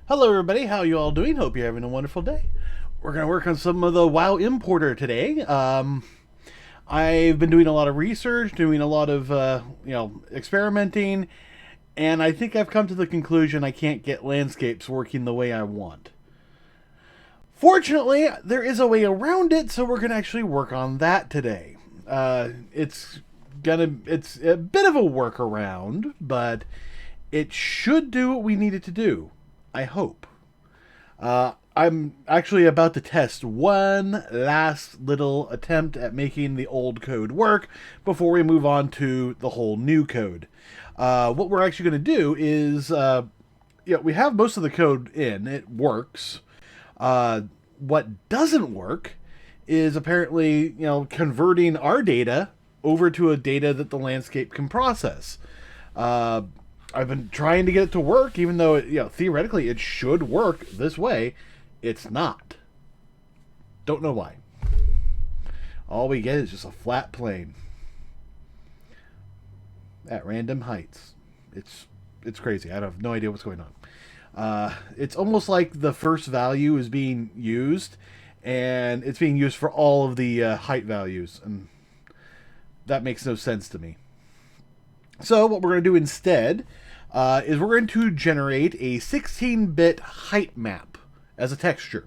Hello everybody, how you all doing? Hope you're having a wonderful day. We're going to work on some of the WoW importer today. I've been doing a lot of research, doing a lot of experimenting, and I think I've come to the conclusion I can't get landscapes working the way I want. Fortunately, there is a way around it, so we're going to actually work on that today. It's a bit of a workaround, but it should do what we need it to do. I hope. I'm actually about to test one last little attempt at making the old code work before we move on to the whole new code. What we're actually going to do is, we have most of the code in. It works. What doesn't work is apparently, converting our data over to a data that the landscape can process. I've been trying to get it to work, even though theoretically it should work this way. It's not. Don't know why. All we get is just a flat plane at random heights. It's crazy. I have no idea what's going on. It's almost like the first value is being used, and it's being used for all of the height values, and that makes no sense to me. So what we're going to do instead is we're going to generate a 16-bit height map as a texture,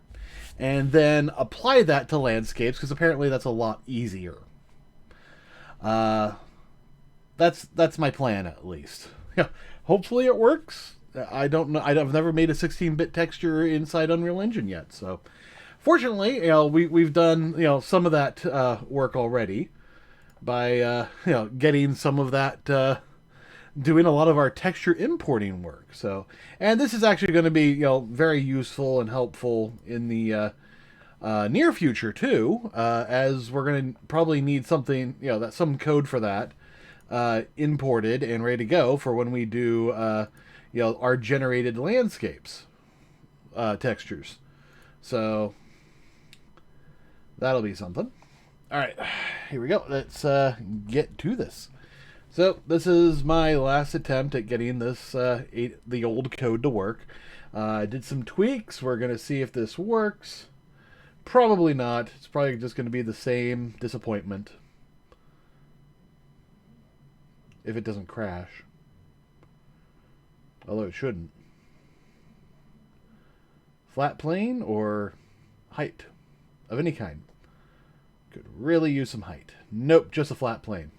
and then apply that to landscapes, because apparently that's a lot easier. That's my plan, at least. Hopefully it works. I don't know. I've never made a 16-bit texture inside Unreal Engine yet, so fortunately, we've done some of that work already by getting some of that. Doing a lot of our texture importing work. So, and this is actually going to be very useful and helpful in the near future too, as we're going to probably need something that some code for that imported and ready to go for when we do our generated landscapes textures. So that'll be something. All right, here we go. Let's get to this. So this is my last attempt at getting this the old code to work. I did some tweaks. We're going to see if this works. Probably not. It's probably just going to be the same disappointment. If it doesn't crash. Although it shouldn't. Flat plane or height of any kind. Could really use some height. Nope, just a flat plane.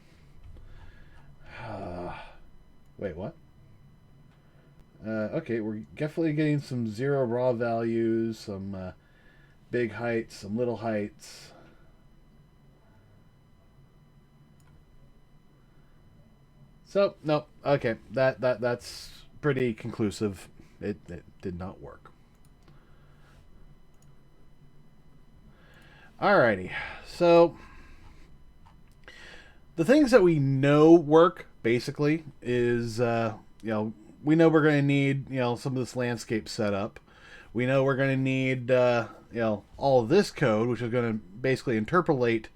Wait, what? Okay, we're definitely getting some zero raw values, some big heights, some little heights. So, no, okay, that's pretty conclusive. It did not work. Alrighty, so the things that we know work basically is we know we're going to need some of this landscape setup. We know we're going to need all of this code, which is going to basically interpolate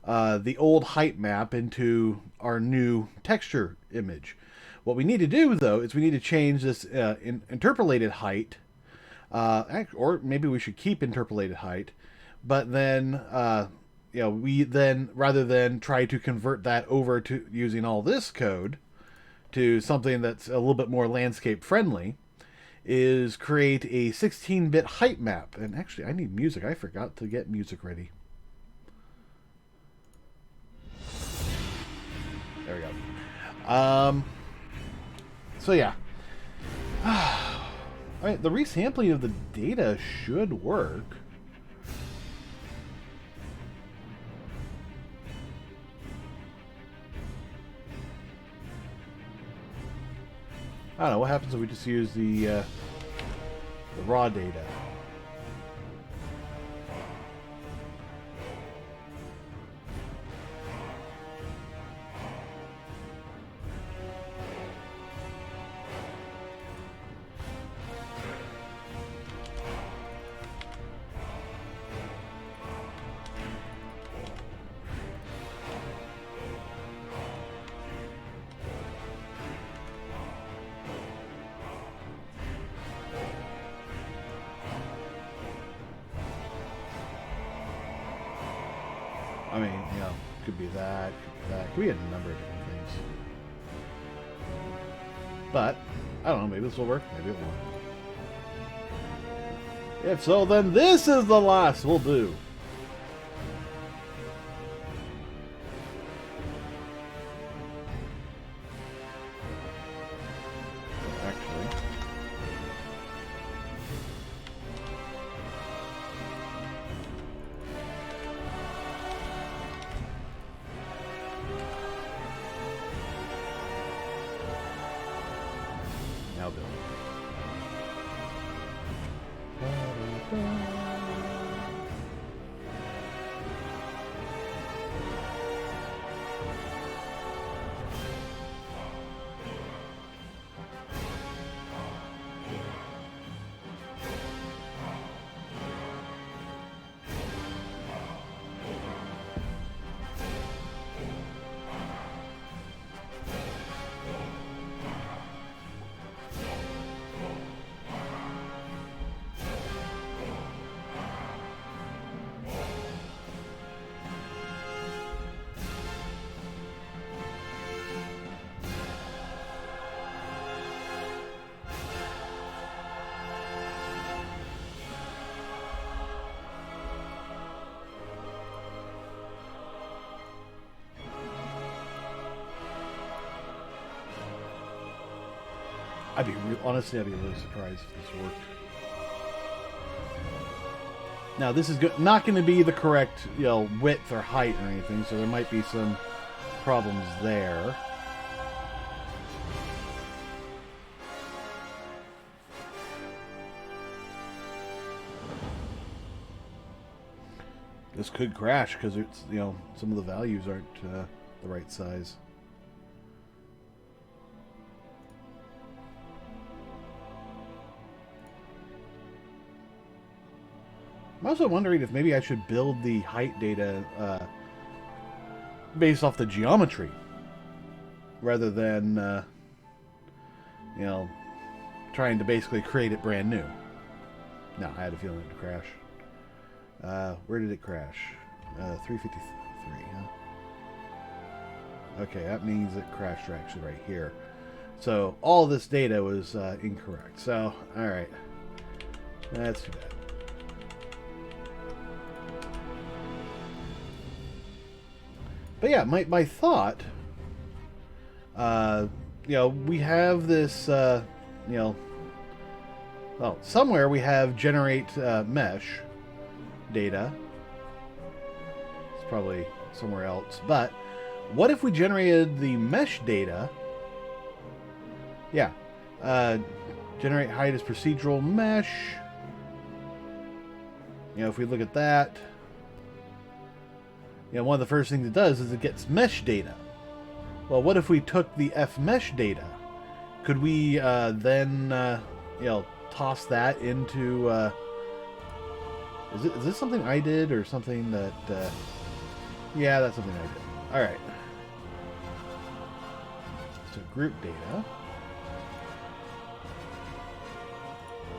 the old height map into our new texture image. What we need to do though is we need to change this interpolated height, or maybe we should keep interpolated height, but then we then, rather than try to convert that over to using all this code to something that's a little bit more landscape friendly, is create a 16-bit height map. And actually, I need music. I forgot to get music ready. There we go. So yeah. Alright, the resampling of the data should work. I don't know, what happens if we just use the raw data? I mean, you know, could be that, could be that, could be a number of different things. But, I don't know, maybe this will work, maybe it won't. If so, then this is the last we'll do. Now build. Honestly, I'd be really surprised if this worked. Now, this is not going to be the correct, you know, width or height or anything, so there might be some problems there. This could crash because it's, you know, some of the values aren't the right size. I'm also wondering if maybe I should build the height data based off the geometry rather than, you know, trying to basically create it brand new. No, I had a feeling it would crash. Where did it crash? 353, huh? Okay, that means it crashed actually right here. So all this data was incorrect. So, alright. That's too bad. But yeah, my thought, you know, we have this, you know, well, somewhere we have generate mesh data. It's probably somewhere else. But what if we generated the mesh data? Yeah. Generate height as procedural mesh. You know, if we look at that, you know, one of the first things it does is it gets mesh data. Well, what if we took the fmesh data? Could we then, you know, toss that into... Is this something I did or something that... yeah, that's something I did. Alright. So group data.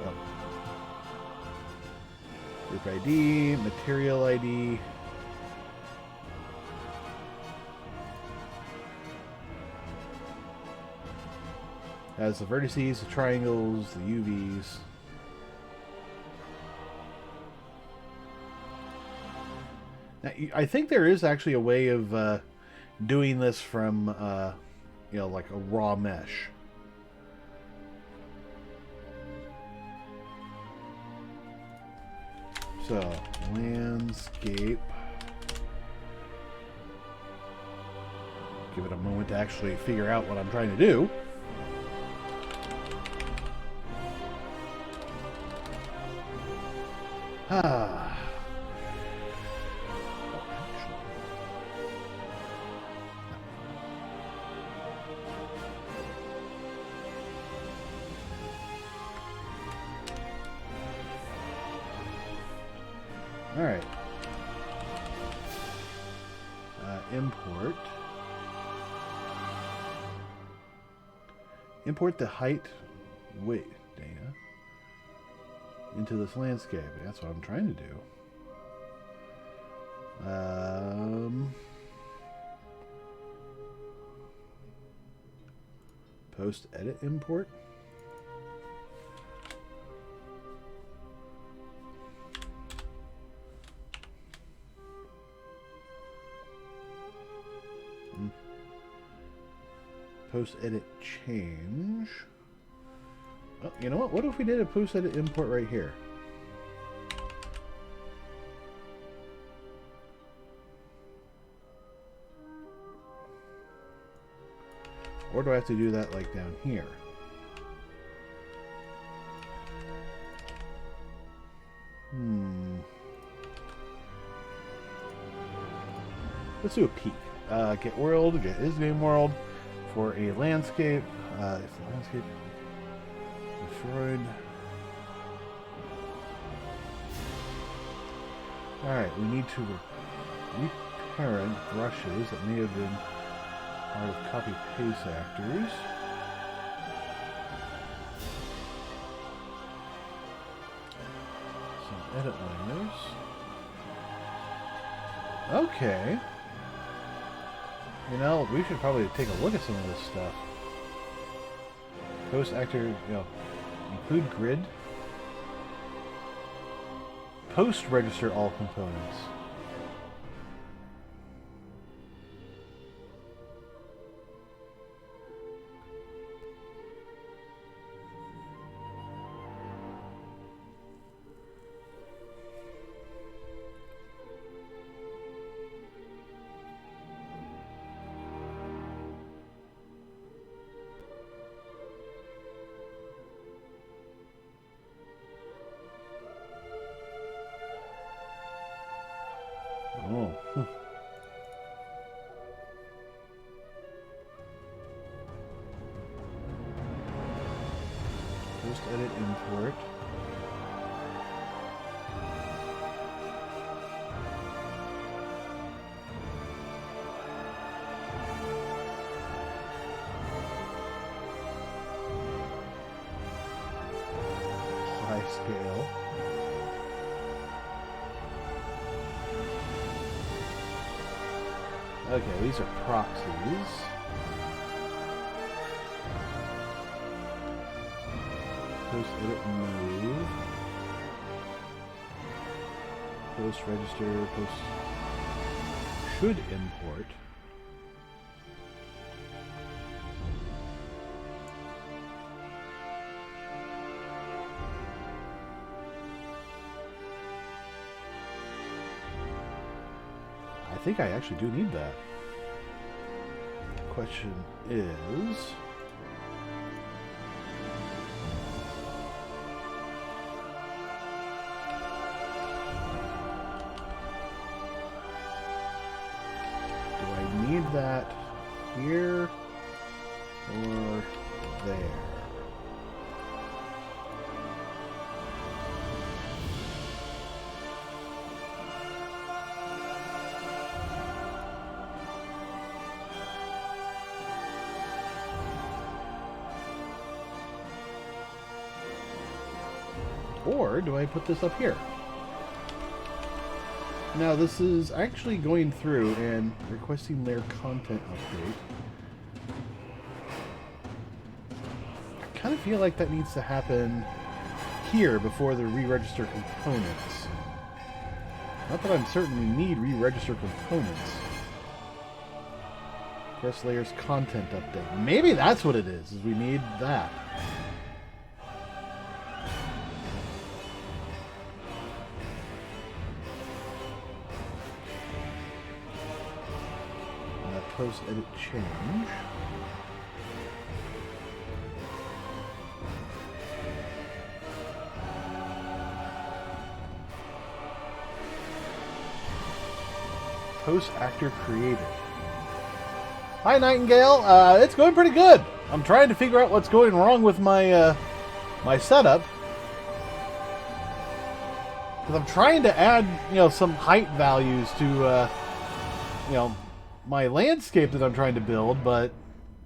Oh. Group ID, material ID... has the vertices, the triangles, the UVs. Now, I think there is actually a way of doing this from, you know, like a raw mesh. So, landscape. Give it a moment to actually figure out what I'm trying to do. Ah. All right. Import. Import the height width data into this landscape. That's what I'm trying to do. Post edit import. Post edit change. Oh, you know what? What if we did a post edit import right here? Or do I have to do that like down here? Let's do a peek. Get world, get is game world for a landscape. If the landscape destroyed. Alright, we need to reparent brushes that may have been part of copy-paste actors. Some edit liners. Okay. You know, we should probably take a look at some of this stuff. Post actor, you know, include grid. Post register all components. Oh. Post edit import. High scale. Okay, these are proxies. Post edit move. Post register, post should import. I think I actually do need that. Question is... do I need that here or there? Or do I put this up here? Now this is actually going through and requesting layer content update. I kind of feel like that needs to happen here before the re-register components. Not that I'm certain we need re-register components. Request layers content update. Maybe that's what it is we need that. Post edit change. Post actor created. Hi Nightingale, it's going pretty good. I'm trying to figure out what's going wrong with my my setup. Because I'm trying to add, you know, some height values to you know, my landscape that I'm trying to build, but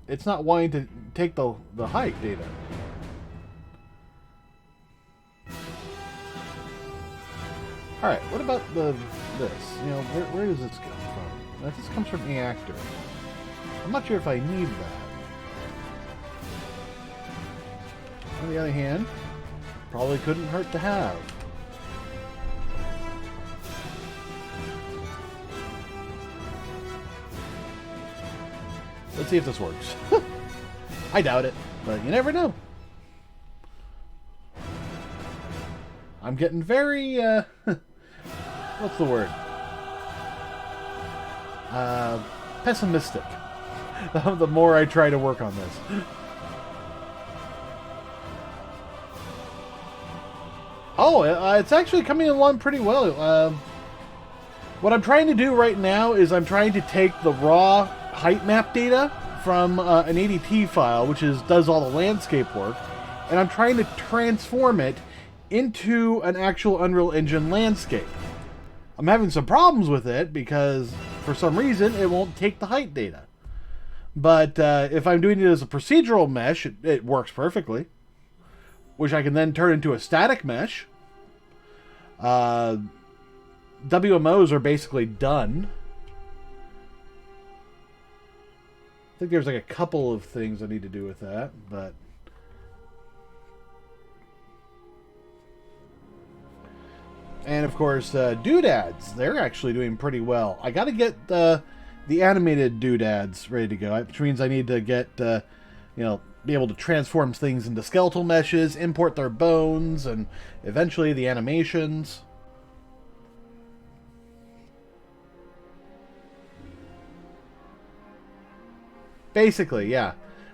it's not wanting to take the height data. Alright, what about this? You know, where does this come from? This comes from the actor. I'm not sure if I need that. On the other hand, probably couldn't hurt to have. Let's see if this works. I doubt it, but you never know. I'm getting very, what's the word? Pessimistic. The more I try to work on this. Oh, it's actually coming along pretty well. What I'm trying to do right now is I'm trying to take the raw height map data from an ADT file, which does all the landscape work, and I'm trying to transform it into an actual Unreal Engine landscape. I'm having some problems with it because, for some reason, it won't take the height data. But if I'm doing it as a procedural mesh, it works perfectly, which I can then turn into a static mesh. WMOs are basically done. I think there's like a couple of things I need to do with that, but... And of course, doodads, they're actually doing pretty well. I gotta get the animated doodads ready to go, which means I need to get, you know, be able to transform things into skeletal meshes, import their bones, and eventually the animations. Basically, yeah.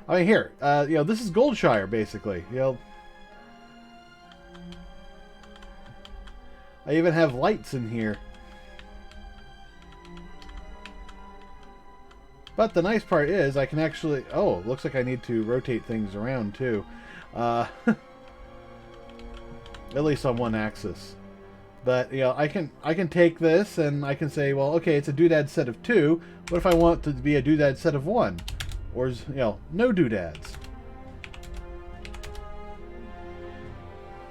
I mean, here, you know, this is Goldshire, basically. You know, I even have lights in here. But the nice part is I can actually... Oh, looks like I need to rotate things around, too. At least on one axis. But, you know, I can take this and I can say, well, okay, it's a doodad set of 2. What if I want it to be a doodad set of 1? Or, you know, no doodads.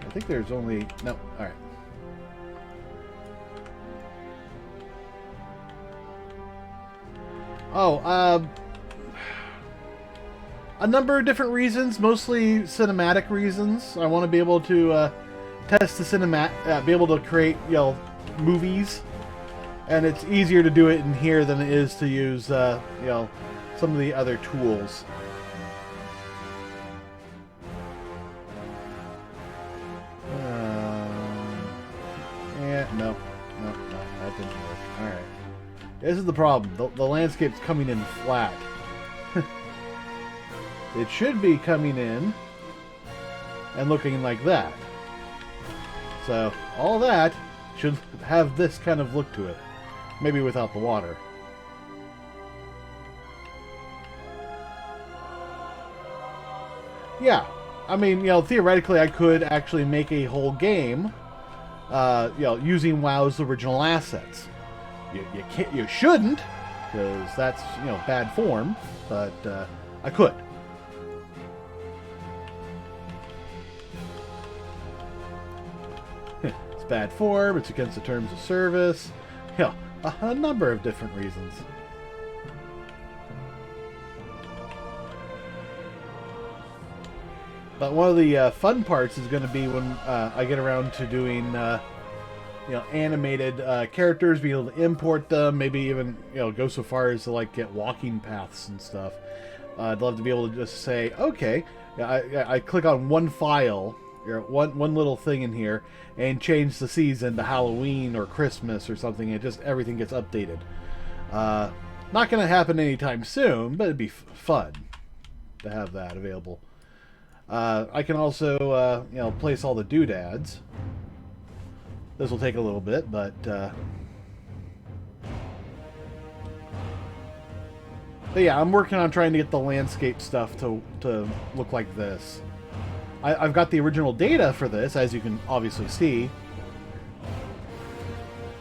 I think there's only... No, alright. Oh, a number of different reasons, mostly cinematic reasons. I want to be able to test the cinematic, be able to create, you know, movies, and it's easier to do it in here than it is to use, you know, some of the other tools. Yeah, no, that didn't work. All right. This is the problem. The landscape's coming in flat. It should be coming in and looking like that. So, all that should have this kind of look to it. Maybe without the water. Yeah. I mean, you know, theoretically I could actually make a whole game, you know, using WoW's original assets. You can't, you shouldn't, because that's, you know, bad form, but I could. It's bad form, it's against the terms of service, you know, a number of different reasons. But one of the fun parts is going to be when I get around to doing, you know, animated characters, be able to import them, maybe even, you know, go so far as to like get walking paths and stuff. I'd love to be able to just say, okay, I click on one file, or one little thing in here, and change the season to Halloween or Christmas or something, and just everything gets updated. Not going to happen anytime soon, but it'd be fun to have that available. I can also, you know, place all the doodads. This will take a little bit, but yeah, I'm working on trying to get the landscape stuff to look like this. I've got the original data for this, as you can obviously see.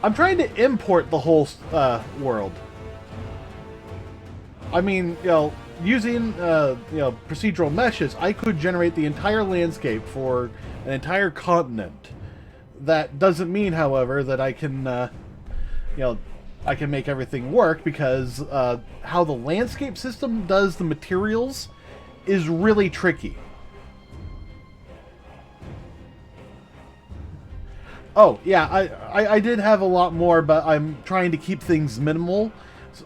I'm trying to import the whole world. I mean, you know, using you know, procedural meshes, I could generate the entire landscape for an entire continent that doesn't mean, however, that I can, you know, I can make everything work, because how the landscape system does the materials is really tricky. Oh, yeah, I did have a lot more, but I'm trying to keep things minimal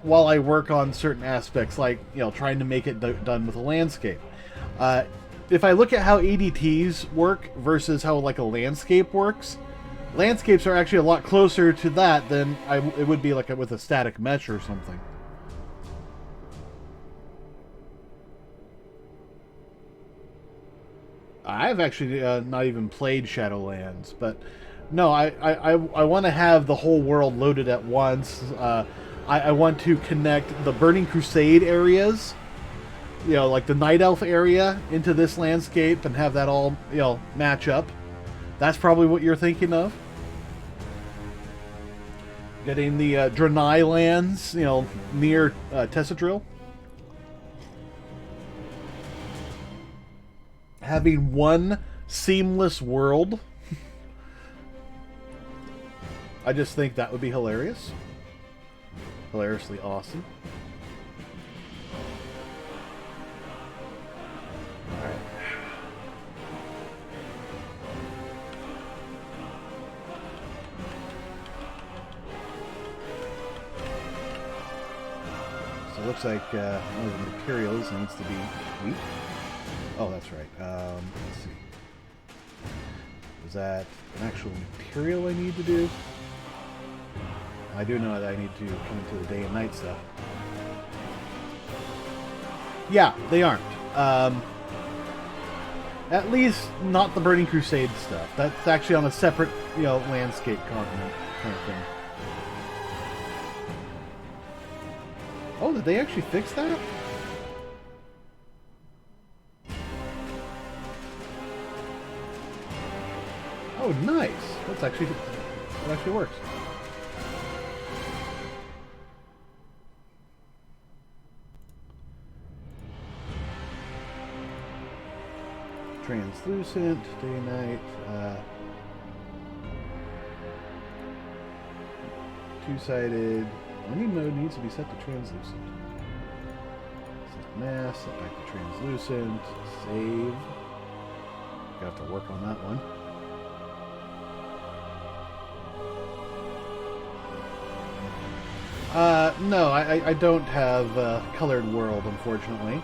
while I work on certain aspects, like, trying to make it done with a landscape. Uh, if I look at how ADTs work versus how, like, a landscape works, landscapes are actually a lot closer to that than it would be like with a static mesh or something. I've actually not even played Shadowlands, but no, I want to have the whole world loaded at once. I want to connect the Burning Crusade areas, like the Night Elf area, into this landscape and have that all, match up. That's probably what you're thinking of. Getting the Draenei lands, near Tessadrill. Having one seamless world. I just think that would be hilarious. Hilariously awesome. Alright. So it looks like one of the materials needs to be wheat. Oh, that's right. Let's see. Is that an actual material I need to do? I do know that I need to come into the day and night stuff. Yeah, they aren't. At least not the Burning Crusade stuff. That's actually on a separate, landscape continent kind of thing. Oh, did they actually fix that? Oh, nice. That actually works. Translucent, day and night. Two-sided. Any mode needs to be set to translucent. Set mass, set back to translucent. Save. Got to work on that one. No, I don't have a colored world, unfortunately.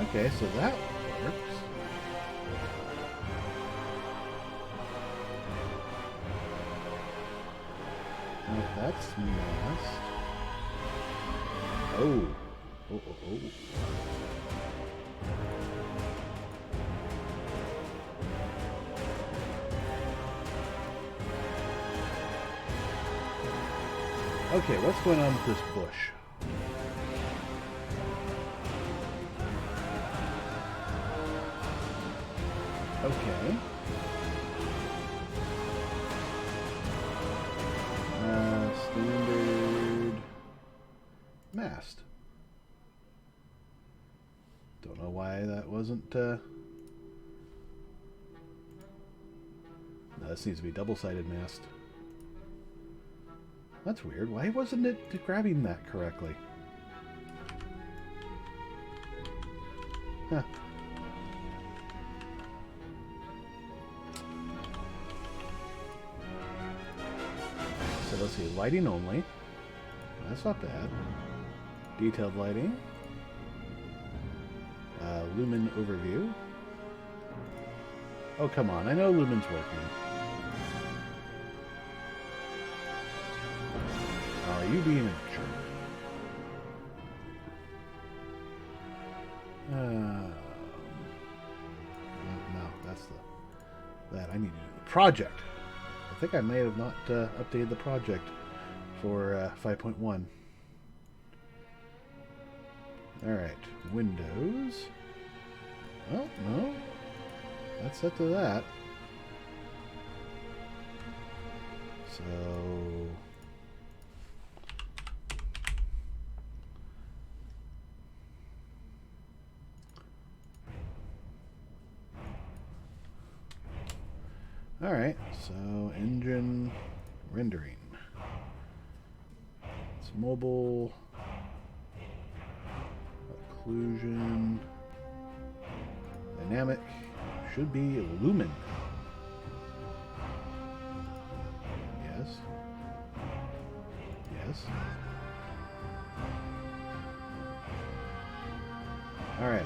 Okay, so that works. Now that's masked. Oh. Oh. Okay, what's going on with this bush? Okay. Standard mast. Don't know why that wasn't, No, this needs to be double-sided mast. That's weird. Why wasn't it grabbing that correctly? Huh. So let's see. Lighting only. That's not bad. Detailed lighting. Lumen overview. Oh, come on. I know Lumen's working. Are you being a jerk? No, that's that. I need to do the project. I think I may have not updated the project for 5.1. Alright, Windows. Oh, no. That's set to that. So... Alright, so engine rendering. It's mobile. Occlusion. Dynamic. Should be lumen. Yes. Yes. Alright.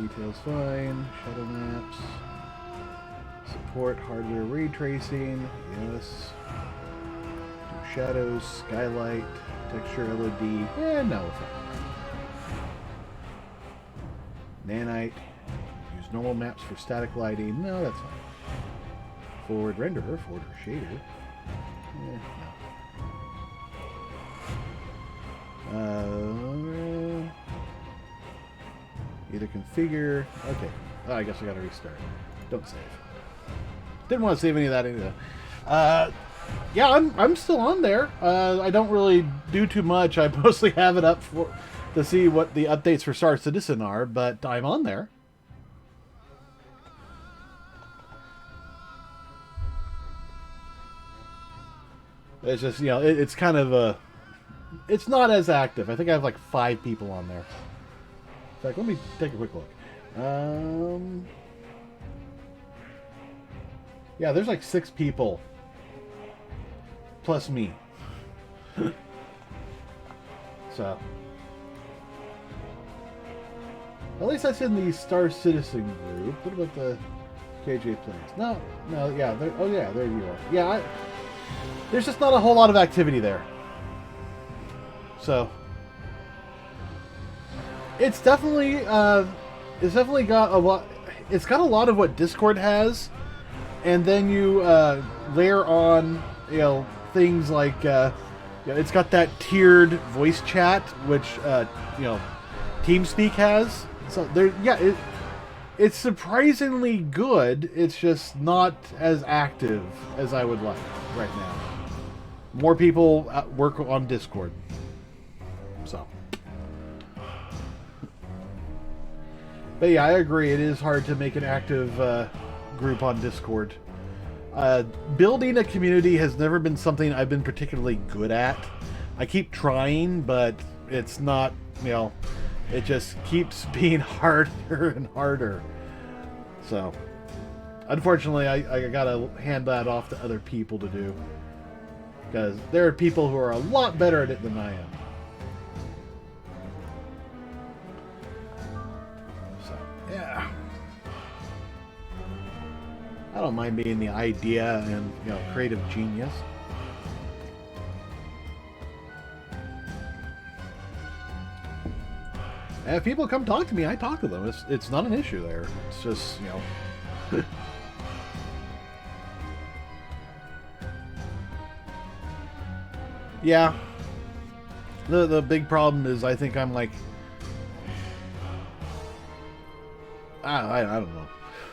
Details fine. Shadow maps. Support hardware ray tracing. Yes. Do shadows, skylight, texture LED. Yeah, no. Nanite. Use normal maps for static lighting. No, that's fine. Forward renderer, forward shader. No. Either configure. Okay. Oh, I guess I gotta restart. Don't save. Didn't want to save any of that either. Yeah, I'm still on there. I don't really do too much. I mostly have it up to see what the updates for Star Citizen are, but I'm on there. It's just, you know, it's kind of it's not as active. I think I have like 5 people on there. In fact, let me take a quick look. Yeah, there's like 6 people. Plus me. So. At least that's in the Star Citizen group. What about the Kjasi Plays? No, yeah. Oh, yeah, there you are. Yeah, there's just not a whole lot of activity there. So. It's definitely got a lot. It's got a lot of what Discord has, and then you layer on, you know, things like it's got that tiered voice chat, which you know, TeamSpeak has. So there, yeah, it's surprisingly good. It's just not as active as I would like right now. More people work on Discord, so. But yeah, I agree. It is hard to make an active group on Discord. Building a community has never been something I've been particularly good at. I keep trying, but it's not, you know, it just keeps being harder and harder. So, unfortunately, I gotta hand that off to other people to do. Because there are people who are a lot better at it than I am. Yeah, I don't mind being the idea and, you know, creative genius. And if people come talk to me, I talk to them. It's not an issue there. It's just, you know. Yeah. The big problem is I think I'm like, I don't know.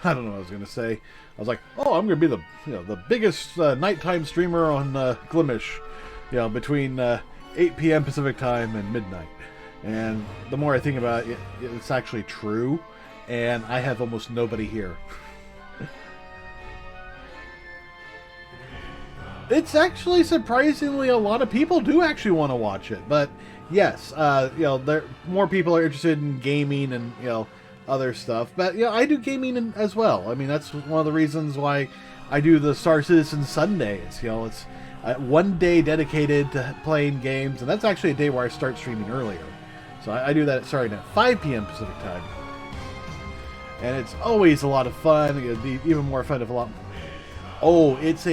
I don't know what I was gonna say. I was like, oh, I'm gonna be the biggest nighttime streamer on Glimish, you know, between 8 p.m. Pacific time and midnight. And the more I think about it, it's actually true, and I have almost nobody here. It's actually surprisingly a lot of people do actually want to watch it, but yes, you know, more people are interested in gaming and, you know, other stuff. But yeah, I do gaming as well. I mean, that's one of the reasons why I do the Star Citizen Sundays. You know, it's one day dedicated to playing games, and that's actually a day where I start streaming earlier. So I do that starting at 5 p.m. Pacific time, and it's always a lot of fun. It'd be even more fun if a lot. Oh, it's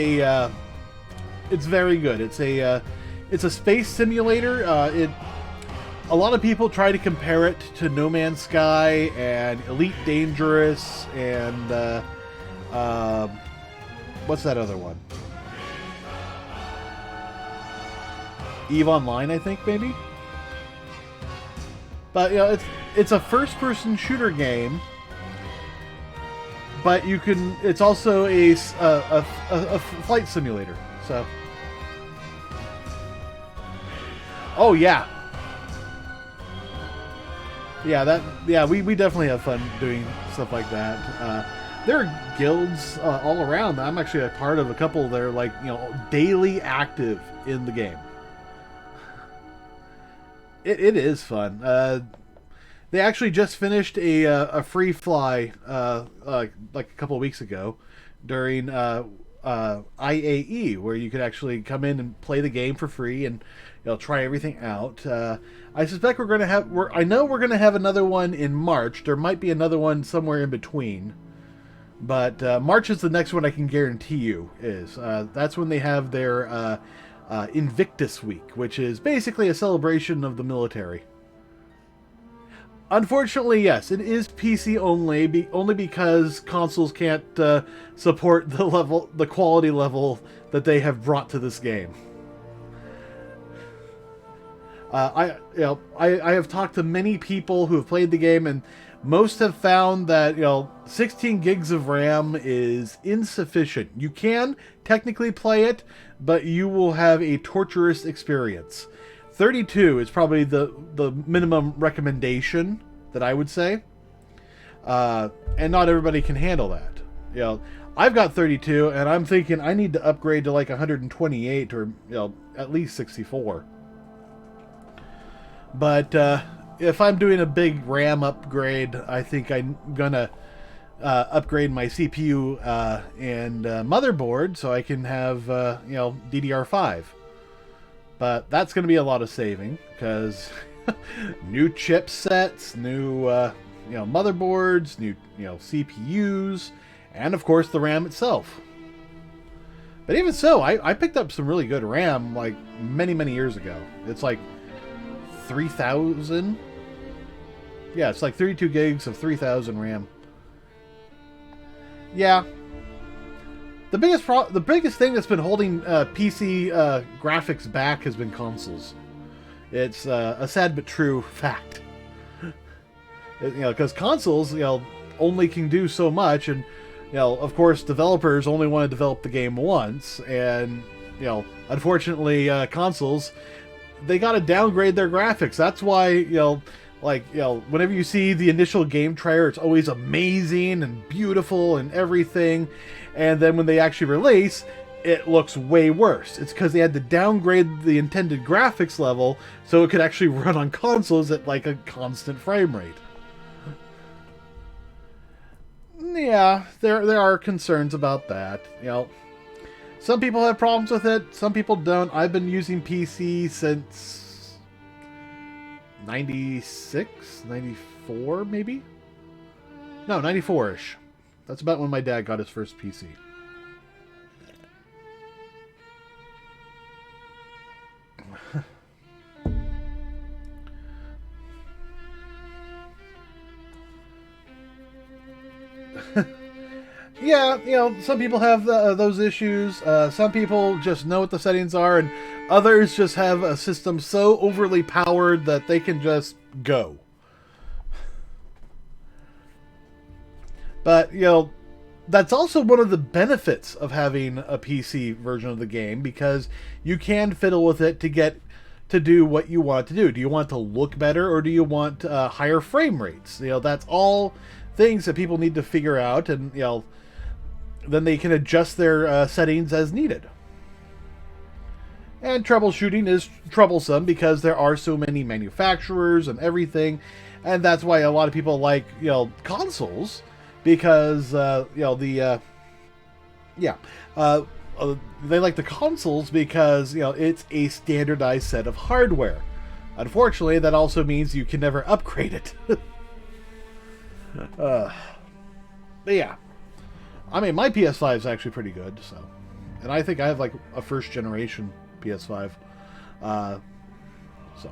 very good. It's a space simulator. A lot of people try to compare it to No Man's Sky and Elite Dangerous and what's that other one? EVE Online, I think, maybe. But you know, it's a first-person shooter game. But you can. It's also a flight simulator. So. Oh yeah. Yeah, we definitely have fun doing stuff like that. There are guilds all around. I'm actually a part of a couple that are like, daily active in the game. It is fun. They actually just finished a free fly like a couple of weeks ago during IAE, where you could actually come in and play the game for free and try everything out. I suspect we're going to have. I know we're going to have another one in March. There might be another one somewhere in between, but March is the next one I can guarantee you is. That's when they have their Invictus Week, which is basically a celebration of the military. Unfortunately, yes, it is PC only, only because consoles can't support the quality level that they have brought to this game. I have talked to many people who have played the game, and most have found that 16 gigs of RAM is insufficient. You can technically play it, but you will have a torturous experience. 32 is probably the minimum recommendation that I would say, and not everybody can handle that. I've got 32, and I'm thinking I need to upgrade to like 128 or at least 64. But if I'm doing a big RAM upgrade, I think I'm gonna upgrade my CPU and motherboard so I can have DDR5. But that's going to be a lot of saving because new chipsets, new motherboards, new CPUs, and of course the RAM itself. But even so, I picked up some really good RAM like many years ago. It's like 3,000. Yeah, it's like 32 gigs of 3,000 RAM. Yeah. The biggest thing that's been holding PC graphics back has been consoles. It's a sad but true fact. Because consoles, only can do so much, and of course, developers only want to develop the game once, and unfortunately, consoles, they got to downgrade their graphics. That's why whenever you see the initial game trailer, it's always amazing and beautiful and everything. And then when they actually release, it looks way worse. It's because they had to downgrade the intended graphics level so it could actually run on consoles at like a constant frame rate. Yeah, there are concerns about that. Some people have problems with it, some people don't. I've been using PC since 96, 94 maybe? No, 94-ish. That's about when my dad got his first PC. Yeah, some people have those issues. Some people just know what the settings are, and others just have a system so overly powered that they can just go. But, that's also one of the benefits of having a PC version of the game, because you can fiddle with it to get to do what you want to do. Do you want to look better, or do you want higher frame rates? That's all things that people need to figure out, and, then they can adjust their settings as needed. And troubleshooting is troublesome because there are so many manufacturers and everything, and that's why a lot of people like consoles, because they like the consoles because it's a standardized set of hardware. Unfortunately, that also means you can never upgrade it. But yeah. I mean, my PS5 is actually pretty good, so. And I think I have, like, a first-generation PS5. So.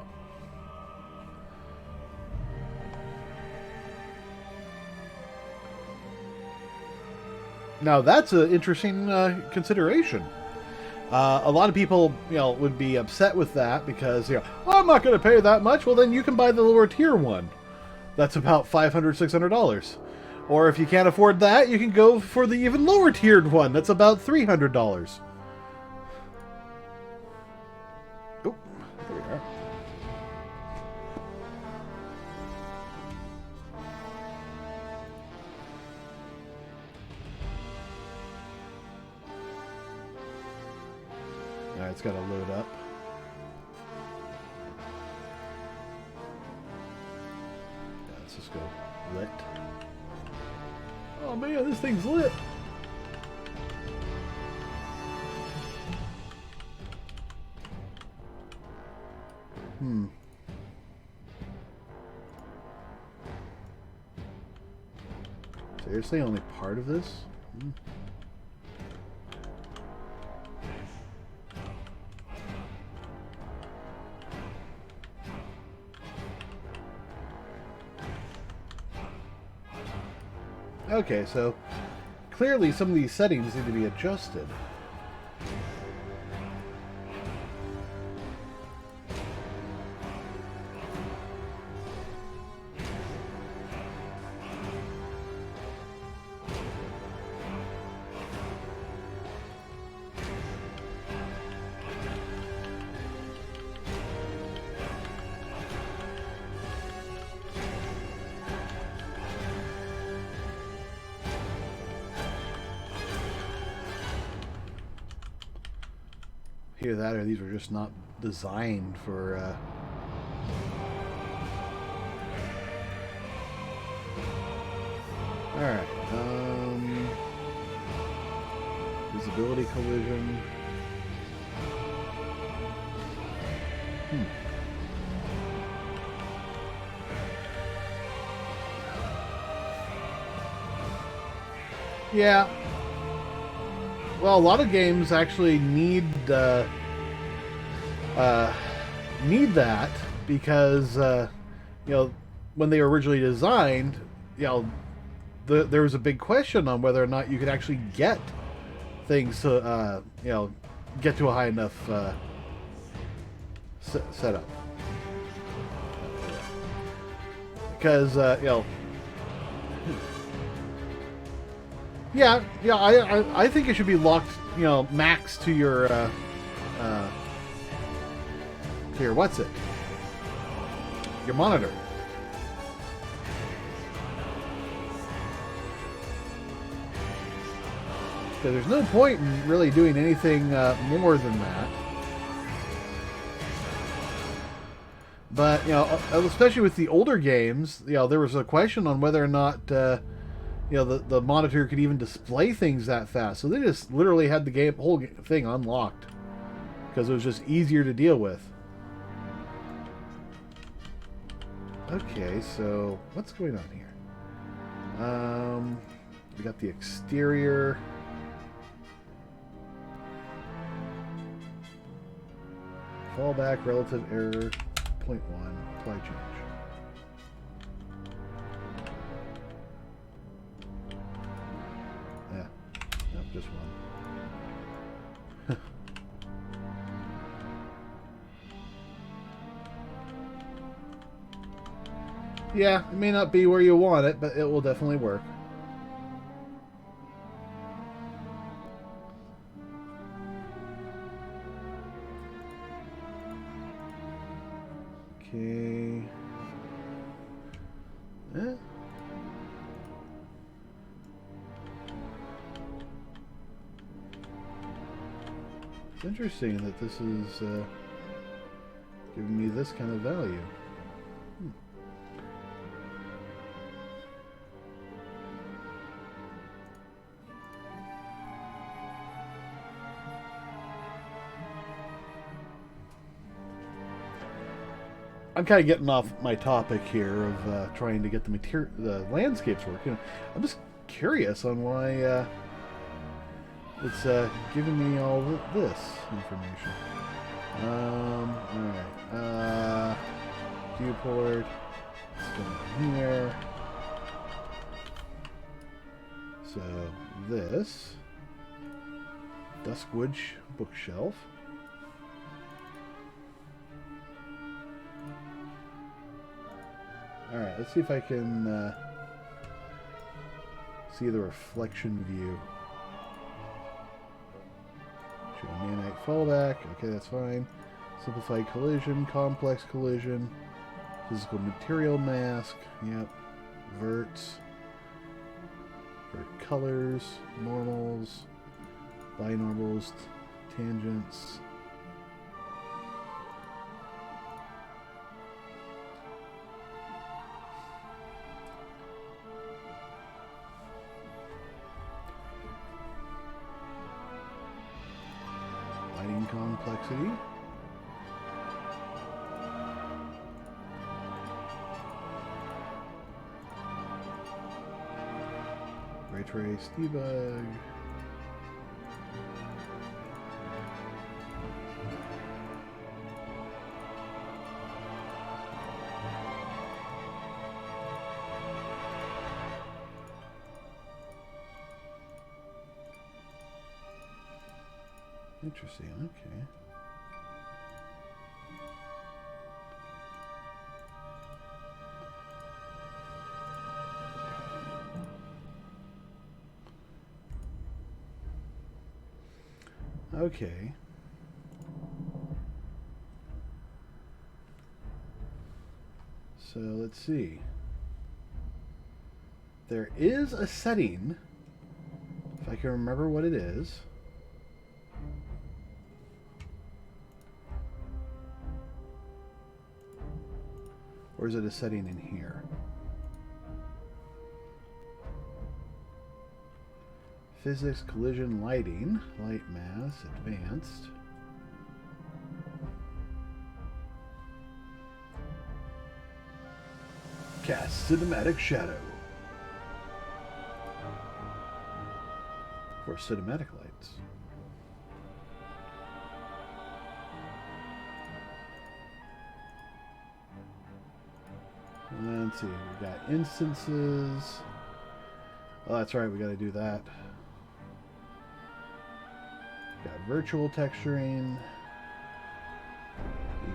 Now, that's an interesting consideration. A lot of people, would be upset with that because, oh, I'm not going to pay that much. Well, then you can buy the lower tier one. That's about $500, $600. Or if you can't afford that, you can go for the even lower tiered one. That's about $300. Oh, there we are. Alright, it's got to load up. Yeah, let's just go lit. Oh man, this thing's lit! Seriously, only part of this? Okay, so clearly some of these settings need to be adjusted. Either that or these were just not designed for alright, visibility collision. Yeah. Well, a lot of games actually need that because you know, when they were originally designed, you know, there was a big question on whether or not you could actually get things to you know, get to a high enough setup. Because you know. Yeah, I think it should be locked, you know, max to your what's it? Your monitor. Because there's no point in really doing anything more than that. But, you know, especially with the older games, you know, there was a question on whether or not you know, the monitor could even display things that fast. So they just literally had the whole thing unlocked because it was just easier to deal with. Okay, so what's going on here? We got the exterior. Fallback, relative error, 0.1, apply change. Just one. Yeah, it may not be where you want it, but it will definitely work. Okay. It's interesting that this is giving me this kind of value. I'm kind of getting off my topic here of trying to get the landscapes working. I'm just curious on why it's giving me all this information. Alright. Viewport. Let's go in here. So, this. Duskwood bookshelf. Alright, let's see if I can see the reflection view. Show nanite fallback. Okay, that's fine. Simplified collision, complex collision, physical material mask. Yep. Verts. Vert colors, normals, binormals, tangents. complexity. Ray trace, debug. Interesting, okay. Okay. So let's see. There is a setting, if I can remember what it is. Or is it a setting in here? Physics, collision, lighting, light mass, advanced. Cast cinematic shadow. For cinematic lights. Let's see, we got instances. Oh, that's right, we got to do that. Got virtual texturing,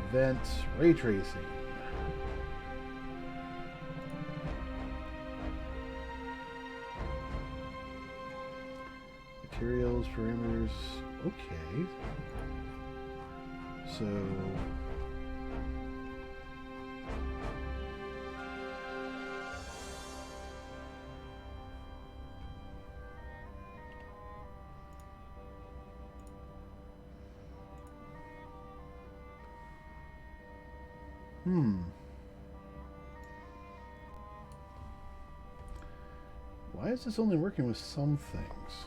events, ray tracing. Materials, parameters, okay. So why is this only working with some things?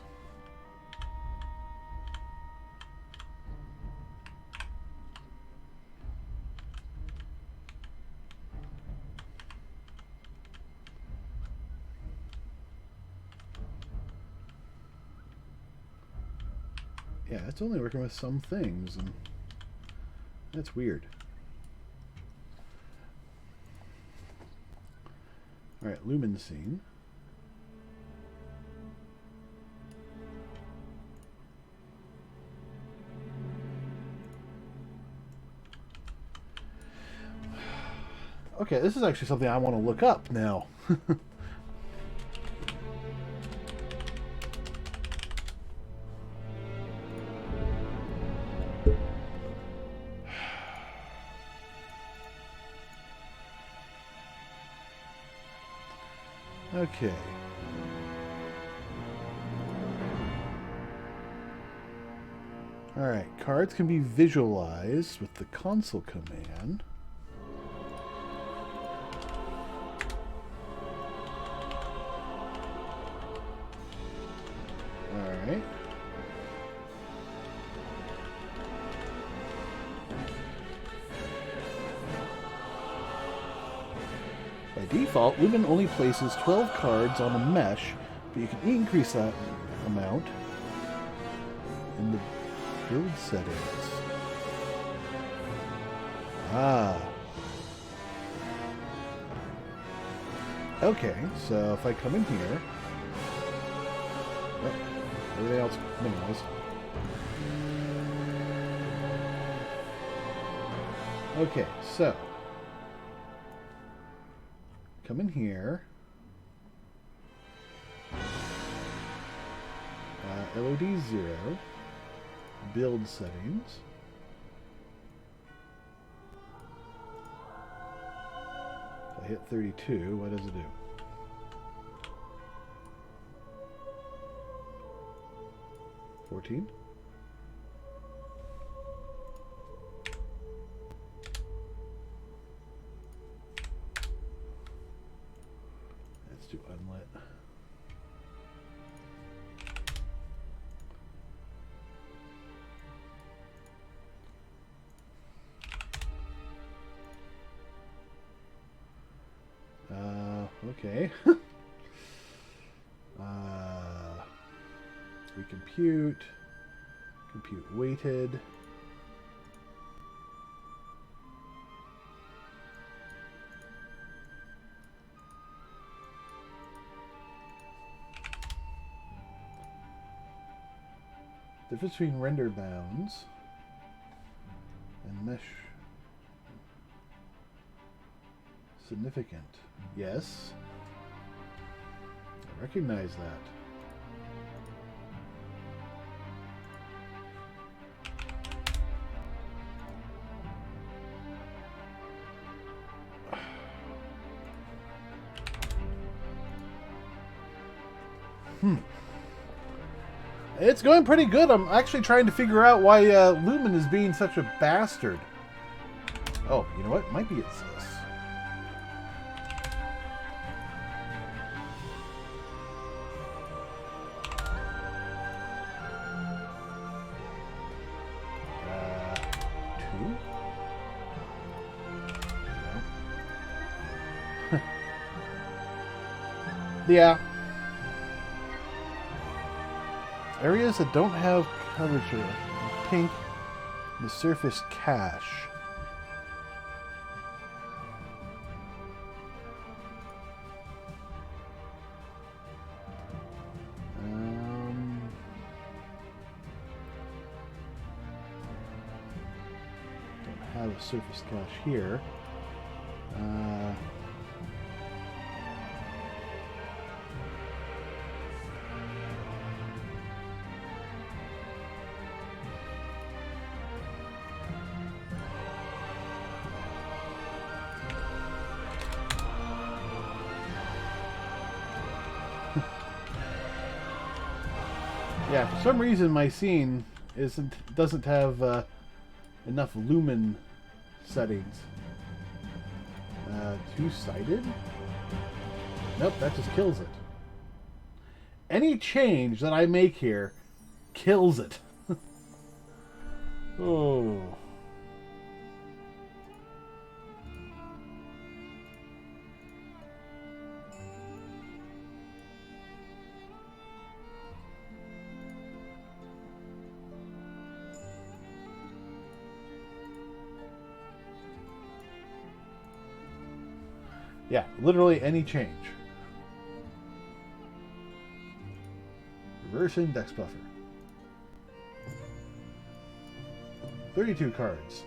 Yeah, it's only working with some things, and that's weird. Alright, lumen scene. Okay, this is actually something I want to look up now. Okay. Alright, cards can be visualized with the console command. Alright. By default, Lumen only places 12 cards on a mesh, but you can increase that amount in the build settings. Ah. Okay, so if I come in here... Oh, everything else minimized. Okay, so... come in here. LOD 0. Build settings. If I hit 32, what does it do? $14? Let's do unlit. Okay. We compute weighted. Difference between render bounds and mesh. Significant. Yes. I recognize that. It's going pretty good. I'm actually trying to figure out why Lumen is being such a bastard. Oh, you know what? Might be it's this. Two? No. Yeah. Areas that don't have coverage are pink, the surface cache. Don't have a surface cache here. Yeah, for some reason my scene doesn't have enough lumen settings. Two-sided? Nope, that just kills it. Any change that I make here kills it. Oh. Yeah, literally any change. Reverse index buffer. 32 cards.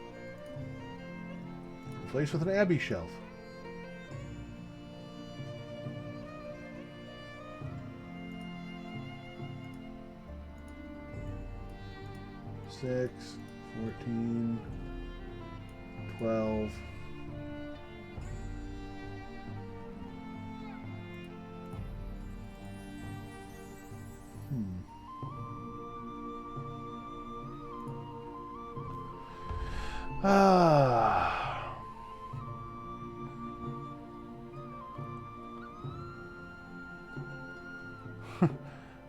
Replaced with an Abbey shelf. Six, 14, 12.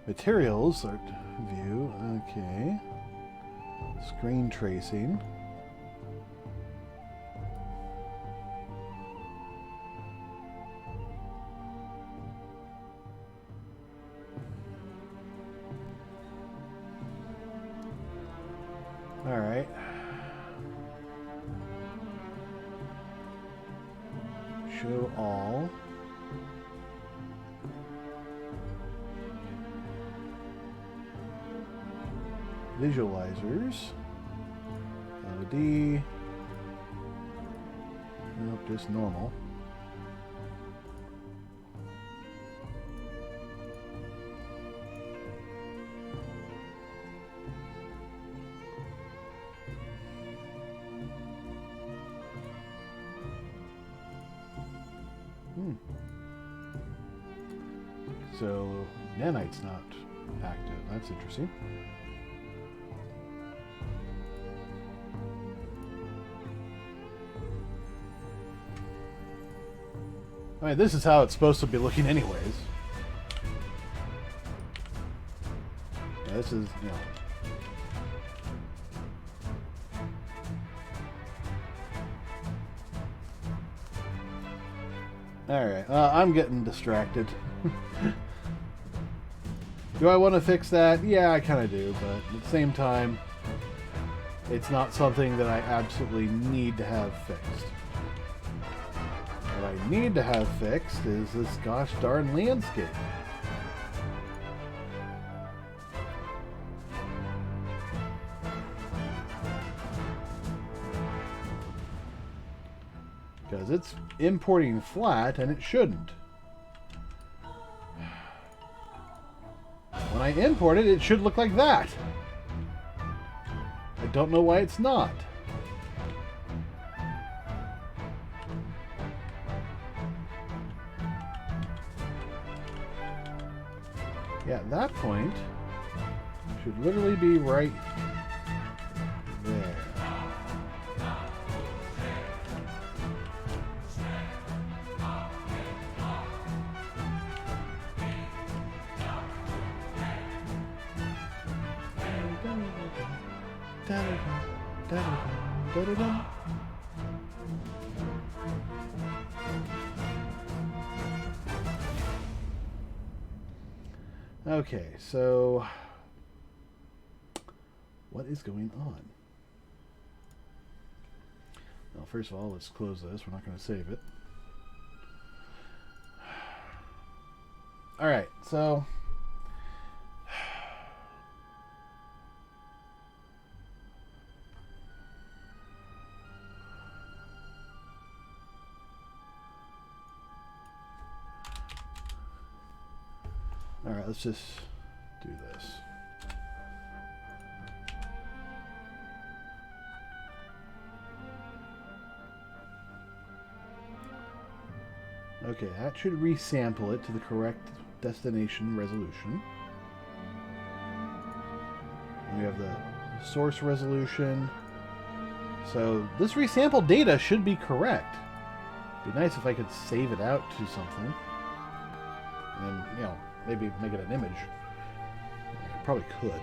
Materials art view. Okay. Screen tracing. All right. Show all. Visualizers. LED. Nope, just normal. So nanite's not active. That's interesting. I mean, this is how it's supposed to be looking anyways. Yeah, this is, you know. Alright, I'm getting distracted. Do I want to fix that? Yeah, I kind of do, but at the same time, it's not something that I absolutely need to have fixed. What I need to have fixed is this gosh darn landscape. Because it's importing flat and it shouldn't. When I import it, it should look like that. I don't know why it's not. Yeah, at that point, should literally be right there. Okay, so what is going on? Well, first of all, let's close this. We're not going to save it. All right, so all right, let's just do this. Okay, that should resample it to the correct destination resolution. And we have the source resolution. So this resampled data should be correct. It'd be nice if I could save it out to something. And, you know, maybe make it an image. I probably could.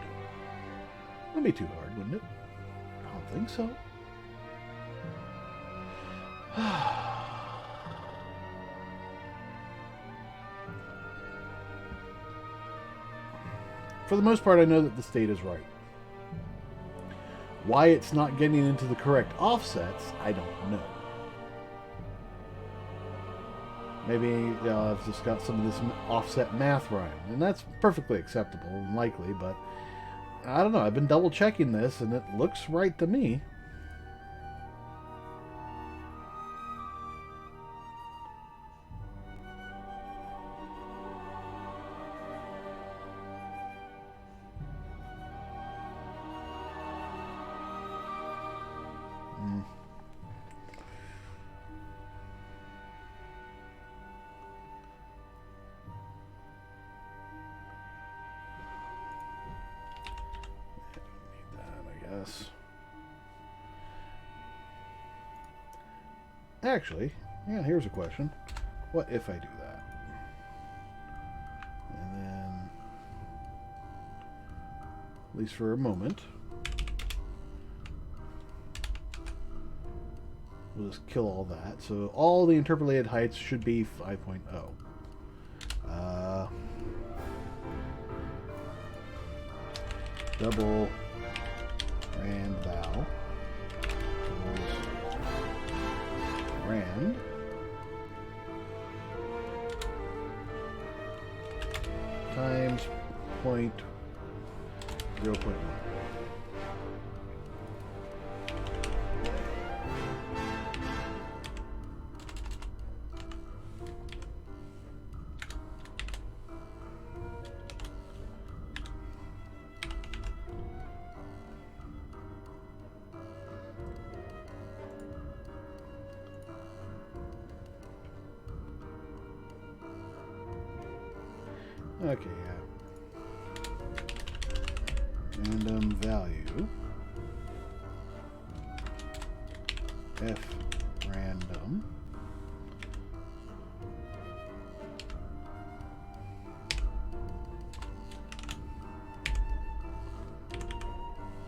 Wouldn't be too hard, wouldn't it? I don't think so. For the most part, I know that the state is right. Why it's not getting into the correct offsets, I don't know. Maybe I've just got some of this offset math right, and that's perfectly acceptable and likely, but I don't know. I've been double checking this, and it looks right to me. Actually, yeah, here's a question. What if I do that? And then, at least for a moment, we'll just kill all that. So all the interpolated heights should be 5.0. Double rand val rand times 0.1. Okay, yeah. Random value f random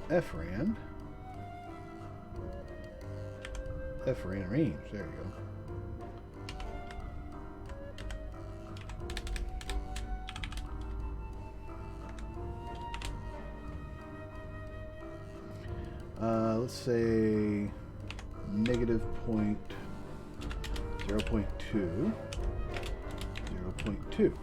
f rand range. There you go. let's say negative 0.2, 0.2.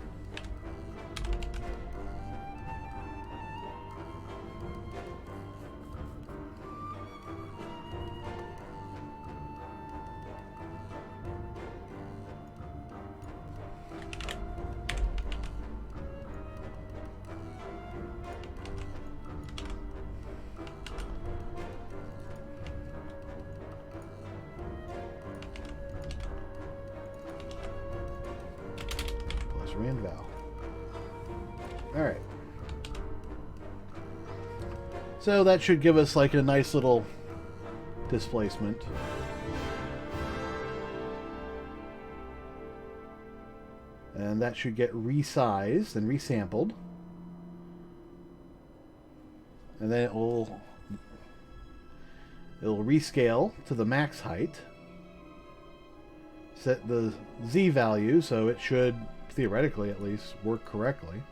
Rand val. Alright. So that should give us like a nice little displacement. And that should get resized and resampled. And then it'll rescale to the max height. Set the Z value so it should, theoretically at least, work correctly.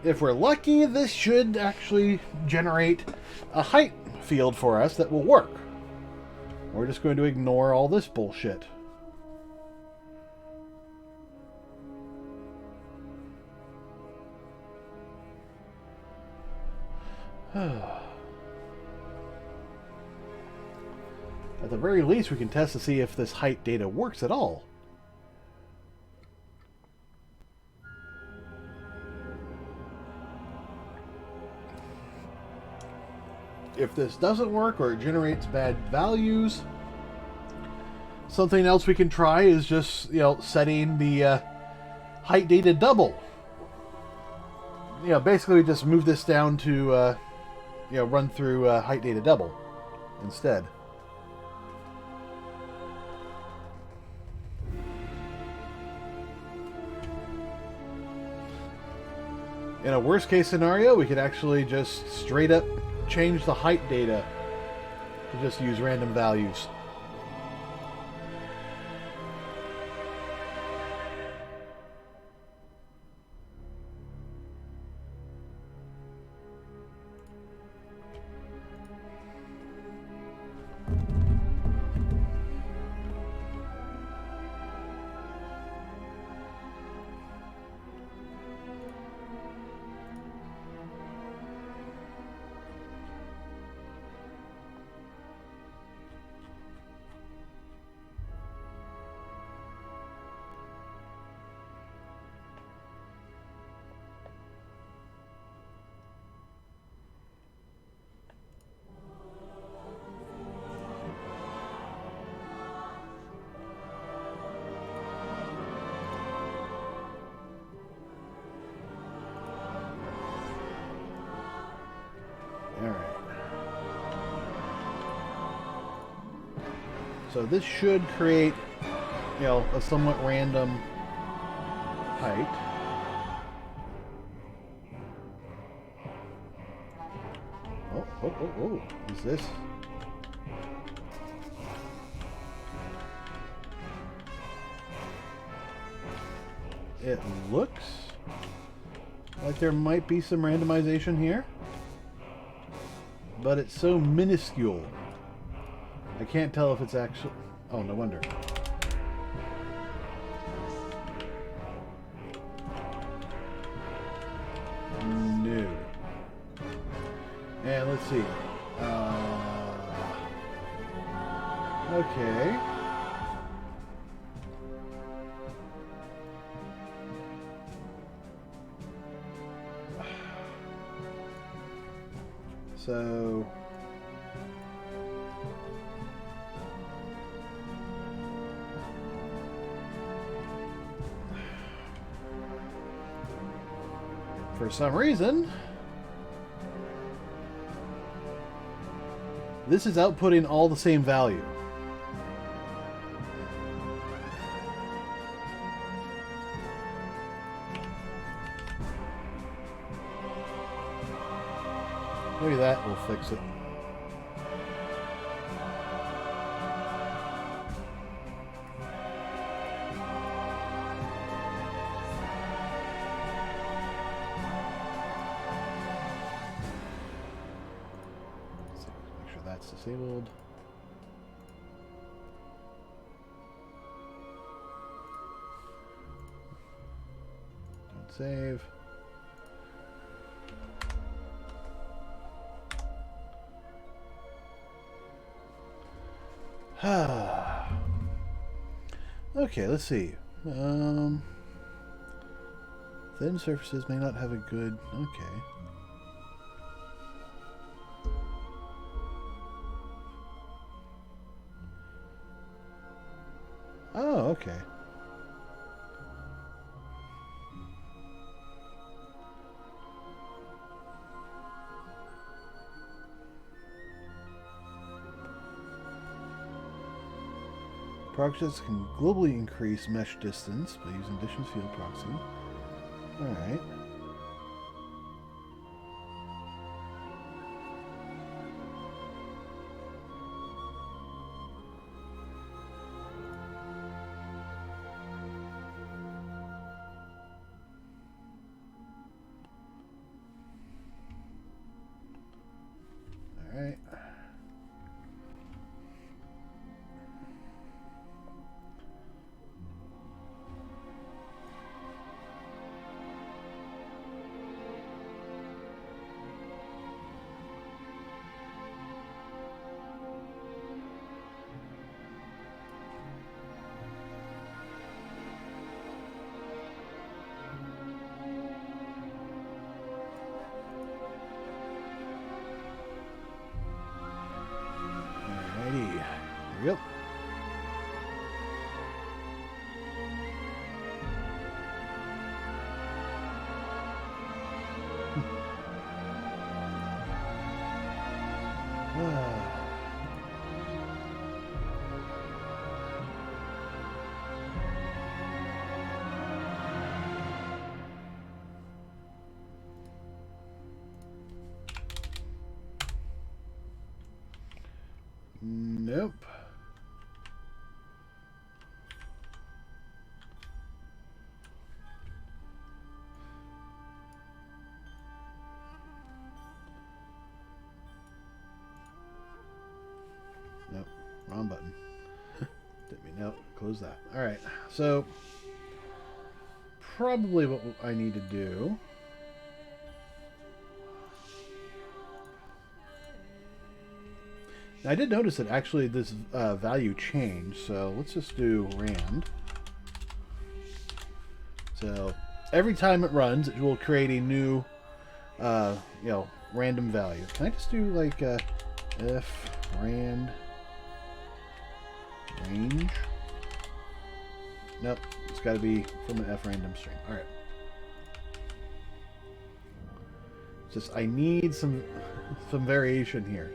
If we're lucky, this should actually generate a height field for us that will work. We're just going to ignore all this bullshit. At the very least, we can test to see if this height data works at all. If this doesn't work or it generates bad values, something else we can try is just, setting the height data double. Basically just move this down to, run through height data double instead. In a worst case scenario, we could actually just straight up change the height data to just use random values. So this should create, a somewhat random height. Oh, is this? It looks like there might be some randomization here, but it's so minuscule. I can't tell if it's actually... Oh, no wonder. No. And let's see. Okay. So... for some reason, this is outputting all the same value. Maybe that will fix it. that's disabled. Don't save. Okay, let's see. Thin surfaces may not have a good... Okay. Oh, okay. Proxies can globally increase mesh distance by using distance field proxy. Alright. Alright. Yep. Nope. Nope. Wrong button. Didn't mean nope. Close that. Alright. So probably what I need to do now, I did notice that actually this value changed, so let's just do rand. So every time it runs, it will create a new, random value. Can I just do like if rand range? Nope, it's got to be from an f random string. All right. Just I need some variation here.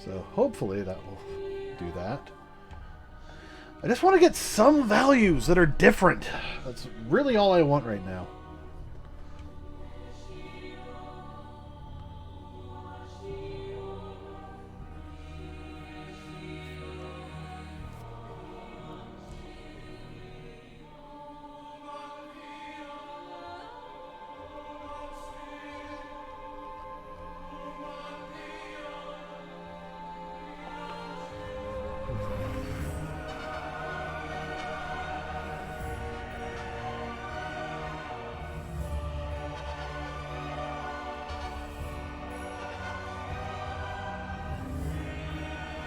So hopefully that will do that. I just want to get some values that are different. That's really all I want right now.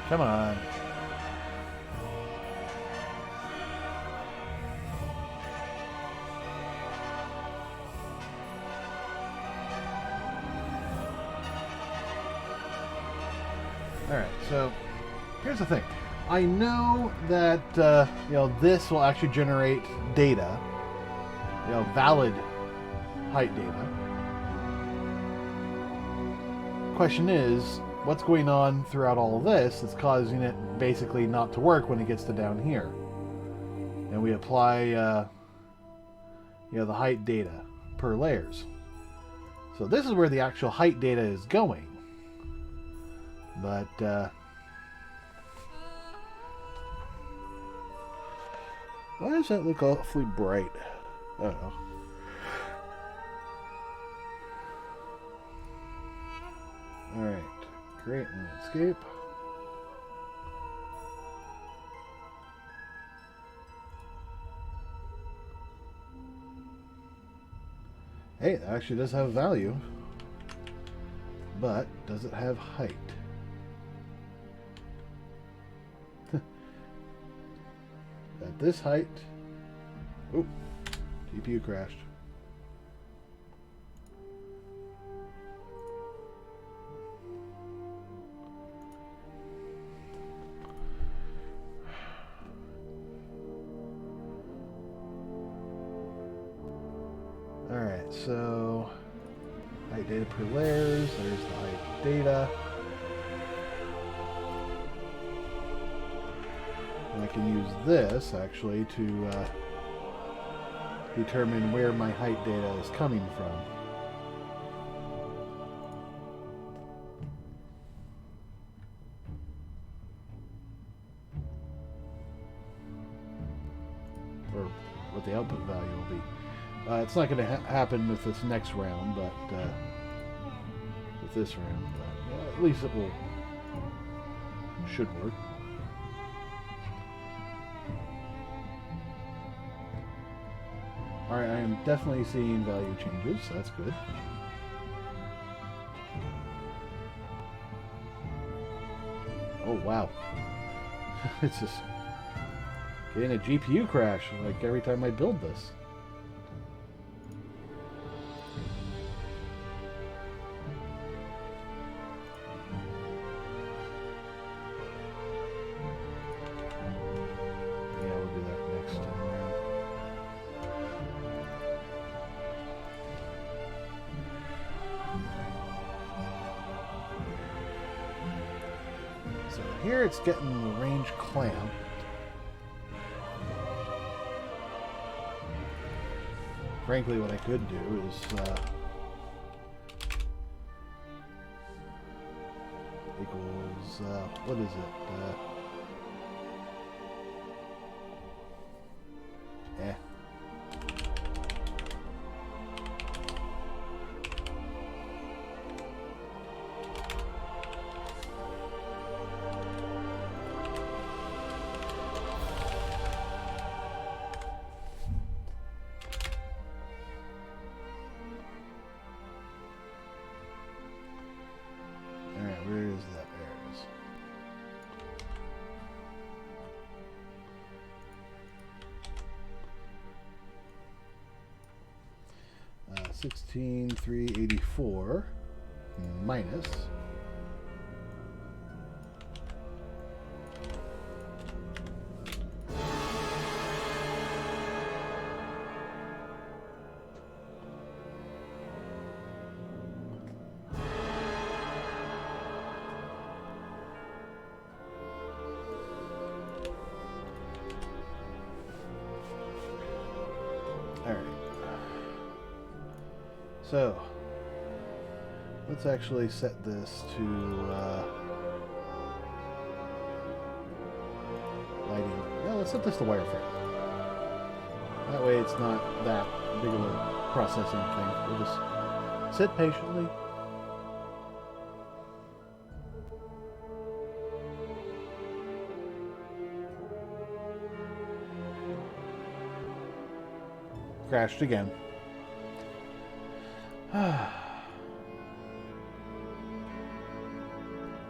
Come on. Alright, so here's the thing. I know that this will actually generate data, valid height data. Question is, what's going on throughout all of this that's causing it basically not to work when it gets to down here? And we apply the height data per layers. So this is where the actual height data is going. But why does that look awfully bright? I don't know. Alright. Great, and escape. Hey, it actually does have value. But does it have height? At this height... Oop. GPU crashed. Alright, so... height data per layers. There's the height data. And I can use this, actually, to determine where my height data is coming from. Or what the output value will be. It's not going to happen with this next round, but with this round, but at least it will should work. Alright, I am definitely seeing value changes, so that's good. Oh, wow. It's just getting a GPU crash, like every time I build this. Yeah, we'll do that next time around. So here it's getting the range clamp. Frankly, what I could do is equals what is it? Alright, where is that? There it is. 16,384 minus so, let's actually set this to lighting. Yeah, let's set this to wireframe. That way it's not that big of a processing thing. We'll just sit patiently. Crashed again.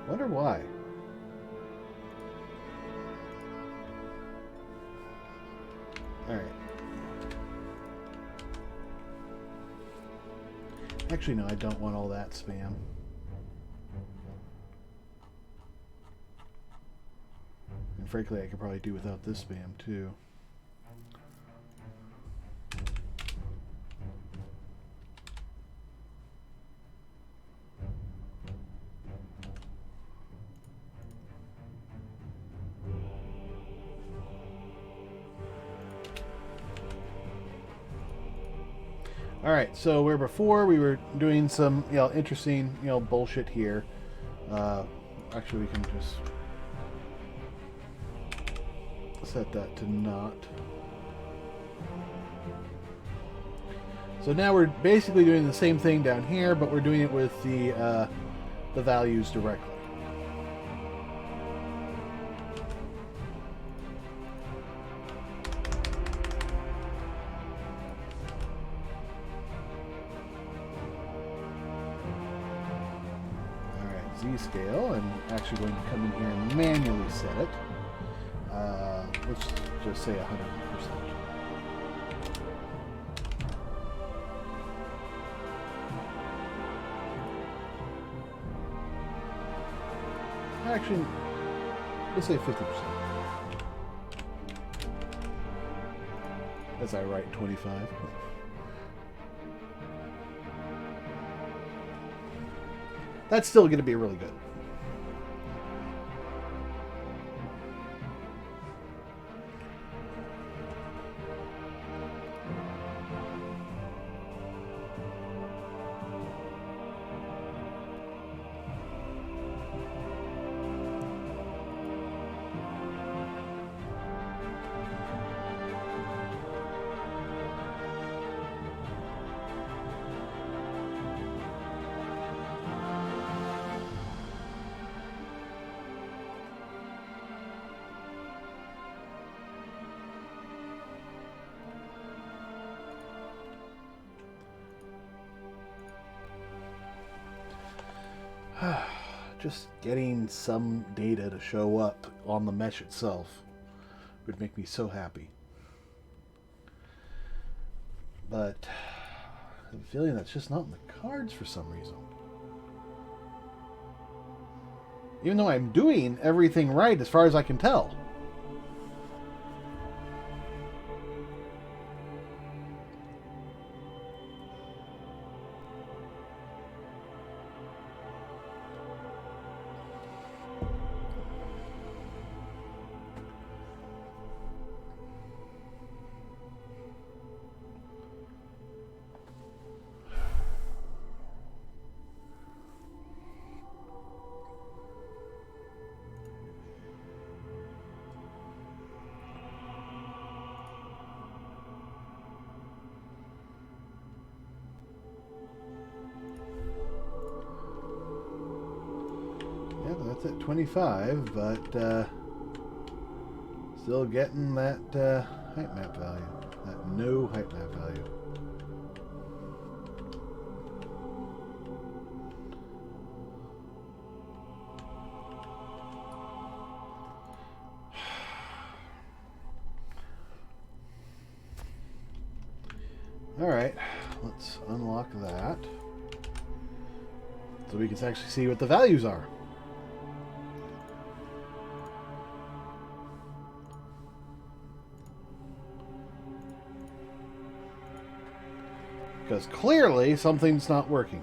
Wonder why. Alright. Actually, no, I don't want all that spam. And frankly, I could probably do without this spam, too. Alright, so where before we were doing some, interesting, bullshit here. Actually, we can just set that to not. So now we're basically doing the same thing down here, but we're doing it with the values directly. Z-scale. I'm actually going to come in here and manually set it. Let's just say 100%. Actually, let's say 50%. As I write 25. That's still going to be really good. Just getting some data to show up on the mesh itself would make me so happy. But I have a feeling that's just not in the cards for some reason. Even though I'm doing everything right as far as I can tell. That's at 25, but still getting that height map value. That no height map value. Alright, let's unlock that. So we can actually see what the values are. Because clearly something's not working.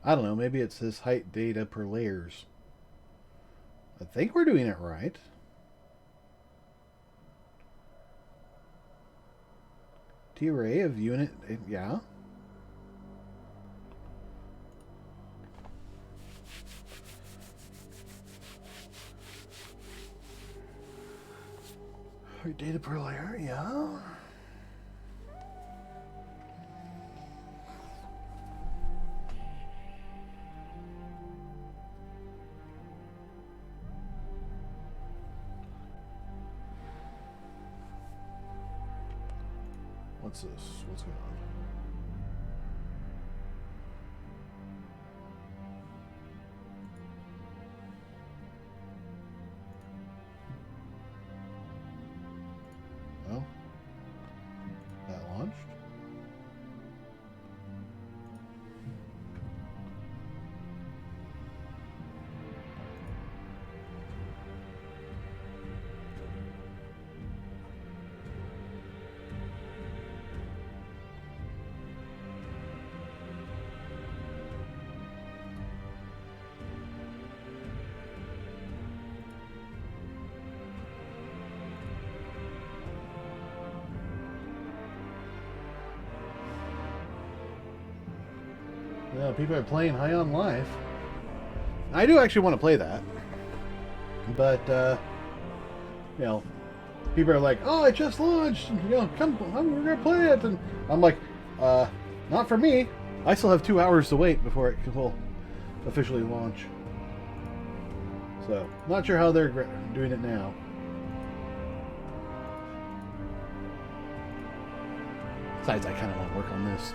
I don't know, maybe it's this height data per layers. I think we're doing it right. T-array of unit, yeah. Data per layer, yeah. What's this? What's going on? That launched. Yeah, people are playing High on Life. I do actually want to play that. But, you know, people are like, oh, it just launched. You know, come, we're going to play it. And I'm like, not for me. I still have 2 hours to wait before it will officially launch. So, not sure how they're doing it now. Besides, I kind of want to work on this.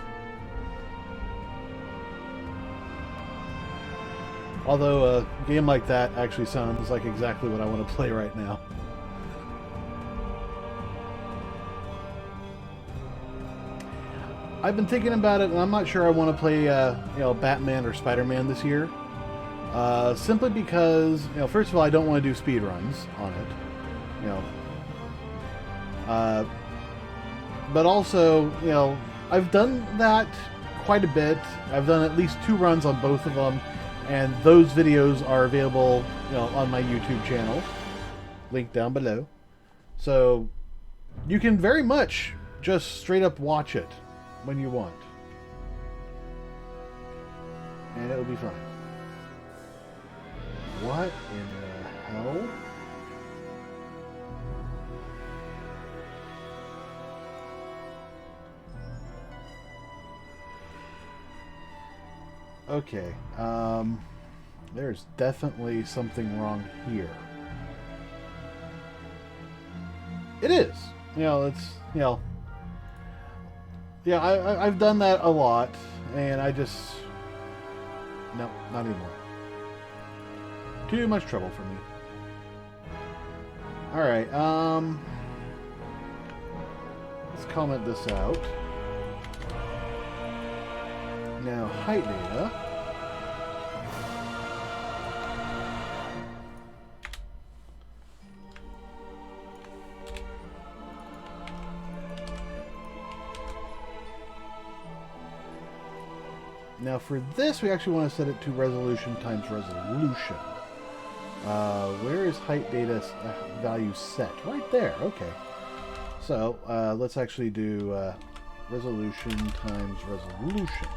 Although a game like that actually sounds like exactly what I want to play right now. I've been thinking about it, and I'm not sure I want to play, Batman or Spider-Man this year. Simply because, first of all, I don't want to do speed runs on it. But also, I've done that quite a bit. I've done at least 2 runs on both of them, and those videos are available, on my YouTube channel. Link down below. So, you can very much just straight up watch it when you want. And it'll be fine. What in the hell? Okay, there's definitely something wrong here. It is. Yeah, I've done that a lot, and no, not anymore. Too much trouble for me. Alright, let's comment this out. Now, height data. Now for this, we actually want to set it to resolution times resolution. Where is height data value set? Right there, okay. So, let's actually do resolution times resolution.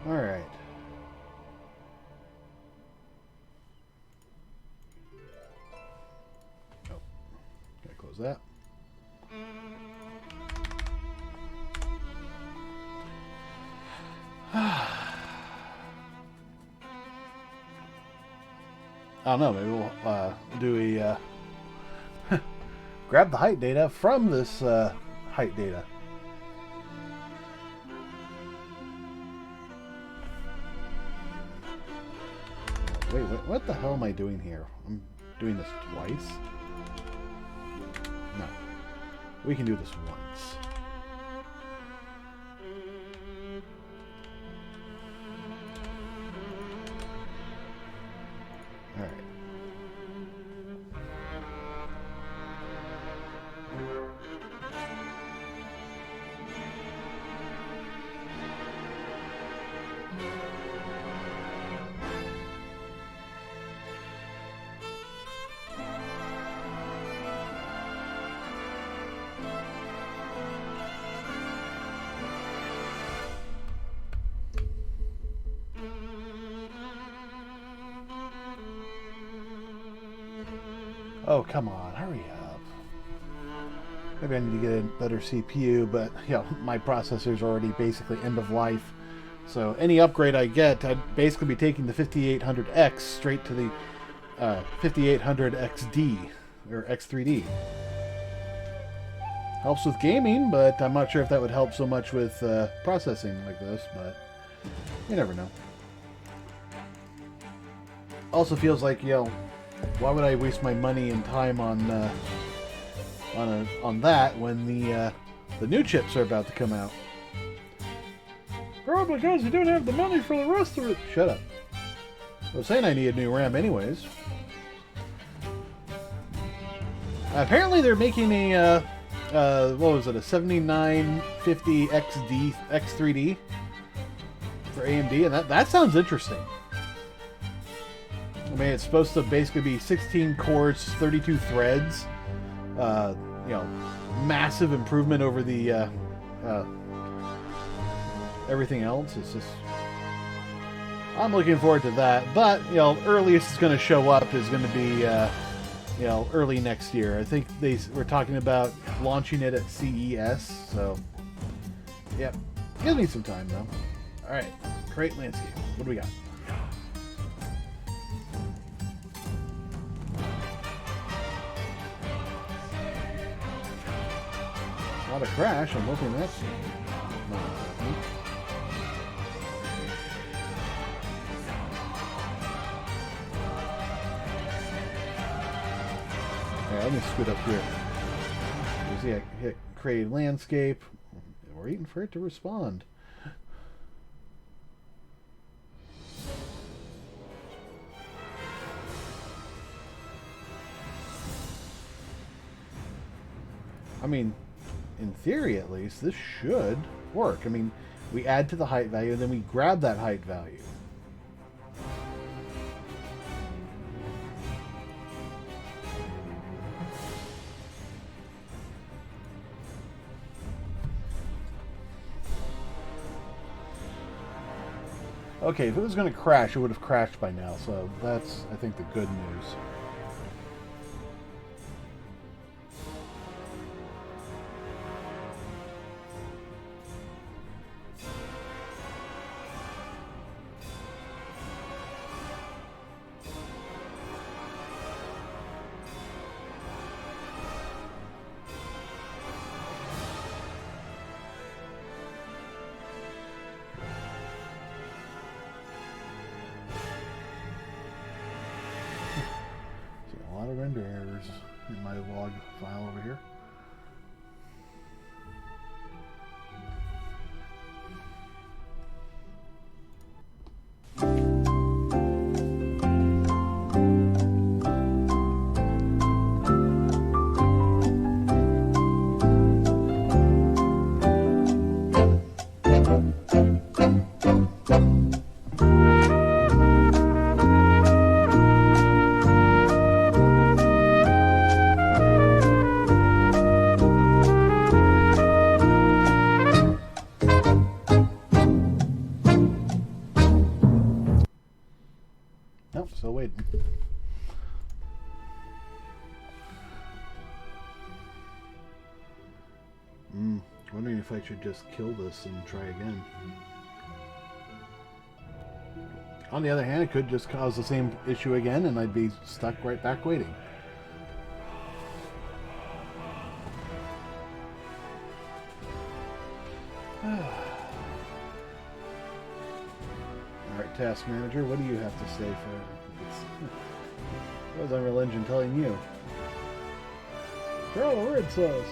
All right. Oh, gotta close that. I don't know. Maybe we'll do a grab the height data from this height data. Wait, what the hell am I doing here? I'm doing this twice? No. We can do this once. Alright. Oh, come on, hurry up. Maybe I need to get a better CPU, but, my processor's already basically end of life. So any upgrade I get, I'd basically be taking the 5800X straight to the 5800XD, or X3D. Helps with gaming, but I'm not sure if that would help so much with processing like this, but you never know. Also feels like, why would I waste my money and time on that when the new chips are about to come out? Probably because you don't have the money for the rest of it. Shut up. I was saying I need a new RAM anyways. Apparently they're making a what was it, a 7950 XD X3D for AMD, and that sounds interesting. I mean, it's supposed to basically be 16 cores, 32 threads, massive improvement over the everything else. It's just, I'm looking forward to that. But you know, earliest it's going to show up is going to be you know, early next year. I think we're talking about launching it at CES. So, yep, give me some time though. All right, create landscape. What do we got? Not a crash. I'm hoping that's not happening. Okay, let me scoot up here. You see, I hit create landscape. We're waiting for it to respond. I mean, in theory at least, this should work. I mean, we add to the height value, and then we grab that height value. Okay, if it was going to crash, it would have crashed by now, so that's, I think, the good news. Render errors in my log file over here. Nope, still waiting. Wondering if I should just kill this and try again. On the other hand, it could just cause the same issue again and I'd be stuck right back waiting. Alright, Task Manager, what do you have to say for this? What was Unreal Engine telling you? Throw a red sauce.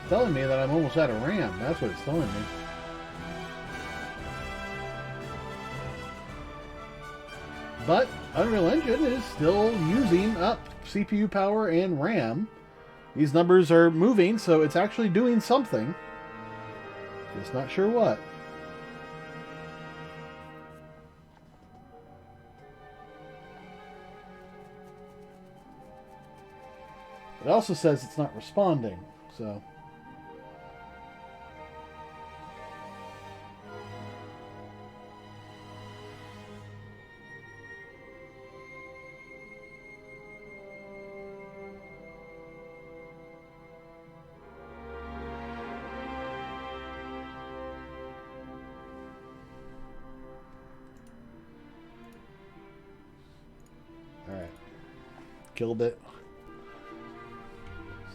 It's telling me that I'm almost out of RAM. That's what it's telling me. But Unreal Engine is still using up CPU power and RAM. These numbers are moving, so it's actually doing something. Just not sure what. It also says it's not responding, so... Alright. Killed it.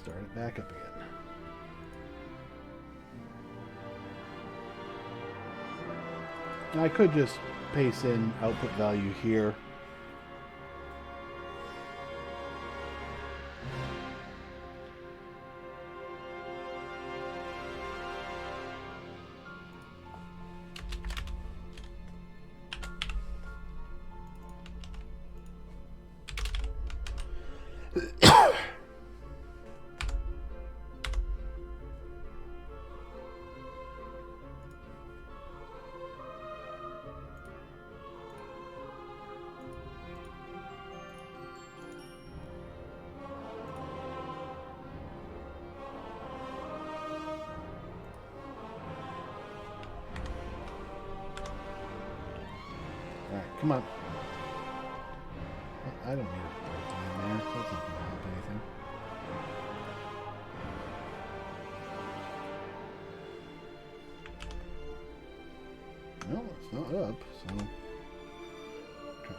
Start it back up again. Now I could just paste in output value here. Come on. I don't need a break in there. That's not going to help anything. No, it's not up, so... Okay.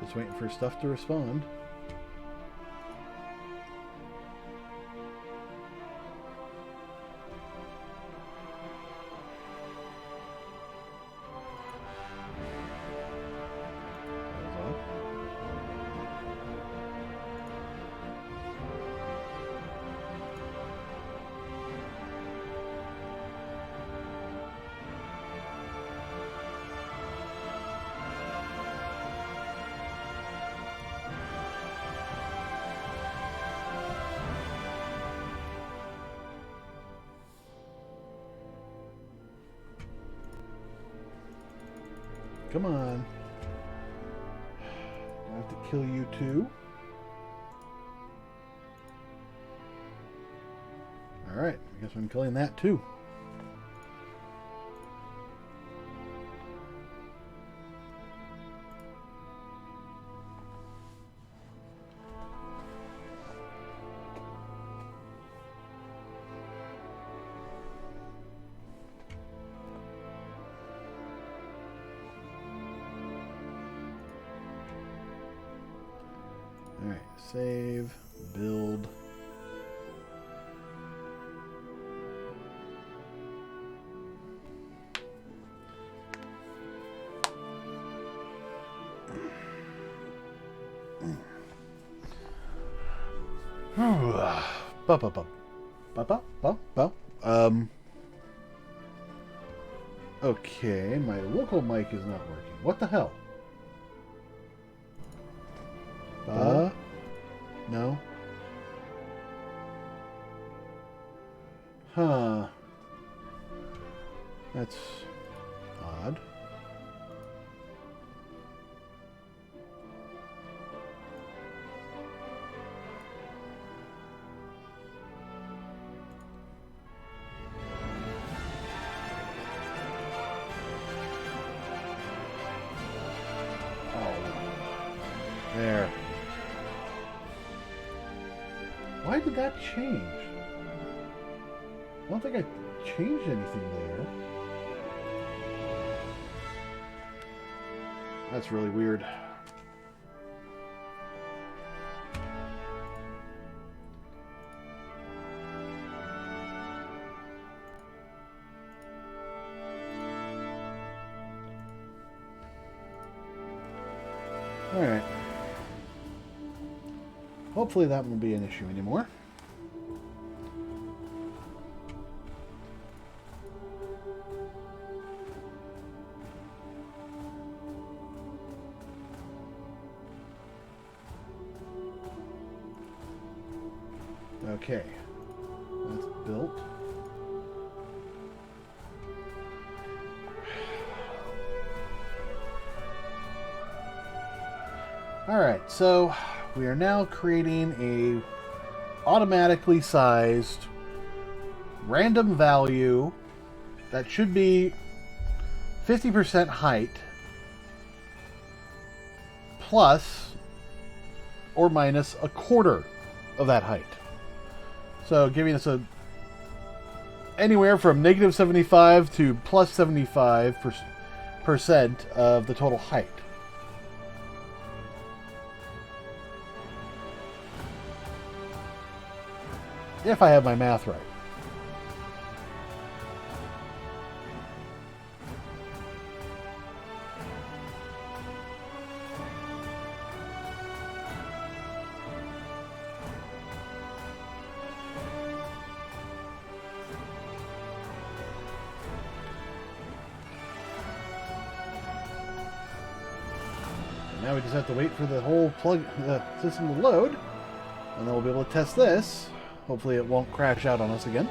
Just waiting for stuff to respond. Come on. I have to kill you too. Alright, I guess I'm killing that too. Alright, save, build. Okay, my local mic is not working. What the hell? No. Huh. That's odd. There. Why did that change? I don't think I changed anything there. That's really weird. All right. Hopefully that won't be an issue anymore. Okay. That's built. All right, so we are now creating a automatically sized random value that should be 50% height plus or minus a quarter of that height. So giving us a anywhere from negative 75 to plus 75% of the total height. If I have my math right. Now we just have to wait for the whole system to load, and then we'll be able to test this. Hopefully it won't crash out on us again.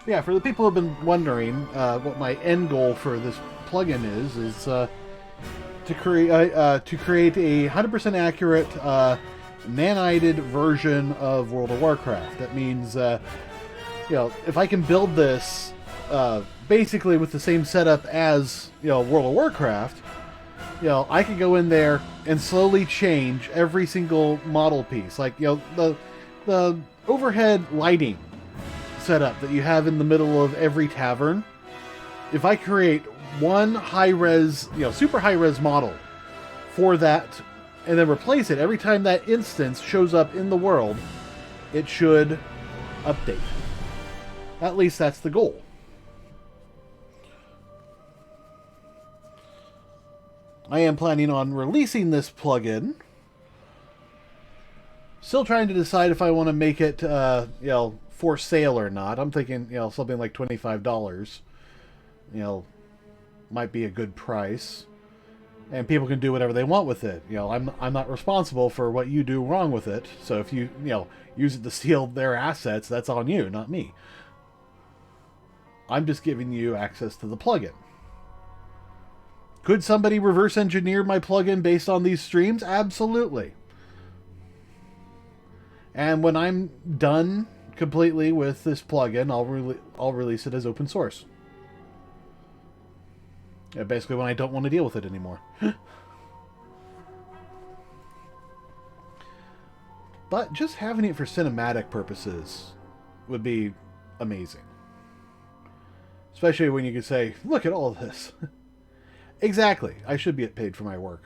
Yeah, for the people who have been wondering what my end goal for this plugin is to create a 100% accurate nanited version of World of Warcraft. That means, if I can build this basically with the same setup as World of Warcraft, I can go in there and slowly change every single model piece, like the overhead lighting setup that you have in the middle of every tavern. If I create one high-res, super high-res model for that, and then replace it every time that instance shows up in the world, it should update. At least that's the goal. I am planning on releasing this plugin. Still trying to decide if I want to make it, for sale or not. I'm thinking, something like $25. Might be a good price. And people can do whatever they want with it. I'm not responsible for what you do wrong with it. So if you, use it to steal their assets, that's on you, not me. I'm just giving you access to the plugin. Could somebody reverse engineer my plugin based on these streams? Absolutely. And when I'm done completely with this plugin, I'll release it as open source. Yeah, basically when I don't want to deal with it anymore. But just having it for cinematic purposes would be amazing. Especially when you can say, look at all of this. Exactly. I should get paid for my work.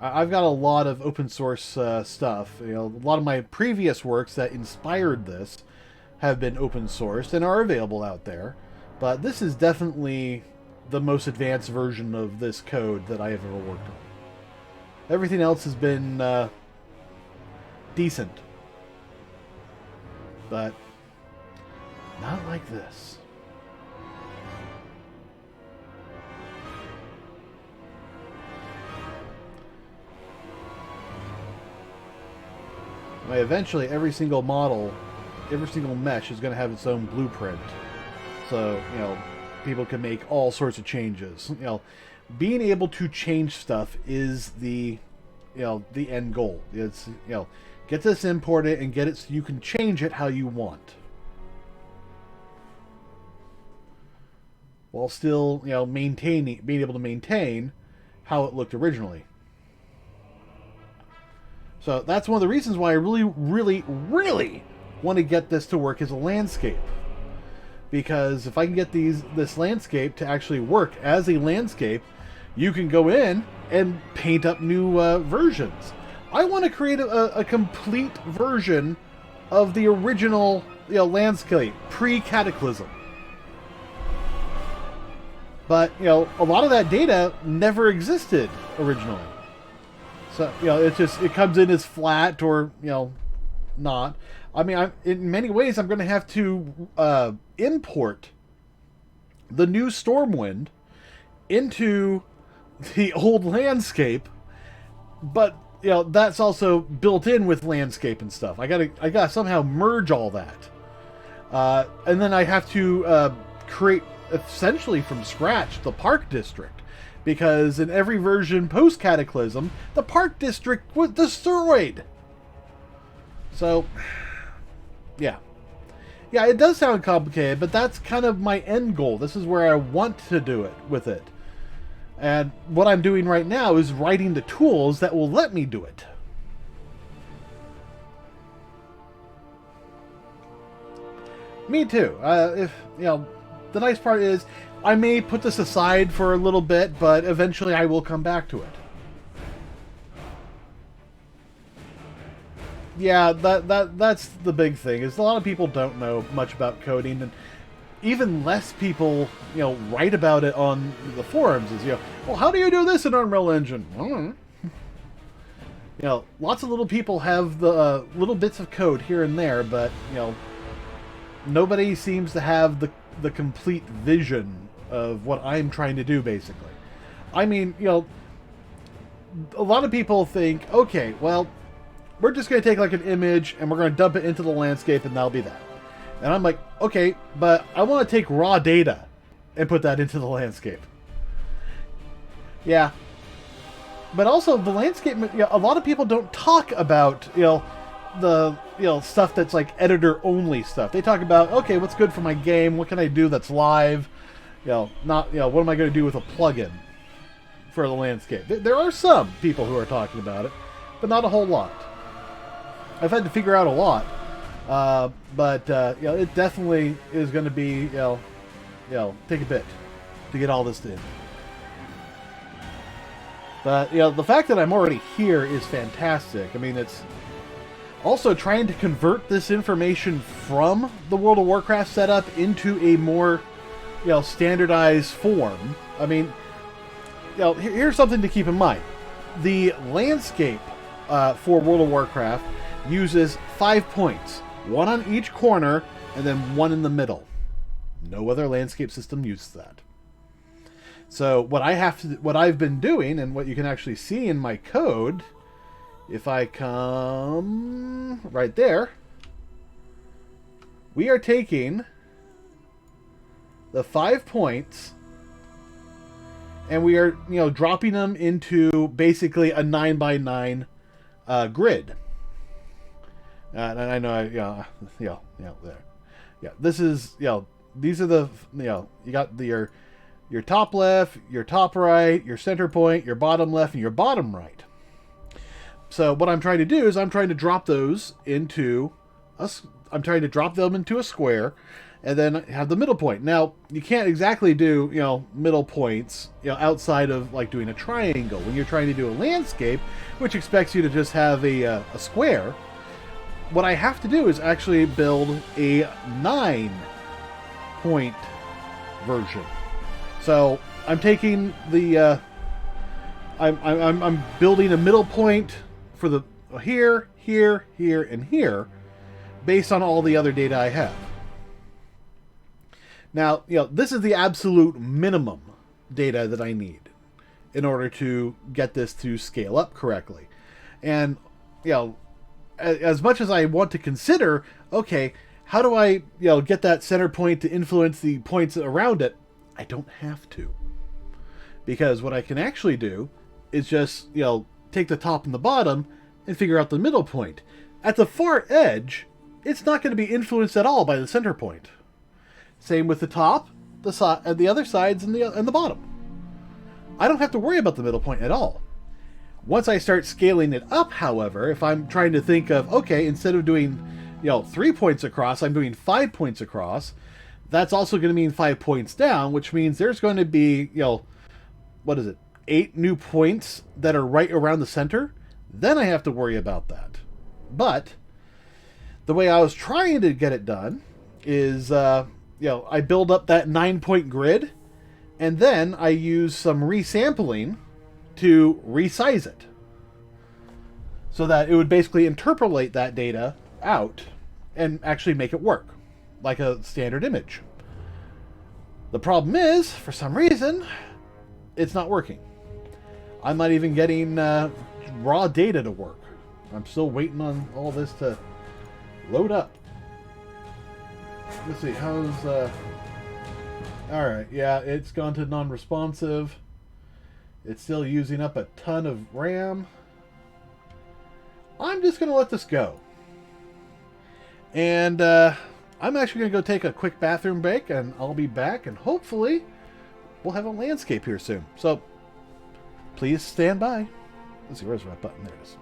I've got a lot of open source stuff. A lot of my previous works that inspired this have been open sourced and are available out there. But this is definitely the most advanced version of this code that I have ever worked on. Everything else has been decent. But not like this. Eventually, every single model, every single mesh is going to have its own blueprint. So, people can make all sorts of changes. Being able to change stuff is the end goal. It's, get this imported and get it so you can change it how you want. While still, being able to maintain how it looked originally. So that's one of the reasons why I really, really, really want to get this to work as a landscape. Because if I can get this landscape to actually work as a landscape, you can go in and paint up new versions. I want to create a complete version of the original landscape, pre-Cataclysm. But, a lot of that data never existed originally. So, it comes in as flat or, not. I mean, in many ways, I'm going to have to import the new Stormwind into the old landscape, but that's also built in with landscape and stuff. I gotta somehow merge all that, and then I have to create essentially from scratch the Park District, because in every version post Cataclysm, the Park District was destroyed. So, yeah. Yeah, it does sound complicated, but that's kind of my end goal. This is where I want to do it with it. And what I'm doing right now is writing the tools that will let me do it. Me too. If you know, the nice part is I may put this aside for a little bit, but eventually I will come back to it. Yeah, that's the big thing. Is a lot of people don't know much about coding, and even less people, write about it on the forums. Is well, how do you do this in Unreal Engine? I don't know. Lots of little people have the little bits of code here and there, but nobody seems to have the complete vision of what I'm trying to do. Basically, I mean, a lot of people think, okay, well, we're just going to take like an image and we're going to dump it into the landscape and that'll be that. And I'm like, okay, but I want to take raw data and put that into the landscape. Yeah. But also the landscape, a lot of people don't talk about, the, stuff that's like editor only stuff. They talk about, okay, what's good for my game? What can I do that's live? What am I going to do with a plugin for the landscape? There are some people who are talking about it, but not a whole lot. I've had to figure out a lot, but it definitely is going to be take a bit to get all this in. But the fact that I'm already here is fantastic. I mean, it's also trying to convert this information from the World of Warcraft setup into a more standardized form. I mean, here's something to keep in mind: the landscape for World of Warcraft uses 5 points, one on each corner and then one in the middle. No other landscape system uses that. So what I've been doing, and what you can actually see in my code, if I come right there, we are taking the 5 points and we are dropping them into basically a 9x9 grid. And I know, there. Yeah, this is, these are the, you got your top left, your top right, your center point, your bottom left, and your bottom right. So what I'm trying to do is I'm trying to drop those into I'm trying to drop them into a square, and then have the middle point. Now you can't exactly do middle points outside of like doing a triangle when you're trying to do a landscape, which expects you to just have a square. What I have to do is actually build a 9-point version. So I'm taking the I'm building a middle point for the here, here, here, and here, based on all the other data I have. Now, this is the absolute minimum data that I need in order to get this to scale up correctly. And as much as I want to consider, okay, how do I, get that center point to influence the points around it? I don't have to. Because what I can actually do is just, take the top and the bottom and figure out the middle point. At the far edge, it's not going to be influenced at all by the center point. Same with the top, the side, and the other sides, and the bottom. I don't have to worry about the middle point at all. Once I start scaling it up, however, if I'm trying to think of, okay, instead of doing, 3 points across, I'm doing 5 points across, that's also going to mean 5 points down, which means there's going to be, 8 new points that are right around the center. Then I have to worry about that. But the way I was trying to get it done is, I build up that 9-point grid, and then I use some resampling to resize it, so that it would basically interpolate that data out and actually make it work like a standard image. The problem is, for some reason, it's not working. I'm not even getting raw data to work. I'm still waiting on all this to load up. Let's see, how's alright, yeah, it's gone to non-responsive. It's still using up a ton of RAM. I'm just going to let this go. And I'm actually going to go take a quick bathroom break, and I'll be back, and hopefully we'll have a landscape here soon. So please stand by. Let's see, where's my button? There it is.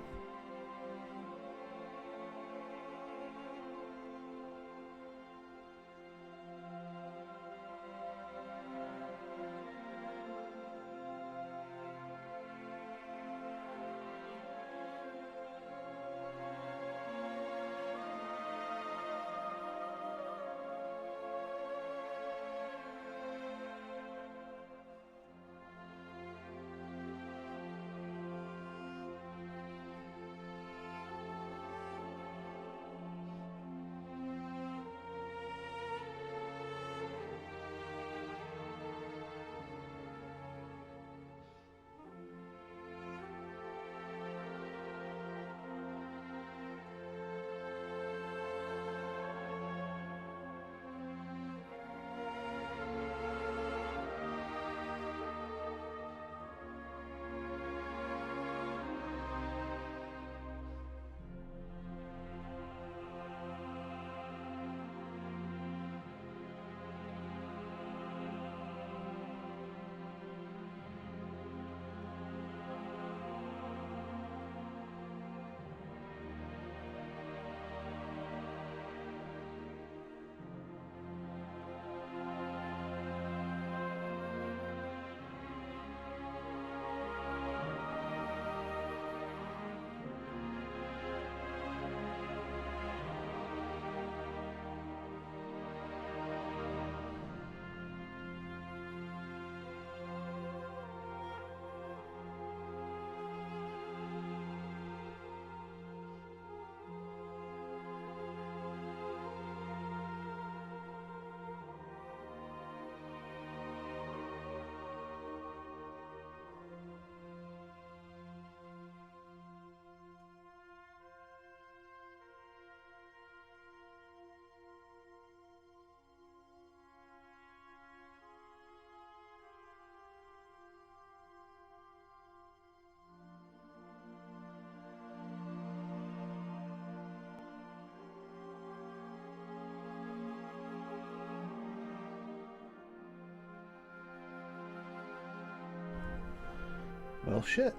Well, shit.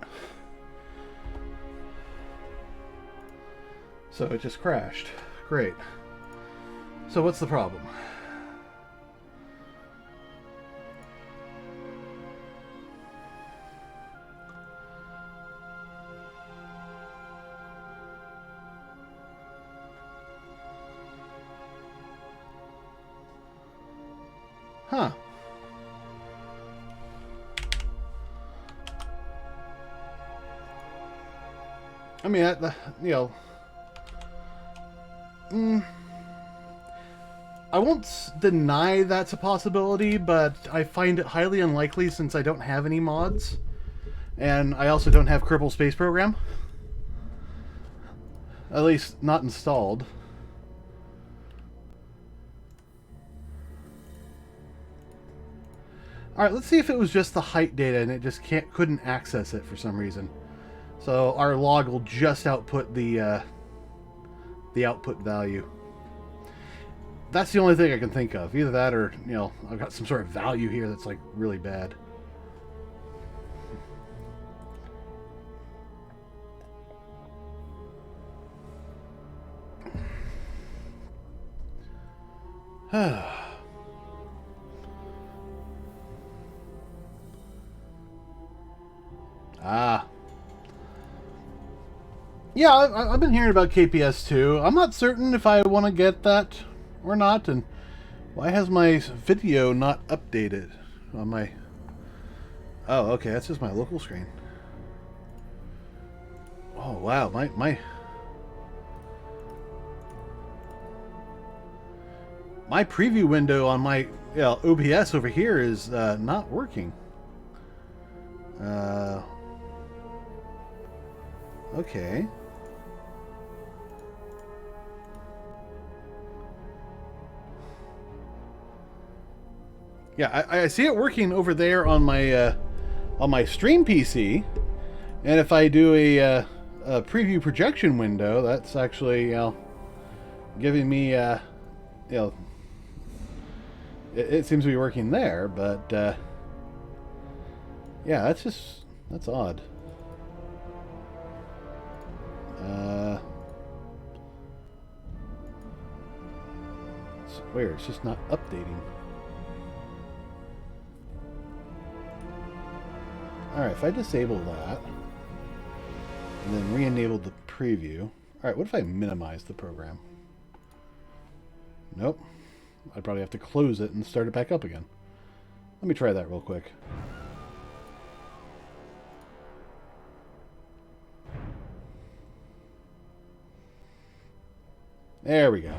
So it just crashed. Great. So what's the problem? Huh. I mean, you know, I won't deny that's a possibility, but I find it highly unlikely since I don't have any mods, and I also don't have Kerbal Space Program, at least not installed. All right, let's see if it was just the height data and it just couldn't access it for some reason. So our log will just output the output value. That's the only thing I can think of. Either that or, you know, I've got some sort of value here that's like really bad. Ah. Yeah, I've been hearing about KPS too. I'm not certain if I want to get that or not. And why has my video not updated on my... Oh, okay, that's just my local screen. Oh, wow, my preview window on my OBS over here is not working. Okay. Yeah, I see it working over there on my stream PC, and if I do a preview projection window, that's actually giving me you know, it seems to be working there, but yeah, that's odd. It's weird. It's just not updating. Alright, if I disable that, and then re-enable the preview. Alright, what if I minimize the program? Nope. I'd probably have to close it and start it back up again. Let me try that real quick. There we go.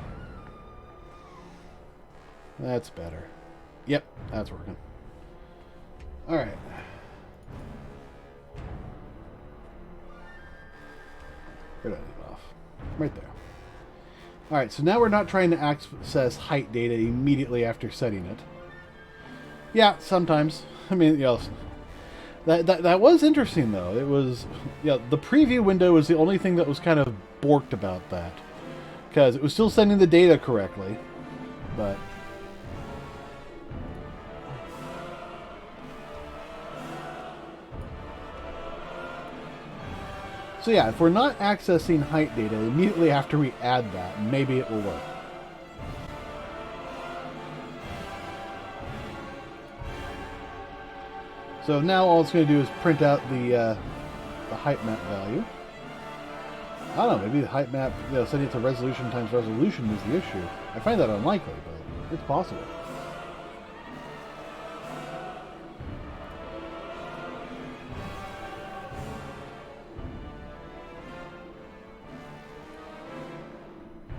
That's better. Yep, that's working. Alright. Where did I leave off? Right there. Alright, so now we're not trying to access height data immediately after setting it. Yeah, sometimes. I mean, you know, that was interesting, though. It was, yeah, the preview window was the only thing that was kind of borked about that. Because it was still sending the data correctly, but... So yeah, if we're not accessing height data immediately after we add that, maybe it will work. So now all it's going to do is print out the height map value. I don't know, maybe the height map, you know, setting it to resolution times resolution is the issue. I find that unlikely, but it's possible.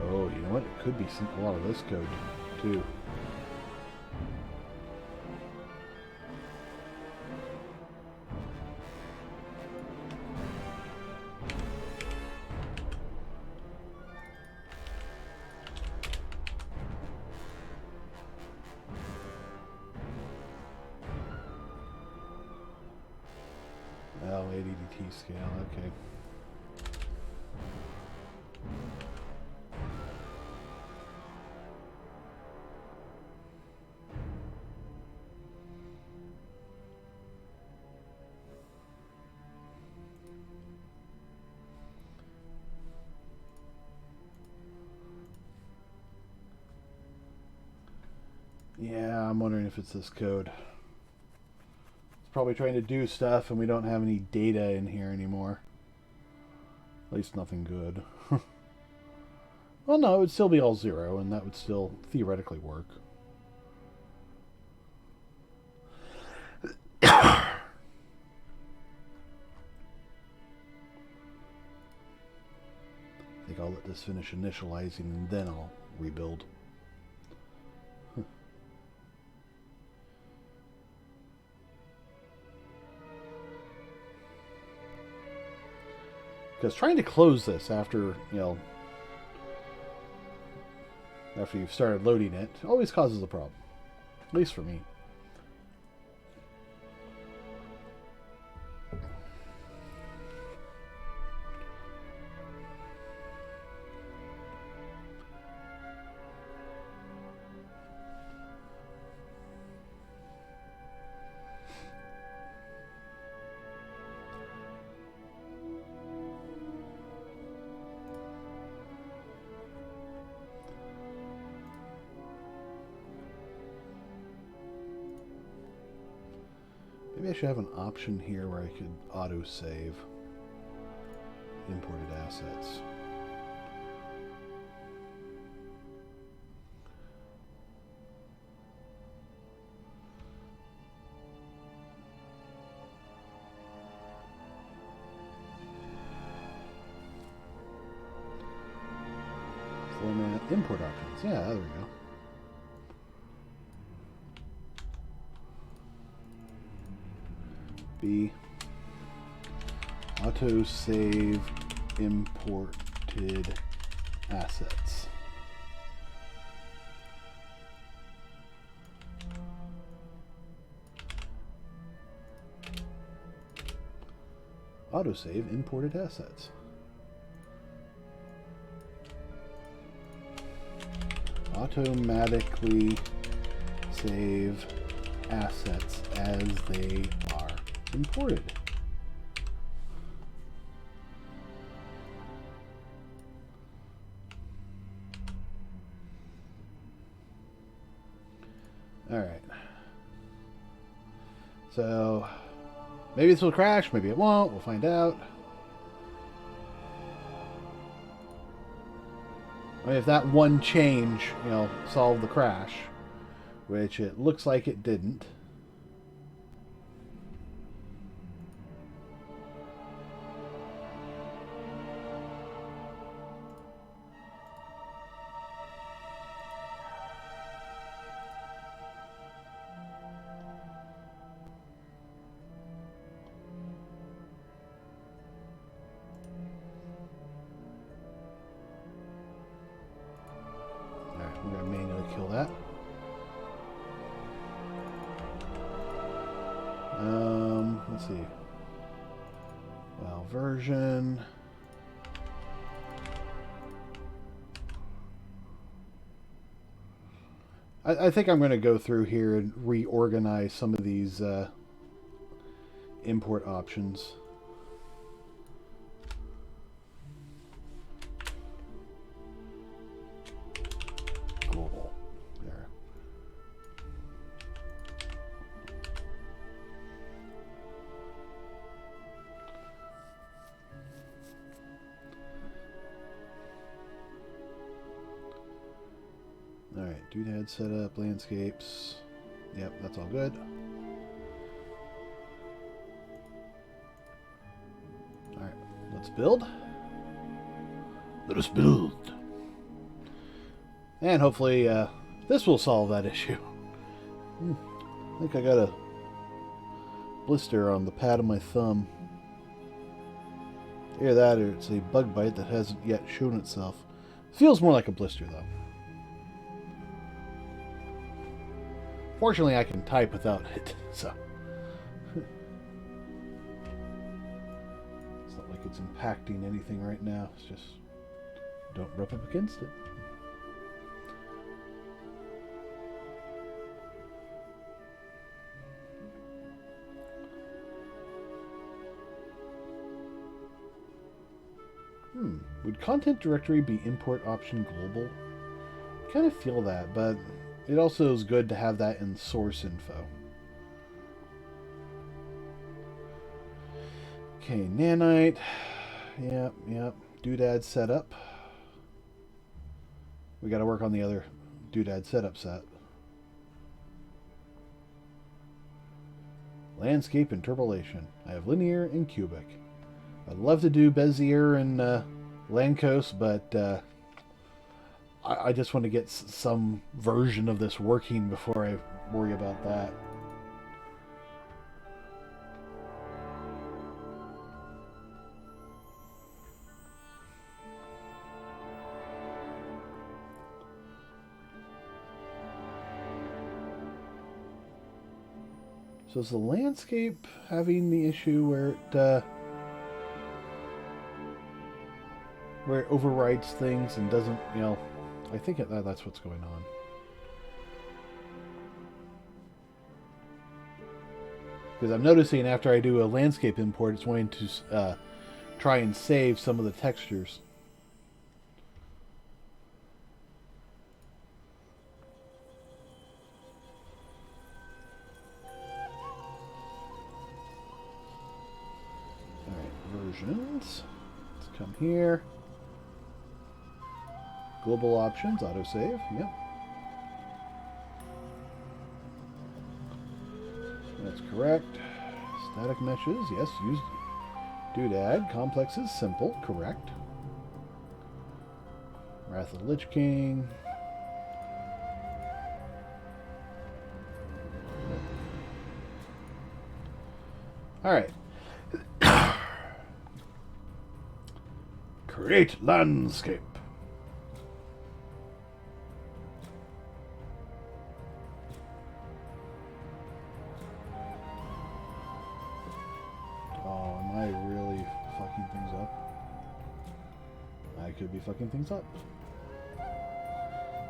Oh, you know what? It could be a lot of this code, too. ADT scale, okay. Yeah, I'm wondering if it's this code. Probably trying to do stuff and we don't have any data in here anymore. At least nothing good. Well, no, it would still be all 0 and that would still theoretically work. I think I'll let this finish initializing and then I'll rebuild. Because trying to close this after, you know, after you've started loading it, always causes a problem. At least for me. Maybe I should have an option here where I could auto-save imported assets. Format import options. Yeah, there we go. B, auto-save imported assets. Autosave imported assets. automatically save assets as they are imported. All right. So maybe this will crash, maybe it won't. We'll find out. I mean, if that one change, solved the crash, which it looks like it didn't. We're going to manually kill that. Let's see. Well, version. I think I'm going to go through here and reorganize some of these import options. Global. There. Alright, doodad setup, landscapes. Yep, that's all good. Alright, let's build. Let us build. And hopefully this will solve that issue. I think I got a blister on the pad of my thumb. Either that or it's a bug bite that hasn't yet shown itself. Feels more like a blister though. Fortunately, I can type without it, so it's not like it's impacting anything right now. It's just don't rub up against it. Would content directory be import option global? I kind of feel that, but it also is good to have that in source info. Okay, nanite. Yep. Doodad setup. We got to work on the other doodad setup set. Landscape interpolation. I have linear and cubic. I'd love to do Bezier and Lancos, but I just want to get some version of this working before I worry about that. So is the landscape having the issue where it overwrites things and doesn't, I think that's what's going on. Because I'm noticing after I do a landscape import, it's wanting to try and save some of the textures. Alright, versions. Let's come here. Global options, autosave, yep. That's correct. Static meshes, yes, use doodad. Complexes, simple, correct. Wrath of the Lich King. Alright. Create landscape. Could be fucking things up.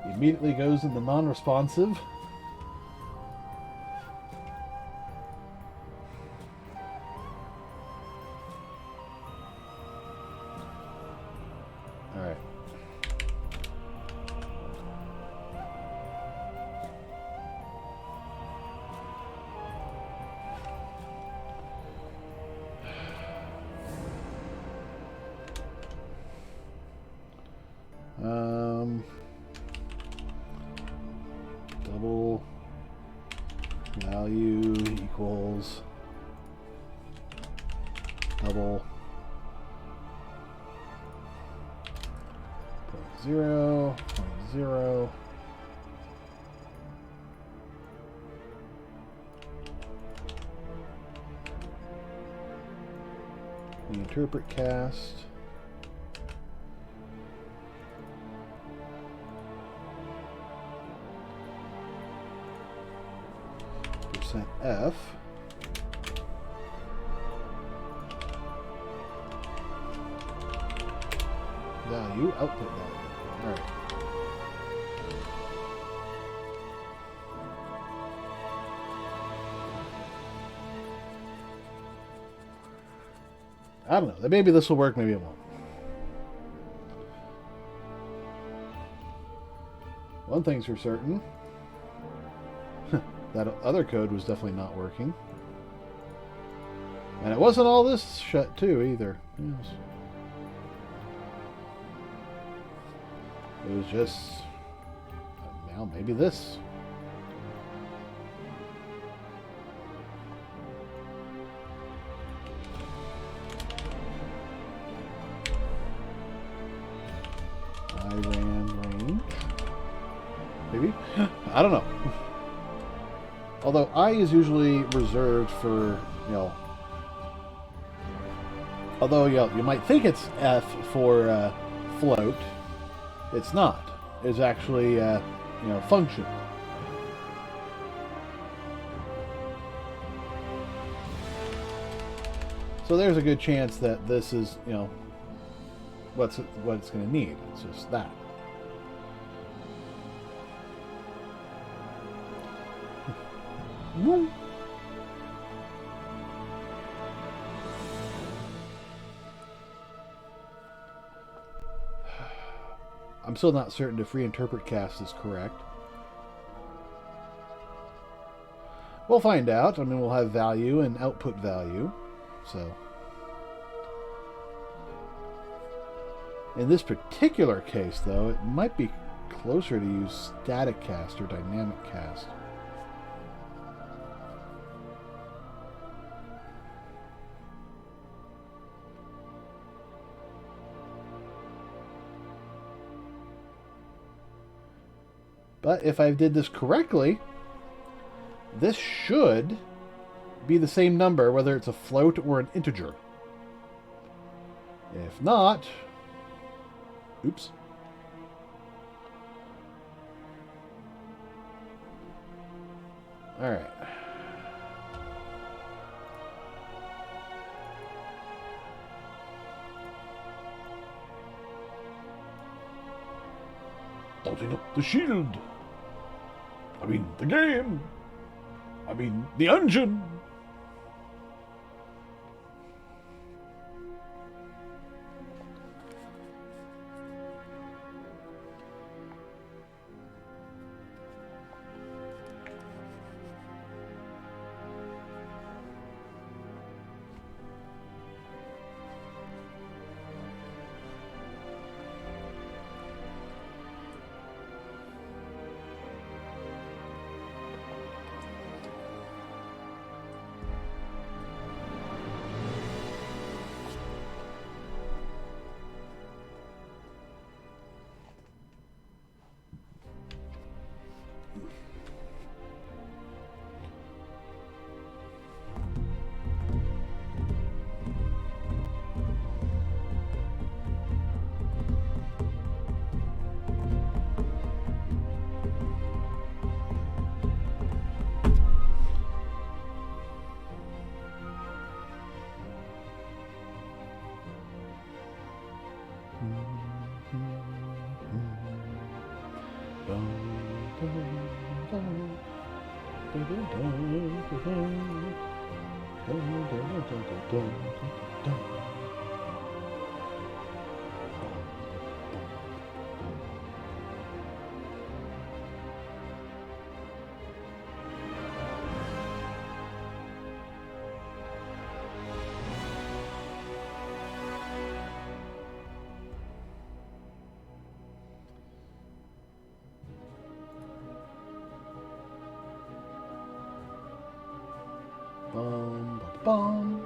Immediately goes in the non-responsive. All right. Double value equals double 0, 0.0. The interpret cast. %F value, output value. All right. I don't know. Maybe this will work, maybe it won't. One thing's for certain. That other code was definitely not working. And it wasn't all this shut too either. Yes. It was just, well, maybe this. I ran range. Maybe? I don't know. Although I is usually reserved for, although you might think it's F for float, it's not. It's actually, function. So there's a good chance that this is, what it's going to need. It's just that. Woo. I'm still not certain if reinterpret cast is correct. We'll find out. I mean, we'll have value and output value. So, in this particular case, though, it might be closer to use static cast or dynamic cast. But if I did this correctly, this should be the same number, whether it's a float or an integer. If not, oops. All right. Dotting up the shield. I mean, the game. I mean, the engine. Bum, bum, bum.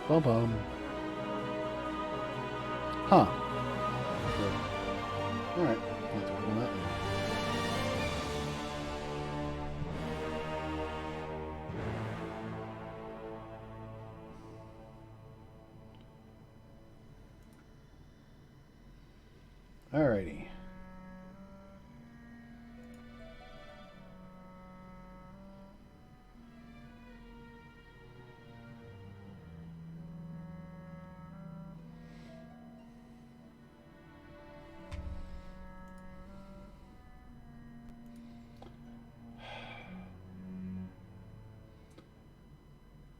Bum, bum. Huh. Okay. Alright. Let's work on that one. Alrighty.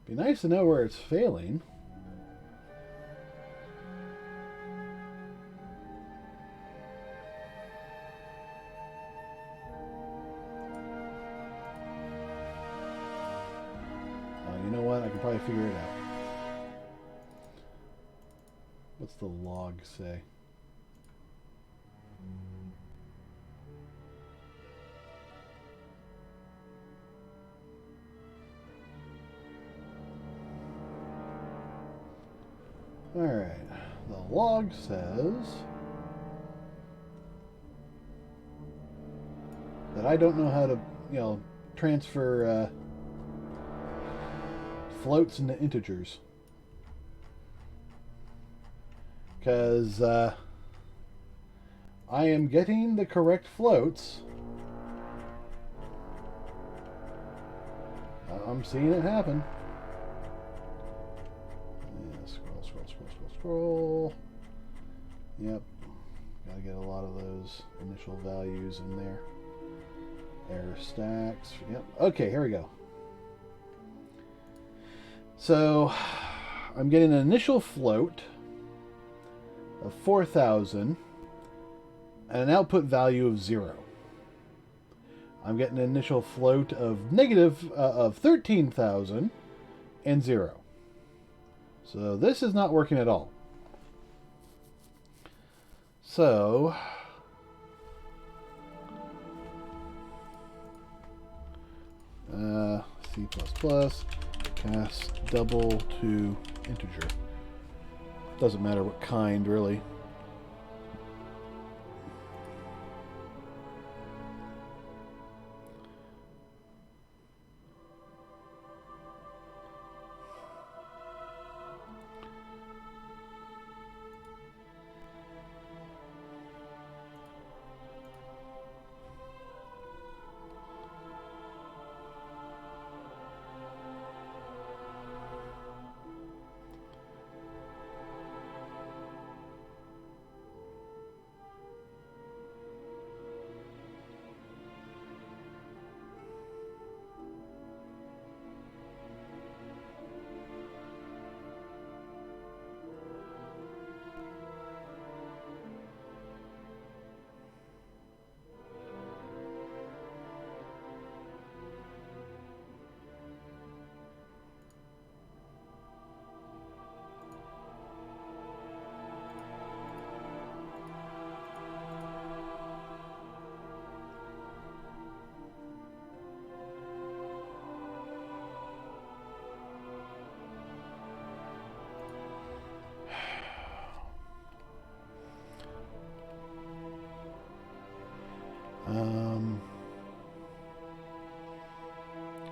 Be nice to know where it's failing. You know what? I can probably figure it out. What's the log say? Alright, the log says that I don't know how to, transfer floats into integers. Because I am getting the correct floats. I'm seeing it happen. Scroll. Yep. Gotta get a lot of those initial values in there. Error stacks. Yep. Okay, here we go. So I'm getting an initial float of 4,000 and an output value of 0. I'm getting an initial float of negative of 13,000 and 0. So this is not working at all. So C++, cast double to integer. Doesn't matter what kind, really.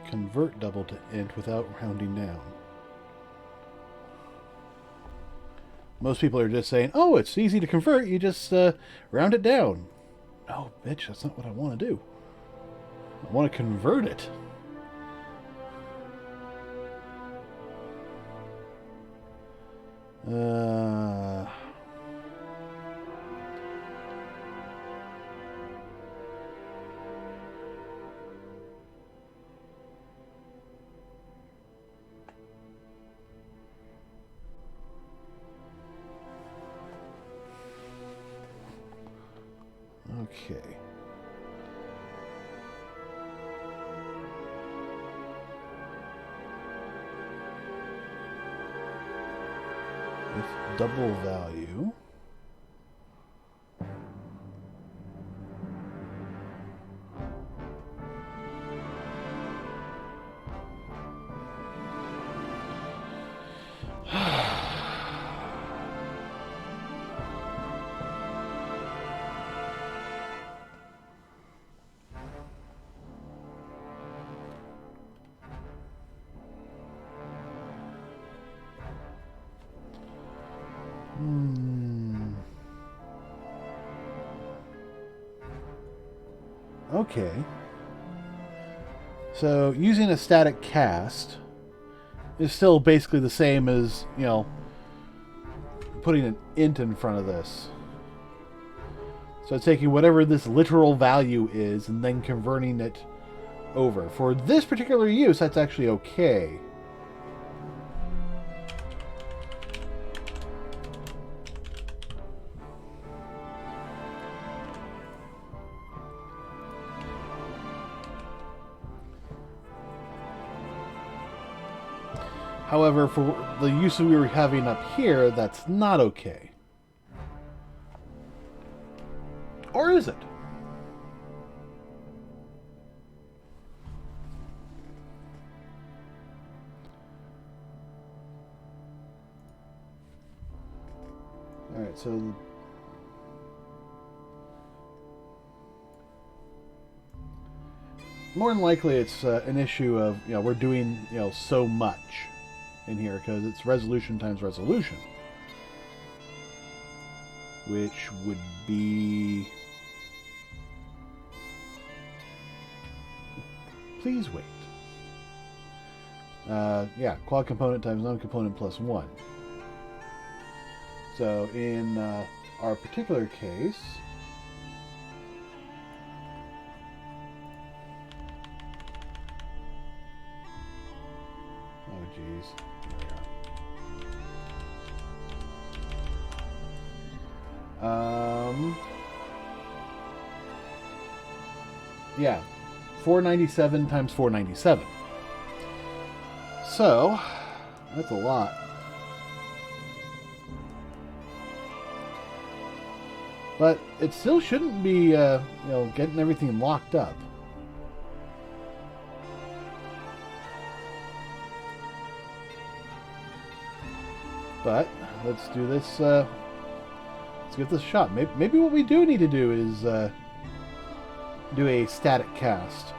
Convert double to int without rounding down. Most people are just saying, oh, it's easy to convert. You just round it down. No, bitch, that's not what I want to do. I want to convert it. Okay. With double value. Okay. So using a static cast is still basically the same as, you know, putting an int in front of this. So it's taking whatever this literal value is and then converting it over. For this particular use, that's actually okay. However, for the use we were having up here, that's not okay. Or is it? Alright, so more than likely it's an issue of, you know, we're doing, you know, so much in here because it's resolution times resolution, which would be, please wait, yeah, quad component times non-component plus 1. So in our particular case, oh geez, yeah, 497 times 497. So that's a lot. But it still shouldn't be, you know, getting everything locked up. But let's do this. Let's give this a shot. Maybe what we do need to do is do a static cast.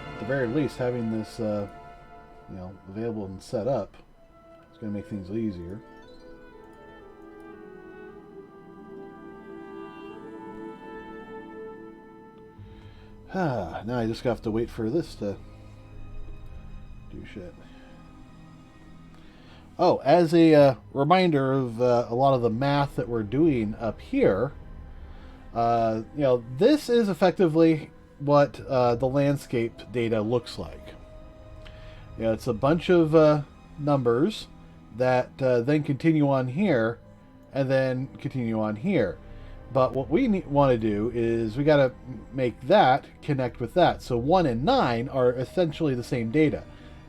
At the very least, having this, you know, available and set up is going to make things easier. Now I just have to wait for this to do shit. Oh, as a reminder of a lot of the math that we're doing up here, you know, this is effectively what the landscape data looks like. You know, it's a bunch of numbers that then continue on here and then continue on here. But what we want to do is we got to make that connect with that. So 1 and 9 are essentially the same data.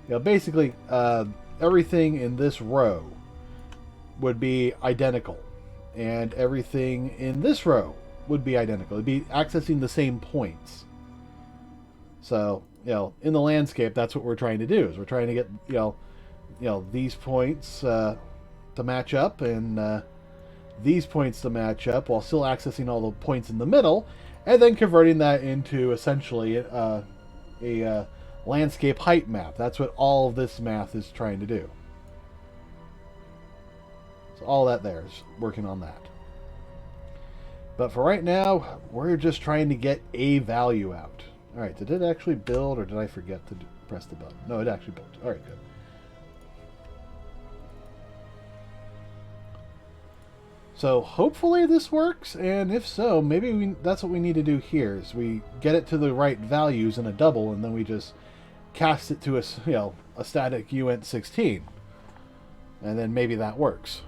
You know, basically everything in this row would be identical, and everything in this row would be identical. It'd be accessing the same points. So, in the landscape, that's what we're trying to do. Is we're trying to get these points to match up and these points to match up while still accessing all the points in the middle, and then converting that into essentially a landscape height map. That's what all of this math is trying to do. So all that there is working on that. But for right now, we're just trying to get a value out. All right, did it actually build, or did I forget to press the button? No, it actually built. All right, good. So hopefully this works, and if so, maybe that's what we need to do here, is we get it to the right values in a double, and then we just cast it to a static uint 16. And then maybe that works.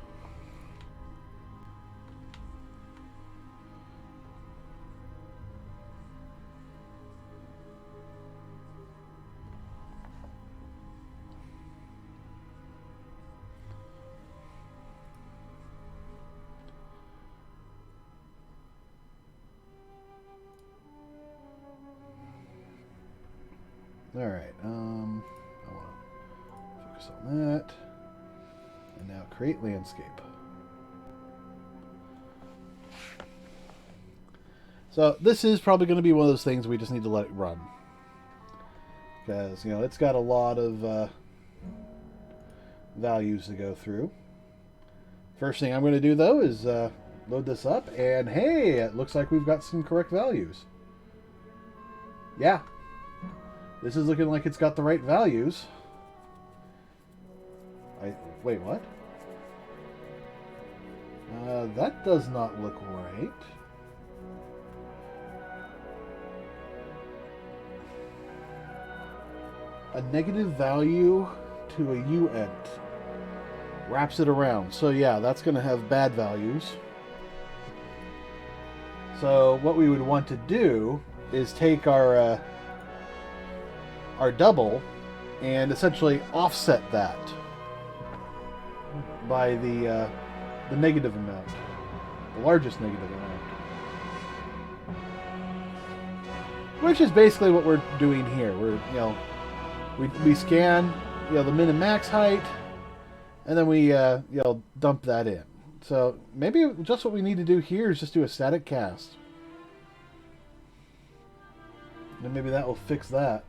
All right, I want to focus on that. And now create landscape. So this is probably going to be one of those things we just need to let it run. Because, it's got a lot of values to go through. First thing I'm going to do, though, is load this up. And, hey, it looks like we've got some correct values. Yeah. This is looking like it's got the right values. Wait, what? That does not look right. A negative value to a uint wraps it around. So yeah, that's going to have bad values. So what we would want to do is take our double and essentially offset that by the negative amount, the largest negative amount, which is basically what we're doing here. We're we scan the min and max height, and then we dump that in. So maybe just what we need to do here is just do a static cast, and maybe that will fix that.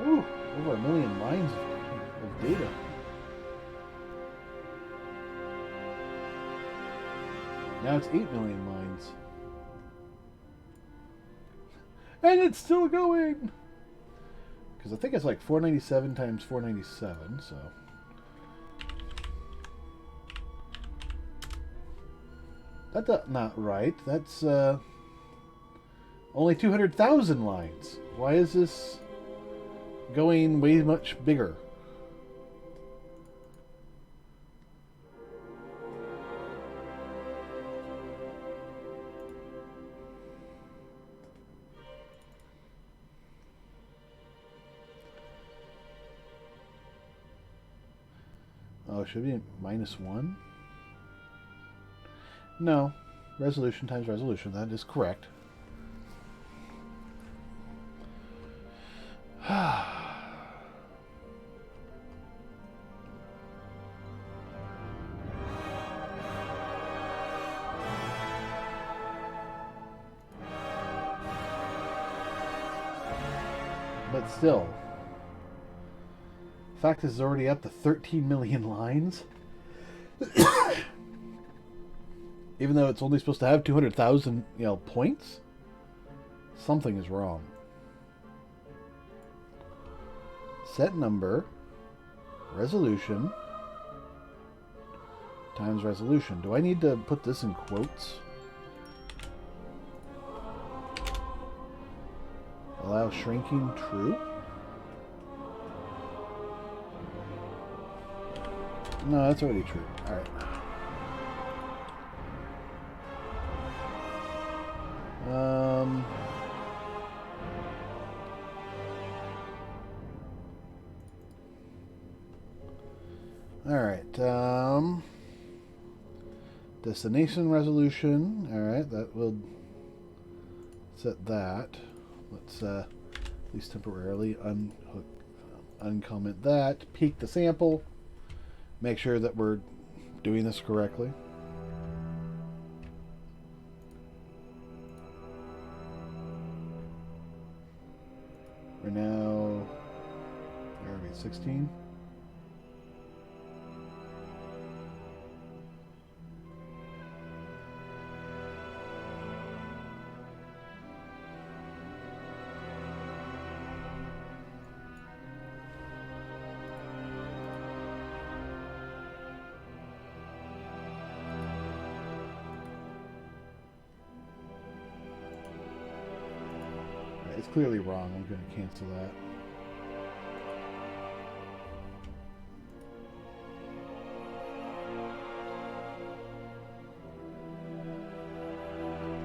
Ooh, over 1 million lines of data. Now it's 8 million lines. And it's still going! Because I think it's like 497 times 497, so... That's not right. That's only 200,000 lines. Why is this going way much bigger? Oh, it should be -1? No. Resolution times resolution. That is correct. But still, the fact is already up to 13 million lines. Even though it's only supposed to have 200,000, points, something is wrong. Set number, resolution, times resolution. Do I need to put this in quotes? Allow shrinking true? No, that's already true. Alright. Alright, destination resolution. Alright, that will set that. Let's, at least temporarily, uncomment that. Peek the sample. Make sure that we're doing this correctly. We're now, where are we, 16? It's clearly wrong. I'm going to cancel that.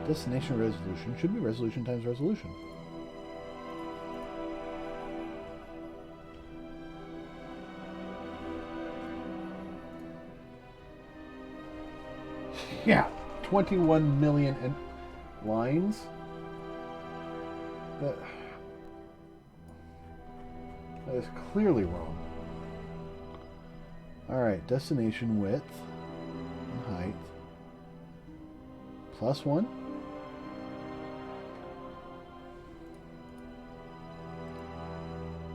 Destination resolution should be resolution times resolution. Yeah, 21 million lines. That is clearly wrong. Alright, destination width and height. +1.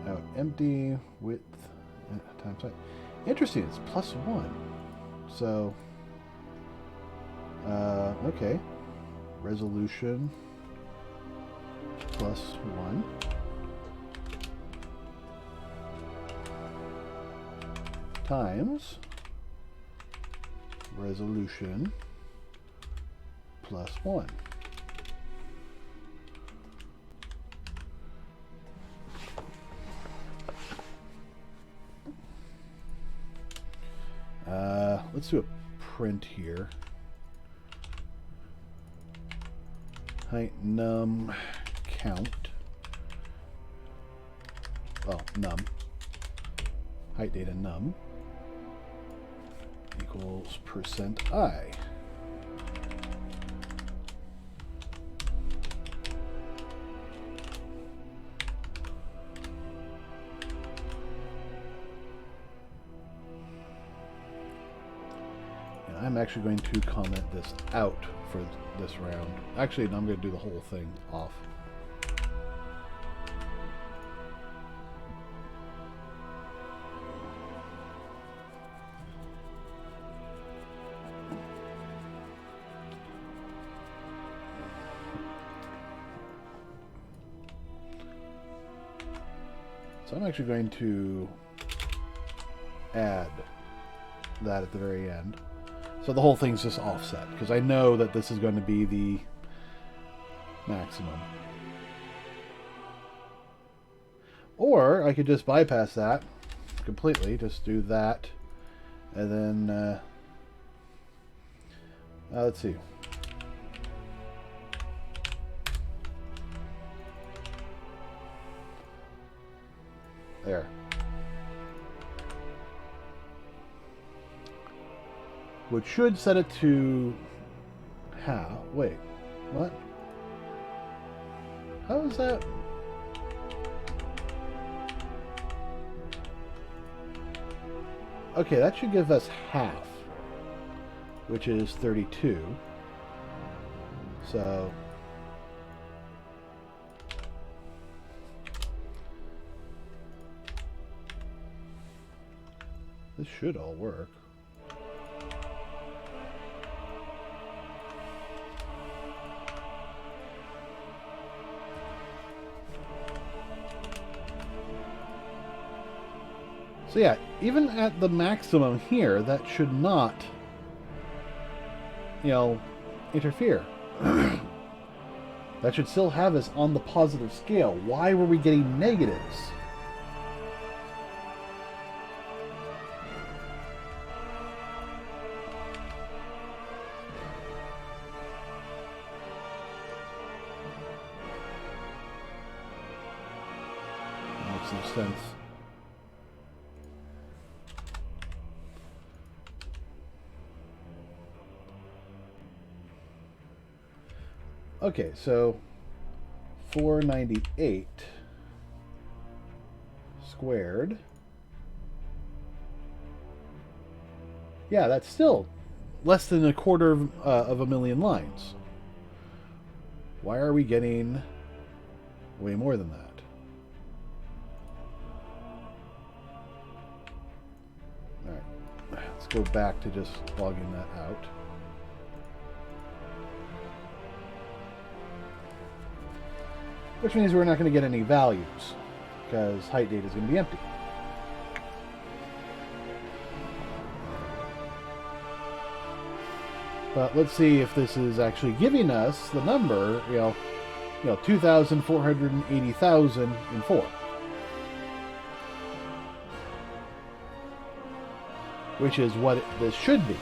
Out empty width times height. Interesting, it's +1. So, okay. Resolution +1 times resolution +1. Let's do a print here. Height num count. Well, num. Height data num equals %I. And I'm actually going to comment this out for this round. Actually, I'm going to do the whole thing off. So I'm actually going to add that at the very end. So the whole thing's just offset, because I know that this is going to be the maximum. Or I could just bypass that completely, just do that, and then, let's see. There. Which should set it to how? Wait, what? How is that? Okay, that should give us half, which is 32. So this should all work. So yeah, even at the maximum here, that should not, you know, interfere. That should still have us on the positive scale. Why were we getting negatives? Makes no sense. Okay, so 498 squared. Yeah, that's still less than a quarter of a million lines. Why are we getting way more than that? Alright, let's go back to just logging that out. Which means we're not going to get any values, because height data is going to be empty. But let's see if this is actually giving us the number, 2,480,004. Which is what this should be.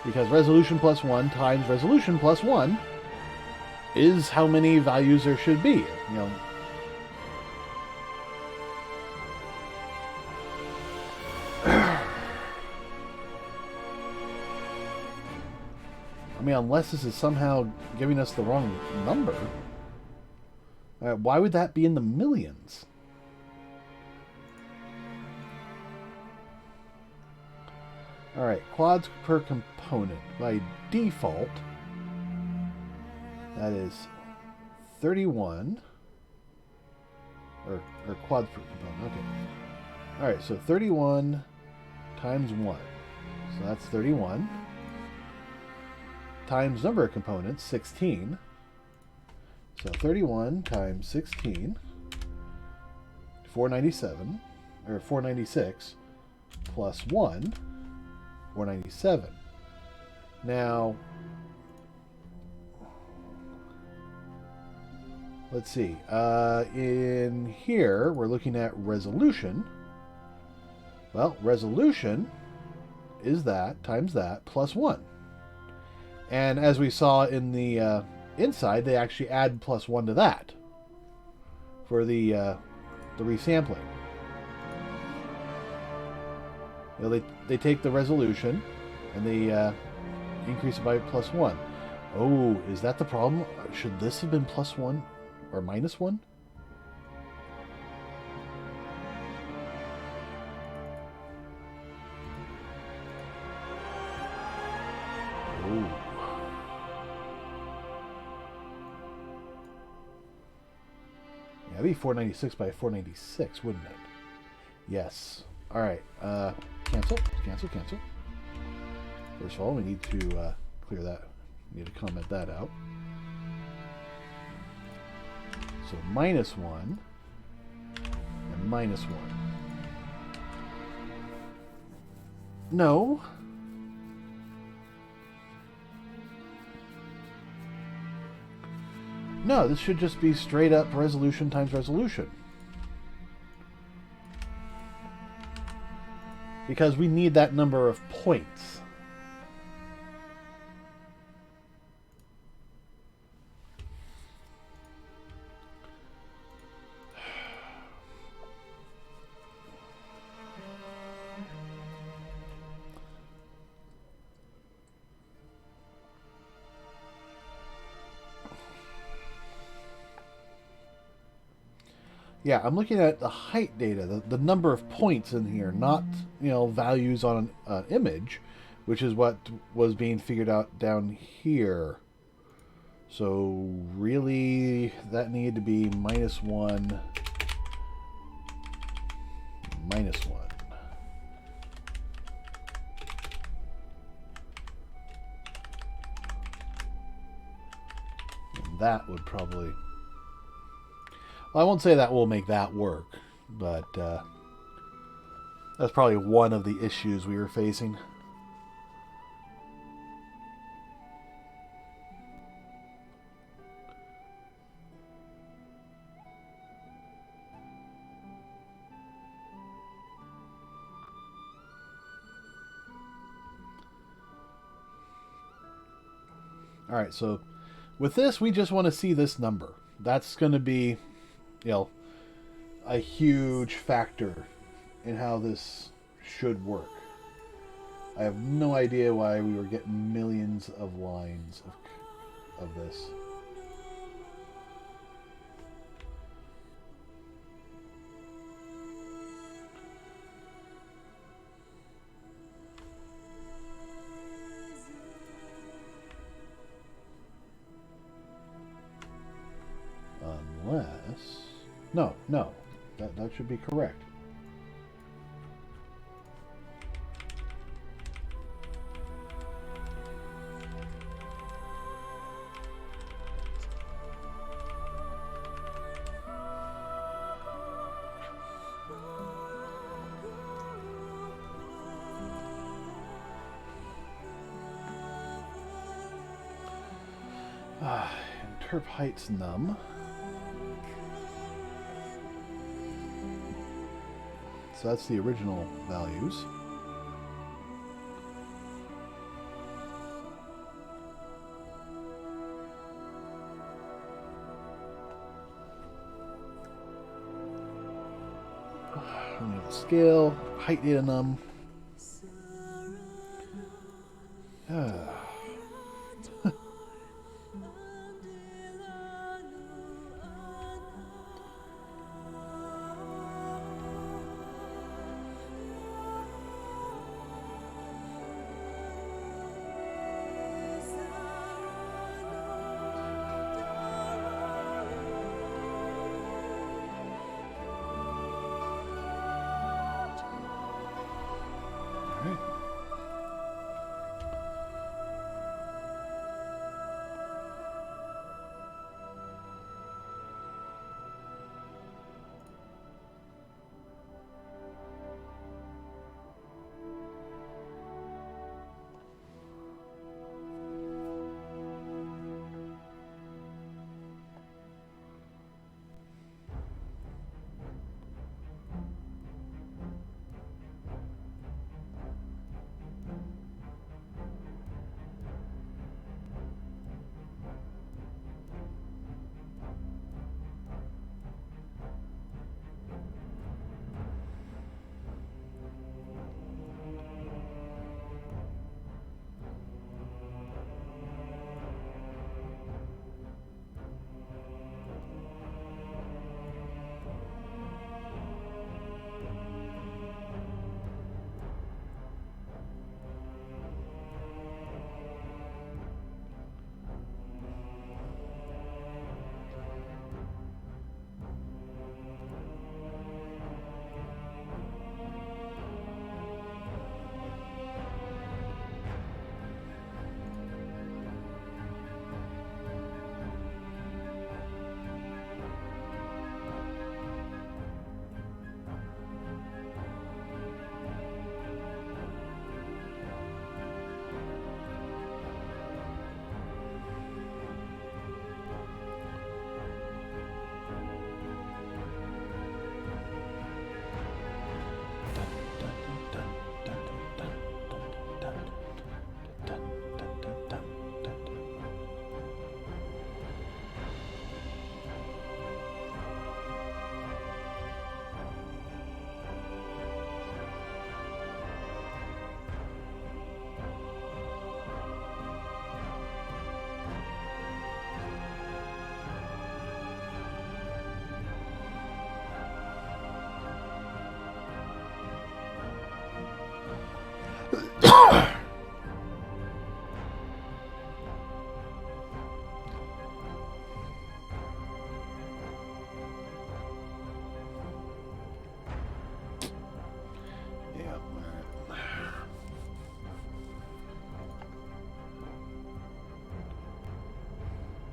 Because resolution plus 1 times resolution plus 1 is how many values there should be. I mean, unless this is somehow giving us the wrong number. Why would that be in the millions? Alright, quads per component. By default, that is 31. Or quads per component, okay. Alright, so 31 times 1. So that's 31. Times number of components, 16. So 31 times 16, 497, or 496, plus 1, 497. Now, let's see. In here, we're looking at resolution. Well, resolution is that times that plus 1. And as we saw in the inside, they actually add plus 1 to that for the resampling. They take the resolution and they increase it by plus 1. Oh, is that the problem? Should this have been plus 1 or minus 1? Oh. Yeah, it'd be 496 by 496, wouldn't it? Yes. All right. Cancel. First of all, we need to clear that. We need to comment that out. So minus 1 and minus 1. No. No, this should just be straight up resolution times resolution. Because we need that number of points. Yeah, I'm looking at the height data, the number of points in here, not, values on an image, which is what was being figured out down here. So really, that needed to be minus 1, minus 1. And that would probably... Well, I won't say that will make that work, but that's probably one of the issues we were facing. All right, so with this, we just want to see this number. That's going to be, a huge factor in how this should work. I have no idea why we were getting millions of lines of this. No, no. That should be correct. And Terp Heights num. So that's the original values. Scale, height data num.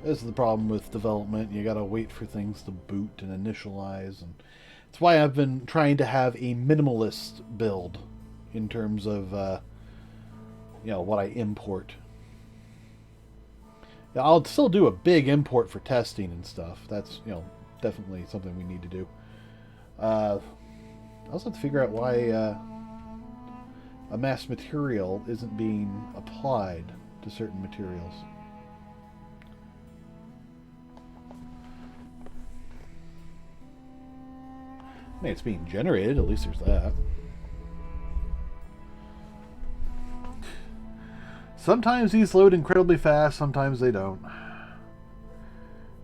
This is the problem with development. You gotta wait for things to boot and initialize, and that's why I've been trying to have a minimalist build in terms of what I import. Yeah, I'll still do a big import for testing and stuff. That's definitely something we need to do. I also have to figure out why a mass material isn't being applied to certain materials. I mean, it's being generated, at least there's that. Sometimes these load incredibly fast, sometimes they don't.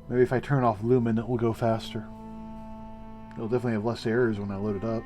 Maybe if I turn off Lumen, it will go faster. It'll definitely have less errors when I load it up.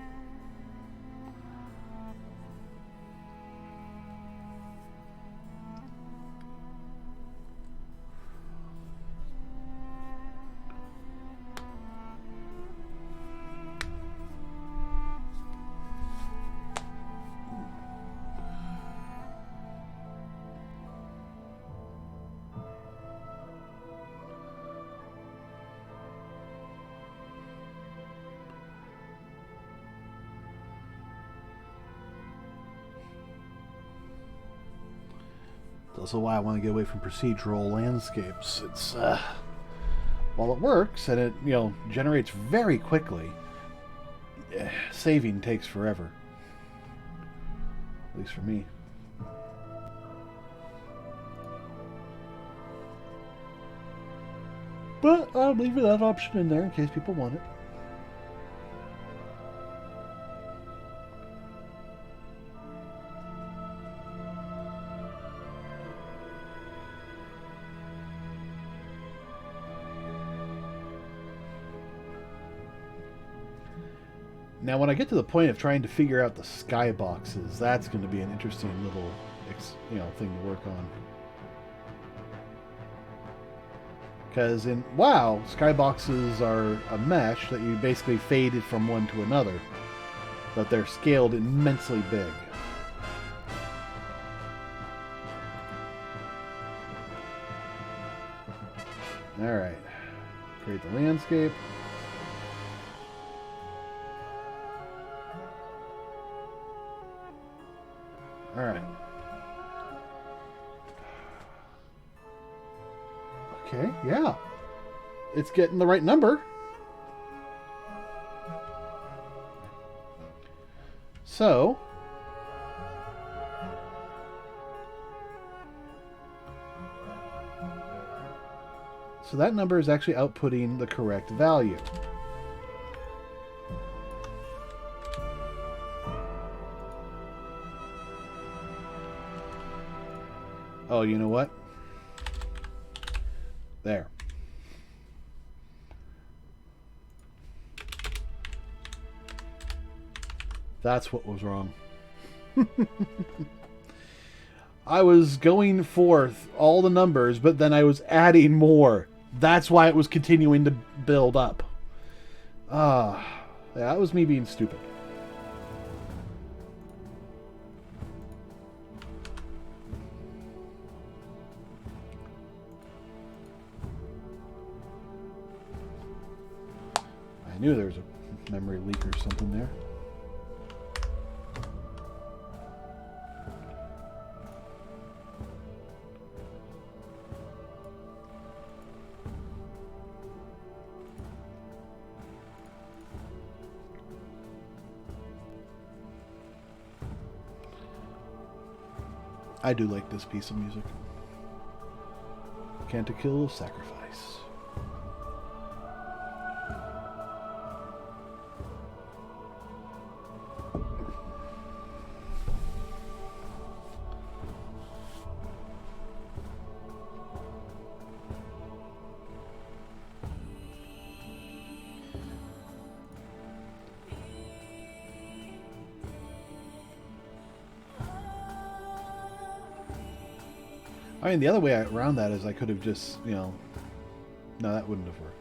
It's also why I want to get away from procedural landscapes. It's while it works and it generates very quickly, saving takes forever. At least for me. But I'll leave that option in there in case people want it. Now, when I get to the point of trying to figure out the skyboxes, that's going to be an interesting little, thing to work on. Because in WoW, skyboxes are a mesh that you basically faded from one to another, but they're scaled immensely big. All right, create the landscape. All right. Okay, yeah. It's getting the right number. So, that number is actually outputting the correct value. Oh, you know what? There. That's what was wrong. I was going forth all the numbers, but then I was adding more. That's why it was continuing to build up. That was me being stupid. I knew there was a memory leak or something there. I do like this piece of music. Canticle of Sacrifice. I mean, the other way around that is I could have just, no, that wouldn't have worked.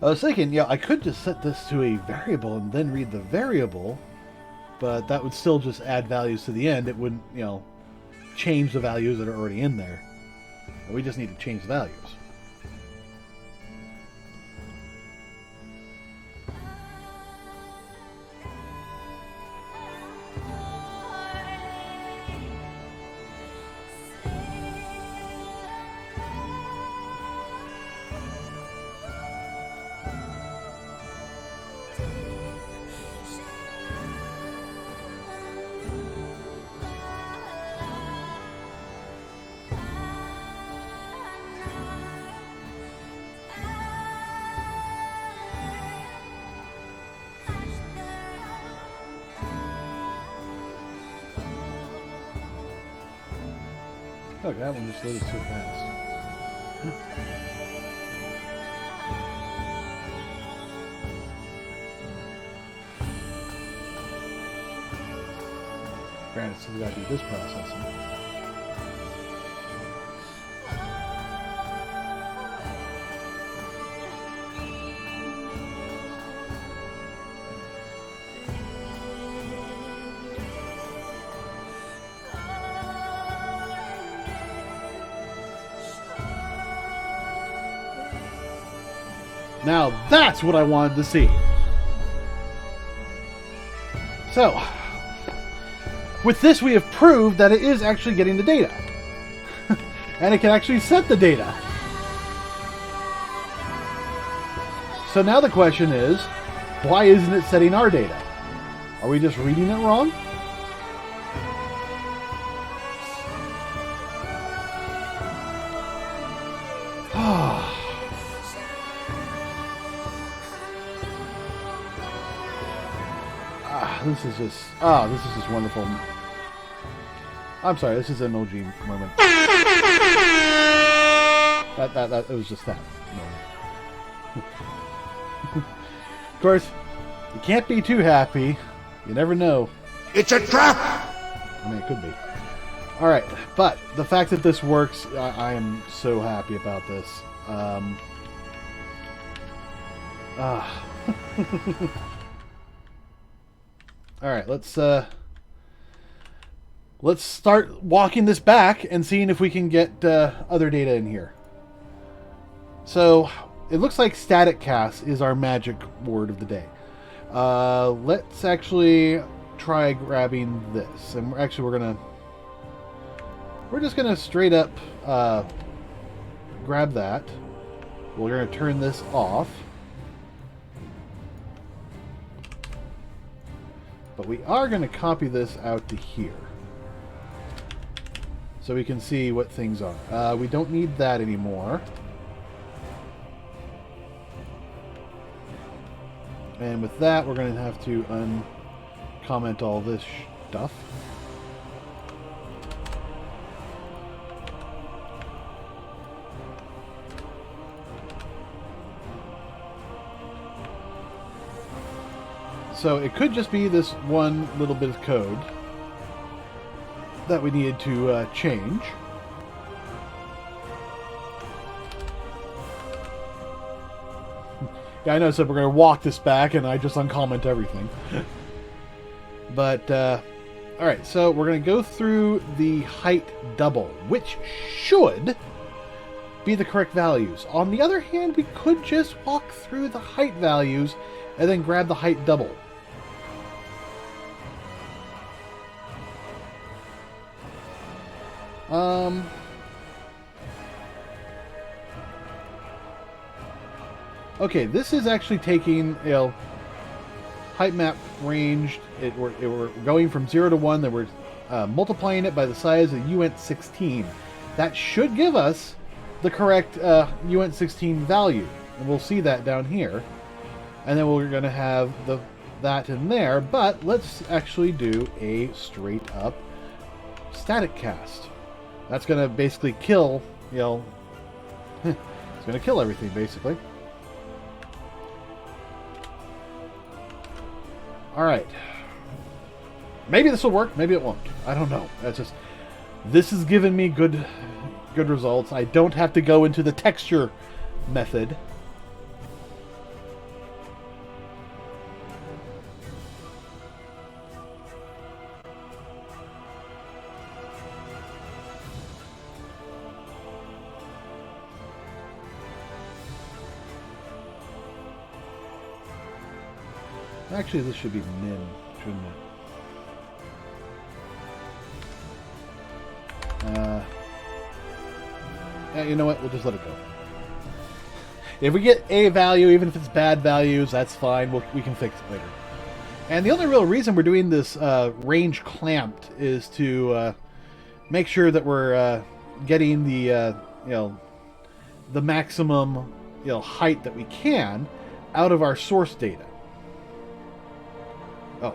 I was thinking, I could just set this to a variable and then read the variable, but that would still just add values to the end. It wouldn't, change the values that are already in there. We just need to change the values. Look, that one just loaded so fast. Granted, still got to do this processing. Now that's what I wanted to see. So, with this we have proved that it is actually getting the data. And it can actually set the data. So now the question is, why isn't it setting our data? Are we just reading it wrong? This is just wonderful. I'm sorry, this is an OG moment. It was just that moment. Of course, you can't be too happy. You never know. It's a trap! I mean, it could be. Alright, but the fact that this works, I am so happy about this. Alright, let's start walking this back and seeing if we can get other data in here. So, it looks like static cast is our magic word of the day. Let's actually try grabbing this. And we're just gonna straight up grab that. We're gonna turn this off. But we are going to copy this out to here. So we can see what things are. We don't need that anymore. And with that, we're going to have to uncomment all this stuff. So it could just be this one little bit of code that we needed to change. Yeah, I know, so we're going to walk this back and I just uncomment everything. But, alright, so we're going to go through the height double, which should be the correct values. On the other hand, we could just walk through the height values and then grab the height double. Okay, this is actually taking, height map ranged. We're going from 0 to 1, then we're multiplying it by the size of UNT 16. That should give us the correct UNT 16 value. And we'll see that down here. And then we're going to have that in there. But let's actually do a straight up static cast. That's going to basically kill, it's going to kill everything, basically. Alright. Maybe this will work, maybe it won't. I don't know. That's just... This has given me good results. I don't have to go into the texture method. Actually, this should be min, shouldn't it? Yeah, you know what? We'll just let it go. If we get a value, even if it's bad values, that's fine. We can fix it later. And the only real reason we're doing this range clamped is to make sure that we're getting the the maximum height that we can out of our source data. Oh,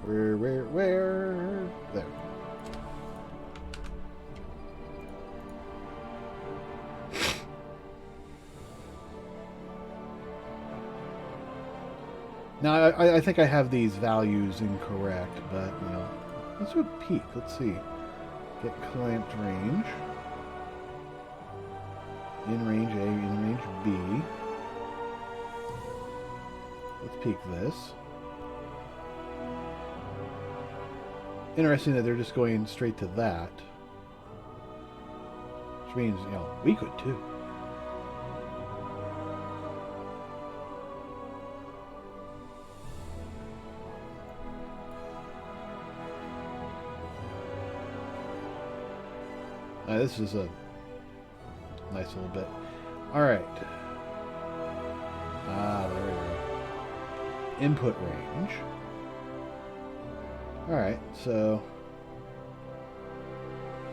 where? There. Now, I think I have these values incorrect, but, let's do a peek. Let's see. Get clamped range. In range A, in range B. Let's peek this. Interesting that they're just going straight to that. Which means, we could too. This is a nice little bit. All right. There we go. Input range. All right, so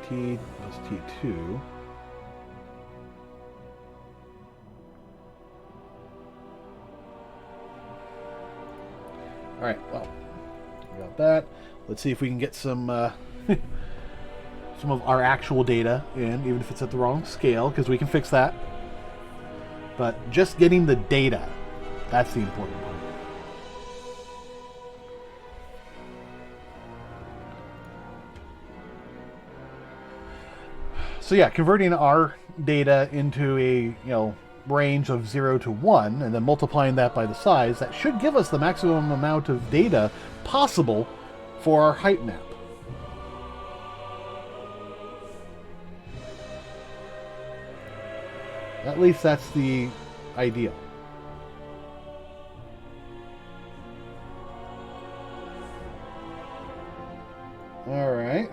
T plus T2. All right, well, we got that. Let's see if we can get some some of our actual data in, even if it's at the wrong scale, because we can fix that. But just getting the data, that's the important part. So yeah, converting our data into a range of 0 to 1, and then multiplying that by the size, that should give us the maximum amount of data possible for our height map. At least that's the ideal. All right.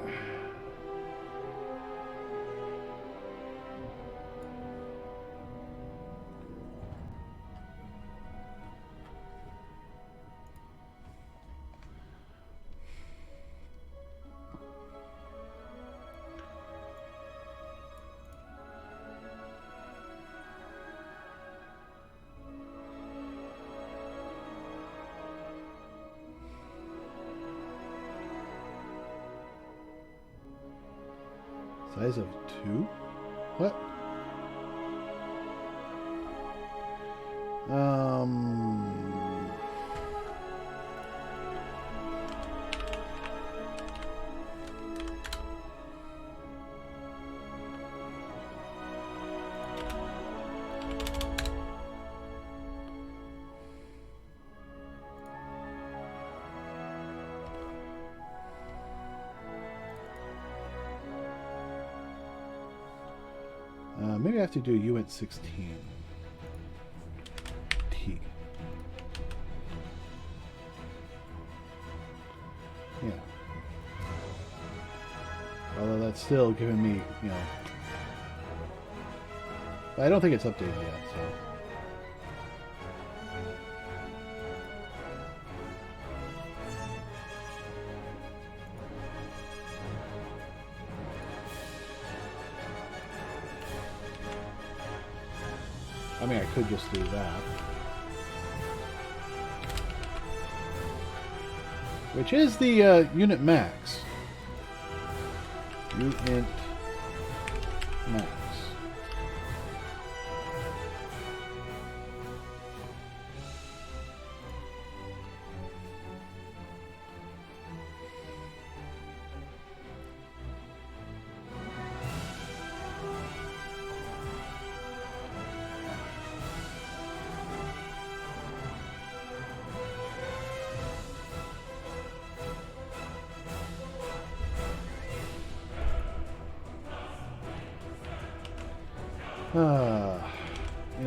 Size of 2? What? Maybe I have to do UNT 16. T. Yeah. Although that's still giving me, I don't think it's updated yet, so. I mean, I could just do that. Which is the unit max. Unit max.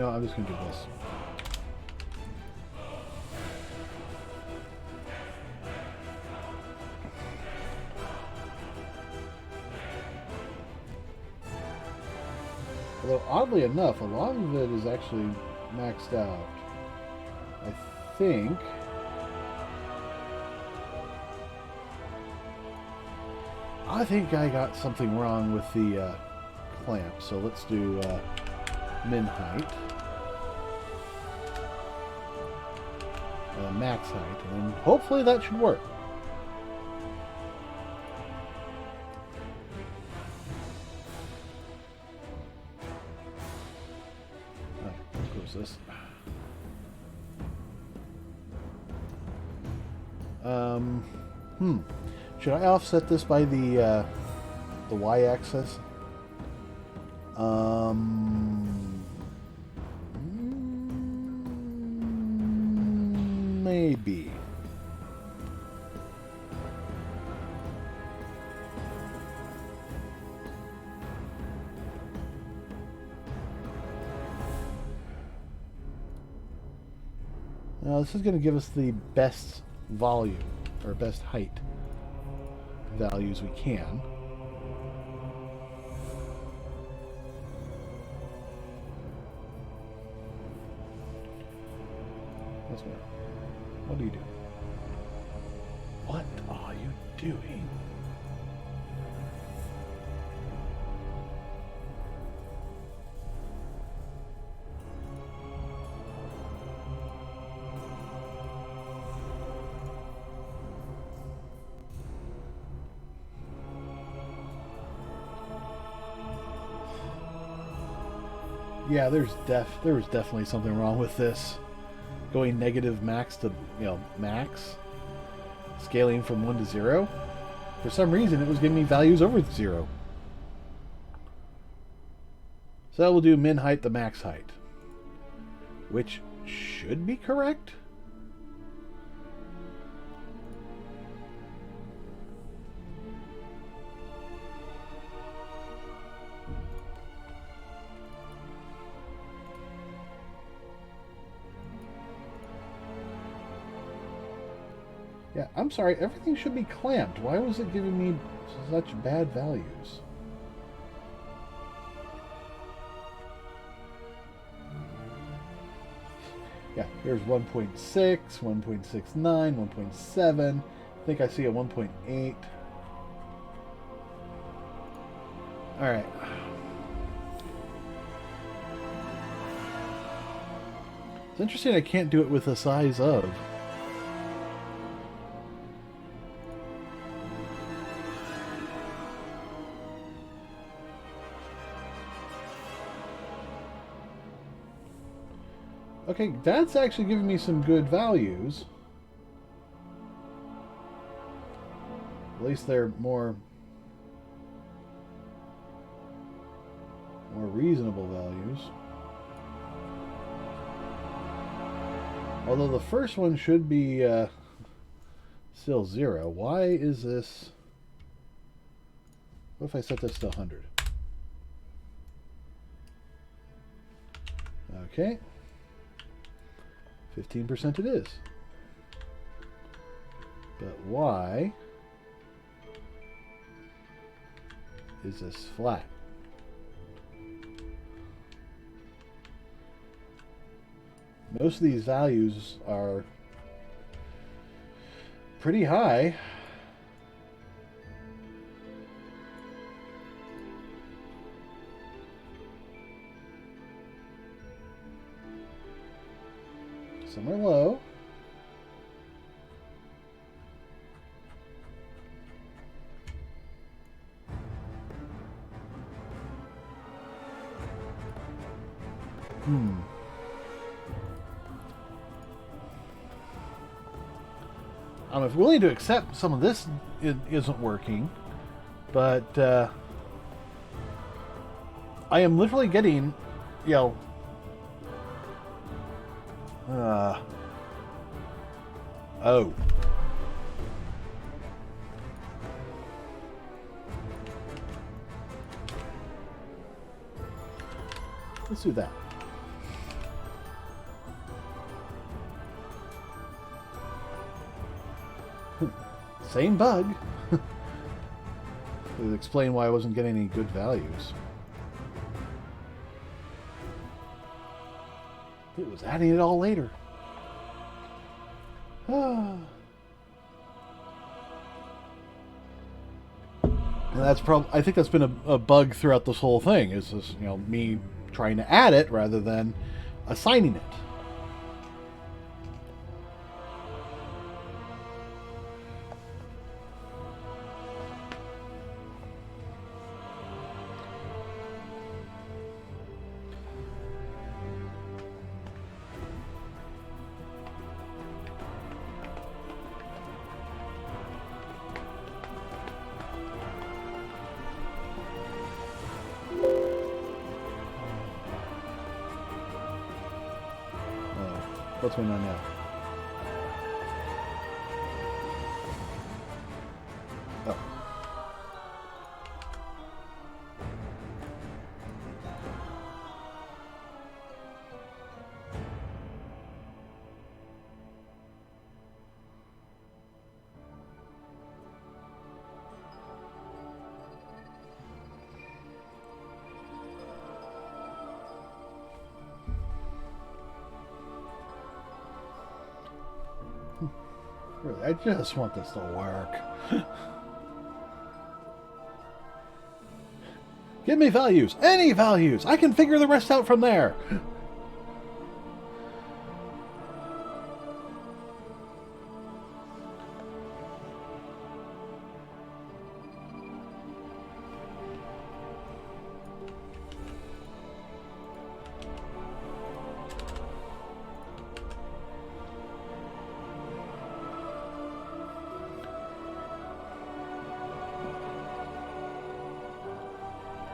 I'm just going to do this. Although, oddly enough, a lot of it is actually maxed out. I think... I got something wrong with the clamp, so let's do min height. Max height, and hopefully that should work. Close this. Should I offset this by the y-axis? Maybe. Now this is going to give us the best volume, or best height values we can. this one. What are you doing? What are you doing? Yeah, there was definitely something wrong with this. Going negative max to, max. Scaling from 1 to 0. For some reason, it was giving me values over 0. So that will do min height to max height. Which should be correct. Yeah, I'm sorry, everything should be clamped. Why was it giving me such bad values? Yeah, here's 1.6, 1.69, 1.7. I think I see a 1.8. Alright. It's interesting I can't do it with the size of. Okay, that's actually giving me some good values. At least they're more reasonable values. Although the first one should be still 0. Why is this? What if I set this to 100? Okay. 15% it is. But why is this flat? Most of these values are pretty high. Some are low. I'm willing to accept some of this isn't working, but I am literally getting, oh. Let's do that. Same bug. It would explain why I wasn't getting any good values. It was adding it all later. And that's I think that's been a bug throughout this whole thing. Is this, me trying to add it rather than assigning it. What's going on now? Oh. Really, I just want this to work. Give me values. Any values. I can figure the rest out from there.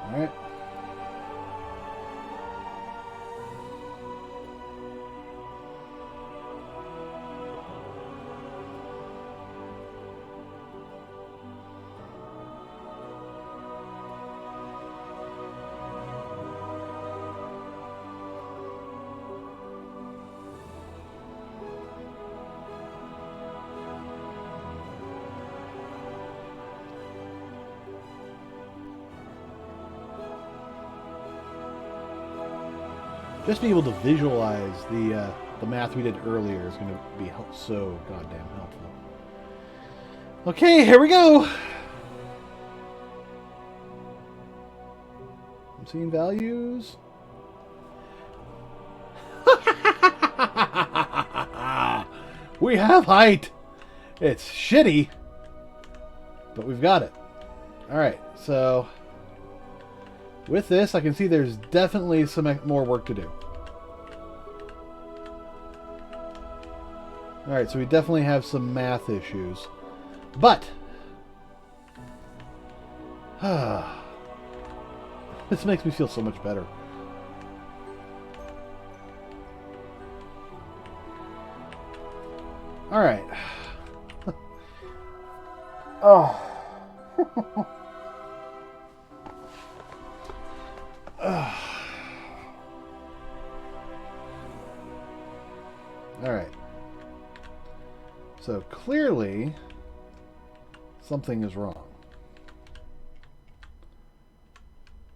All right. Just being able to visualize the math we did earlier is going to be so goddamn helpful. Okay, here we go. I'm seeing values. We have height. It's shitty, but we've got it. All right, so with this, I can see there's definitely some more work to do. Alright, so we definitely have some math issues. But this makes me feel so much better. Alright. Oh. Alright. So clearly something is wrong.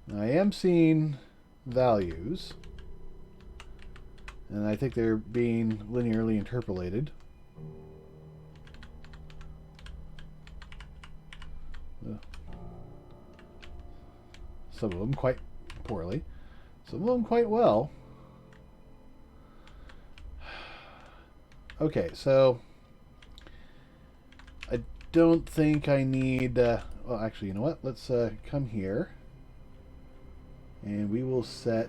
Now, I am seeing values, and I think they're being linearly interpolated. Some of them quite poorly, some of them quite well. Okay, so I don't think I need... well, actually, you know what? Let's come here, and we will set...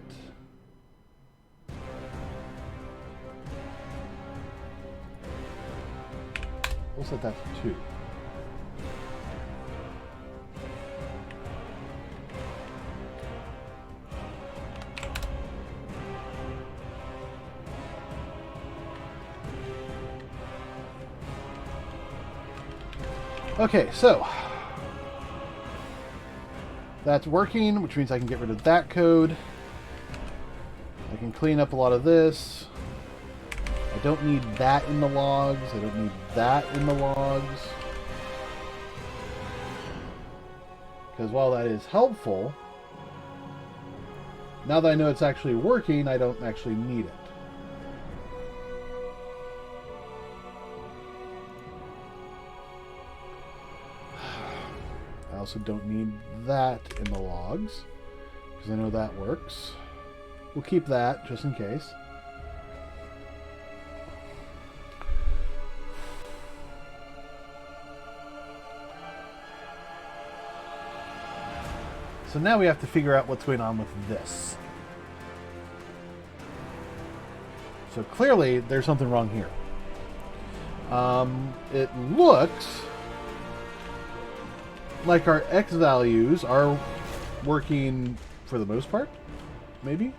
We'll set that to 2. Okay, so that's working, which means I can get rid of that code. I can clean up a lot of this. I don't need that in the logs. I don't need that in the logs. Because while that is helpful, now that I know it's actually working, I don't actually need it. I also don't need that in the logs, because I know that works. We'll keep that, just in case. So now we have to figure out what's going on with this. So clearly, there's something wrong here. It looks like our X values are working for the most part, maybe?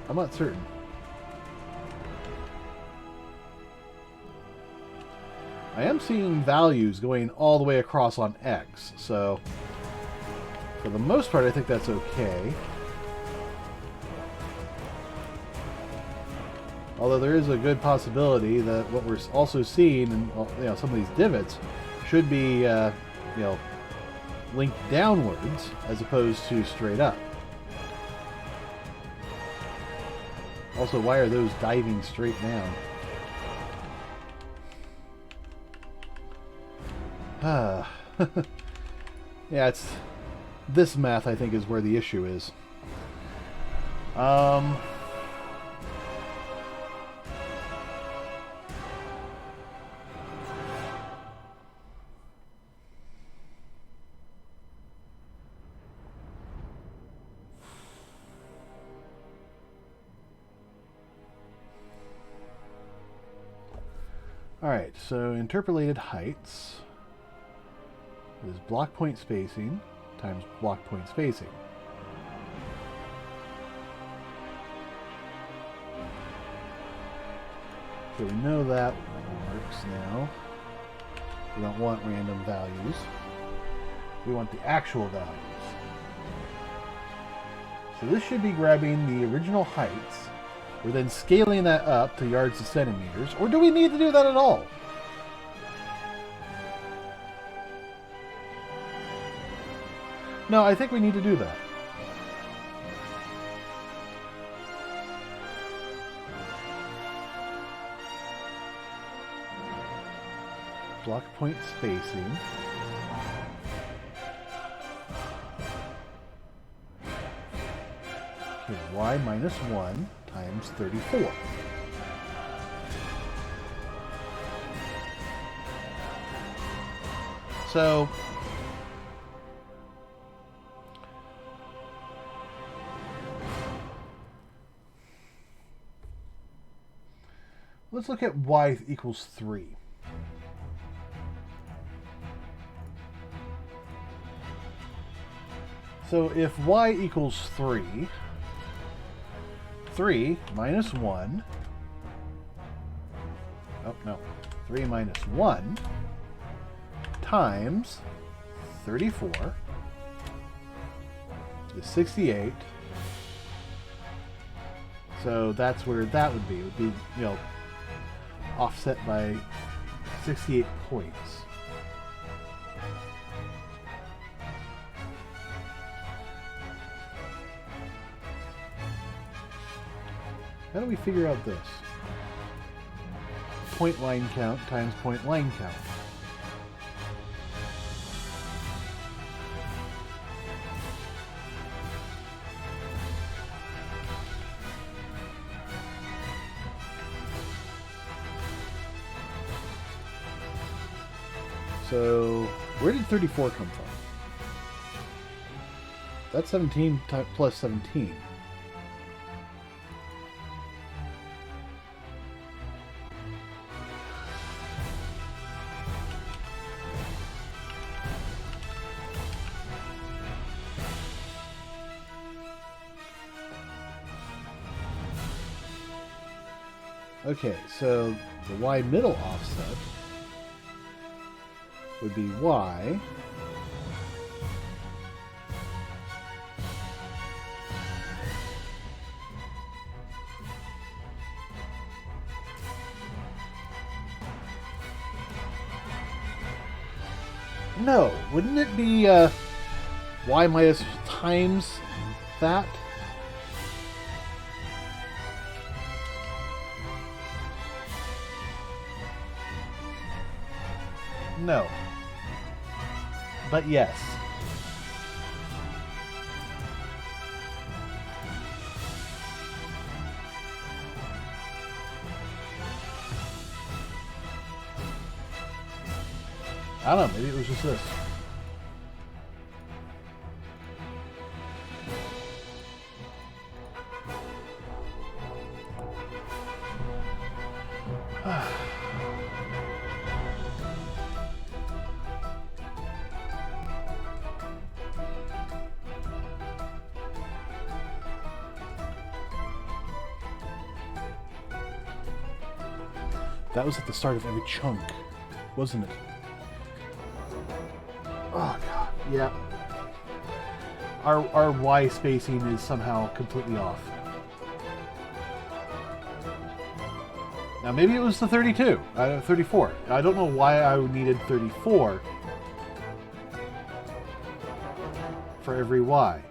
I'm not certain. I am seeing values going all the way across on X, so for the most part I think that's okay. Although there is a good possibility that what we're also seeing in some of these divots should be linked downwards as opposed to straight up. Also, why are those diving straight down? Yeah, it's this math I think is where the issue is. Alright, so interpolated heights is block point spacing times block point spacing. So we know that works now. We don't want random values. We want the actual values. So this should be grabbing the original heights. We're then scaling that up to yards to centimeters. Or do we need to do that at all? No, I think we need to do that. Block point spacing. Okay, y minus 1 times 34. So let's look at y equals 3. So if y equals 3, 3 minus 1, oh no, 3 minus 1 times 34 is 68. So that's where that would be. It would be, you know, offset by 68 points. How do we figure out this? Point line count times point line count. So, where did 34 come from? That's 17 plus 17. Okay, so the y middle offset would be y no, wouldn't it be y minus times that? No. But yes. I don't know, maybe it was just this. That was at the start of every chunk, wasn't it? Oh god, yeah. Our Y spacing is somehow completely off. Now maybe it was the 32, 34. I don't know why I needed 34 for every Y.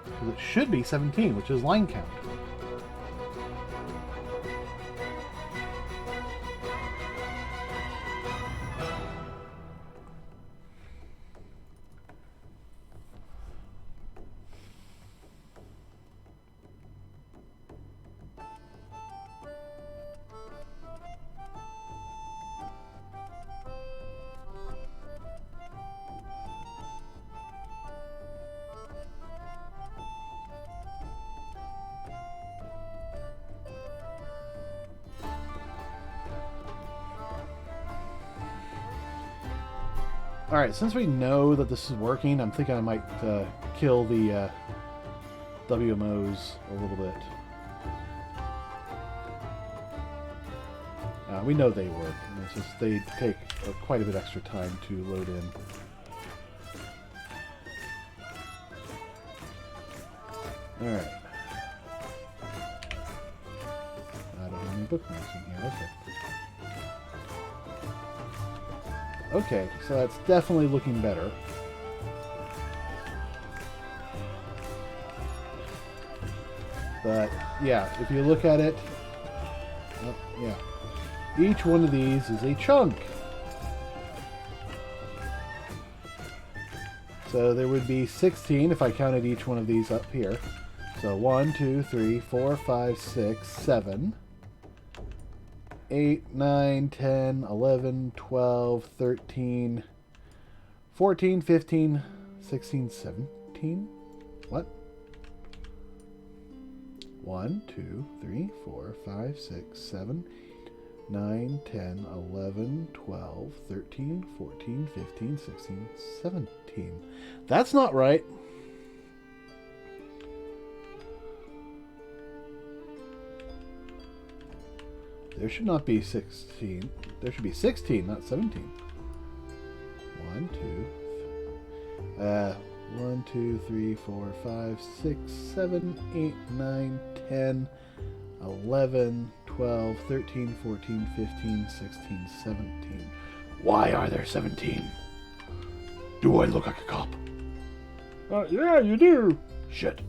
Because it should be 17, which is line count. Alright, since we know that this is working, I'm thinking I might kill the WMOs a little bit. We know they work. It's just they take quite a bit extra time to load in. Alright. I don't have any bookmarks in here. Okay. Okay, so that's definitely looking better. But, yeah, if you look at it... Oh, yeah. Each one of these is a chunk. So there would be 16 if I counted each one of these up here. So 1, 2, 3, 4, 5, 6, 7, 8, 9, 10, 11, 12, 13, 14, 15, 16, 17. What? 1, 2, 3, 4, 5, 6, 7, 9, 10, 11, 12, 13, 14, 15, 16, 17. That's not right. There should not be 16. There should be 16, not 17. 1, 2, 3, 4, 5, 6, 7, 8, 9, 10, 11, 12, 13, 14, 15, 16, 17. Why are there 17? Do I look like a cop? Yeah, you do. Shit.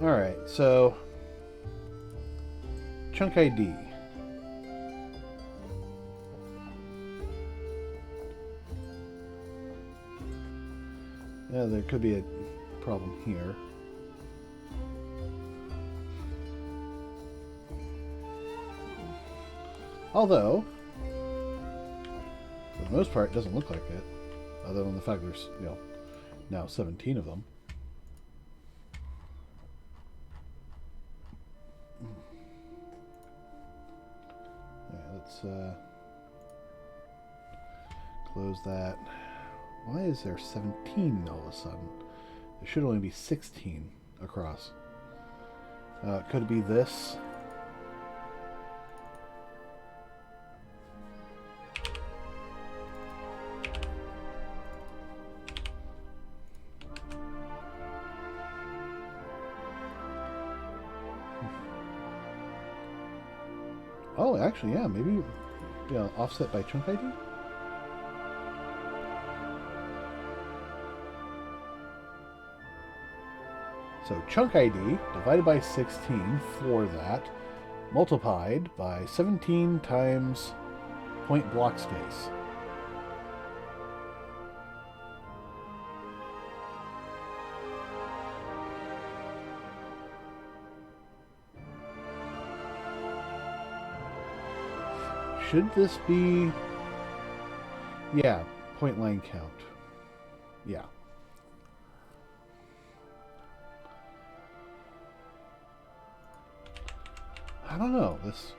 Alright, so chunk ID. Yeah, there could be a problem here. Although, for the most part, it doesn't look like it. Other than the fact there's, you know, now 17 of them. Let's close that. Why is there 17 all of a sudden? There should only be 16 across. Could it be this? Oh, actually, yeah, maybe, you know, offset by chunk ID? So chunk ID divided by 16 for that, multiplied by 17 times point block space. Should this be... Yeah, point line count. Yeah. I don't know. This...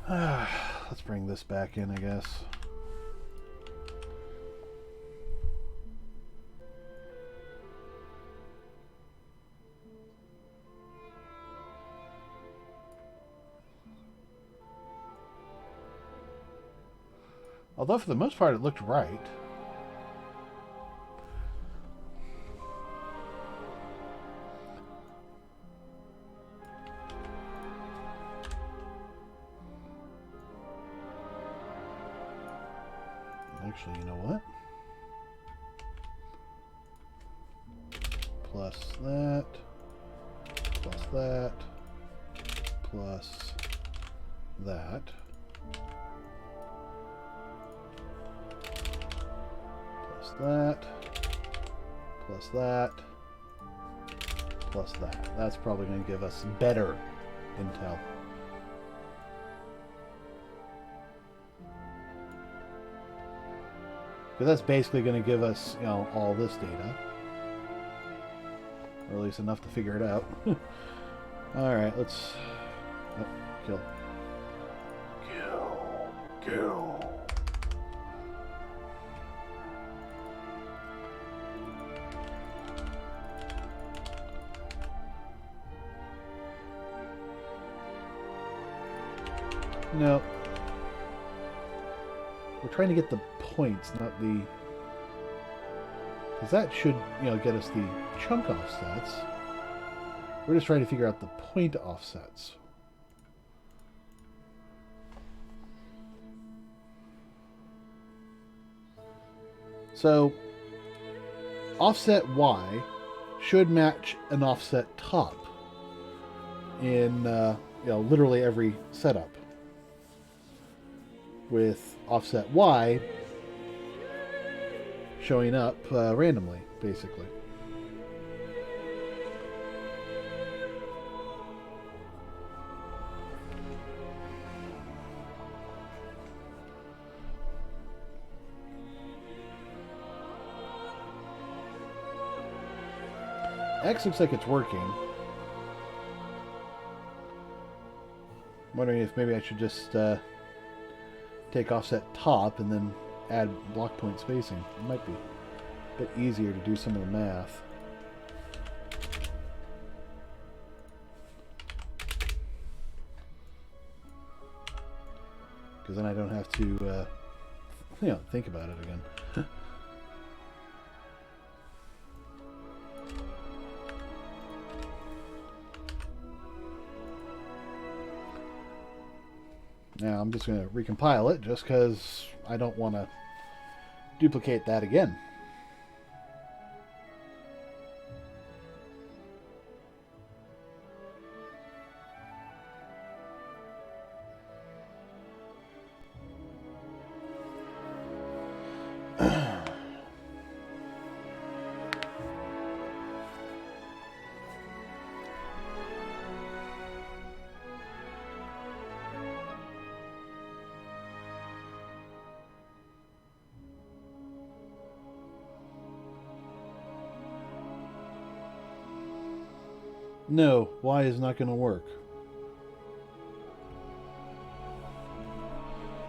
Let's bring this back in, I guess. Although for the most part it looked right. Actually, you know what? Plus that, plus that, plus that. That, plus that, plus that. That's probably going to give us better intel. Because that's basically going to give us, you know, all this data. Or at least enough to figure it out. Alright, let's... Oh, kill. Kill. No. We're trying to get the points, not the... Because that should, you know, get us the chunk offsets. We're just trying to figure out the point offsets. So, offset Y should match an offset top in, you know, literally every setup. With offset Y showing up randomly, basically. X looks like it's working. I'm wondering if maybe I should just take offset top and then add block point spacing. It might be a bit easier to do some of the math. Because then I don't have to, you know, think about it again. Now I'm just going to recompile it just because I don't want to duplicate that again. No, Y is not going to work.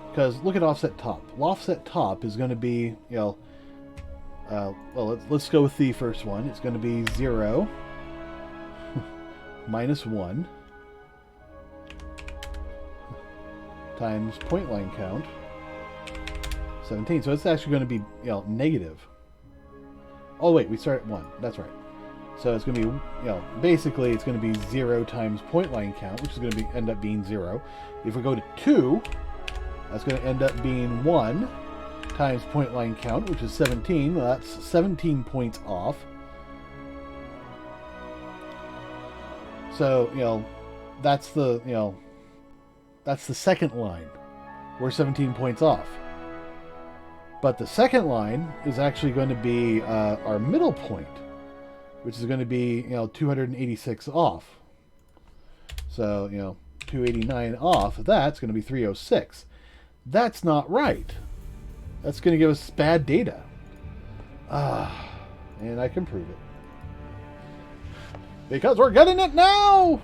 Because look at offset top. Offset top is going to be, you know, well, let's go with the first one. It's going to be 0 minus 1 times point line count 17. So it's actually going to be, you know, negative. Oh wait, we start at 1. That's right. So it's going to be, you know, basically it's going to be 0 times point line count, which is going to end up being 0. If we go to 2, that's going to end up being 1 times point line count, which is 17. Well, that's 17 points off. So, you know, that's the, you know, that's the second line. We're 17 points off. But the second line is actually going to be our middle point, which is going to be, you know, 286 off. So, you know, 289 off of that's going to be 306. That's not right. That's going to give us bad data. And I can prove it. Because we're getting it now!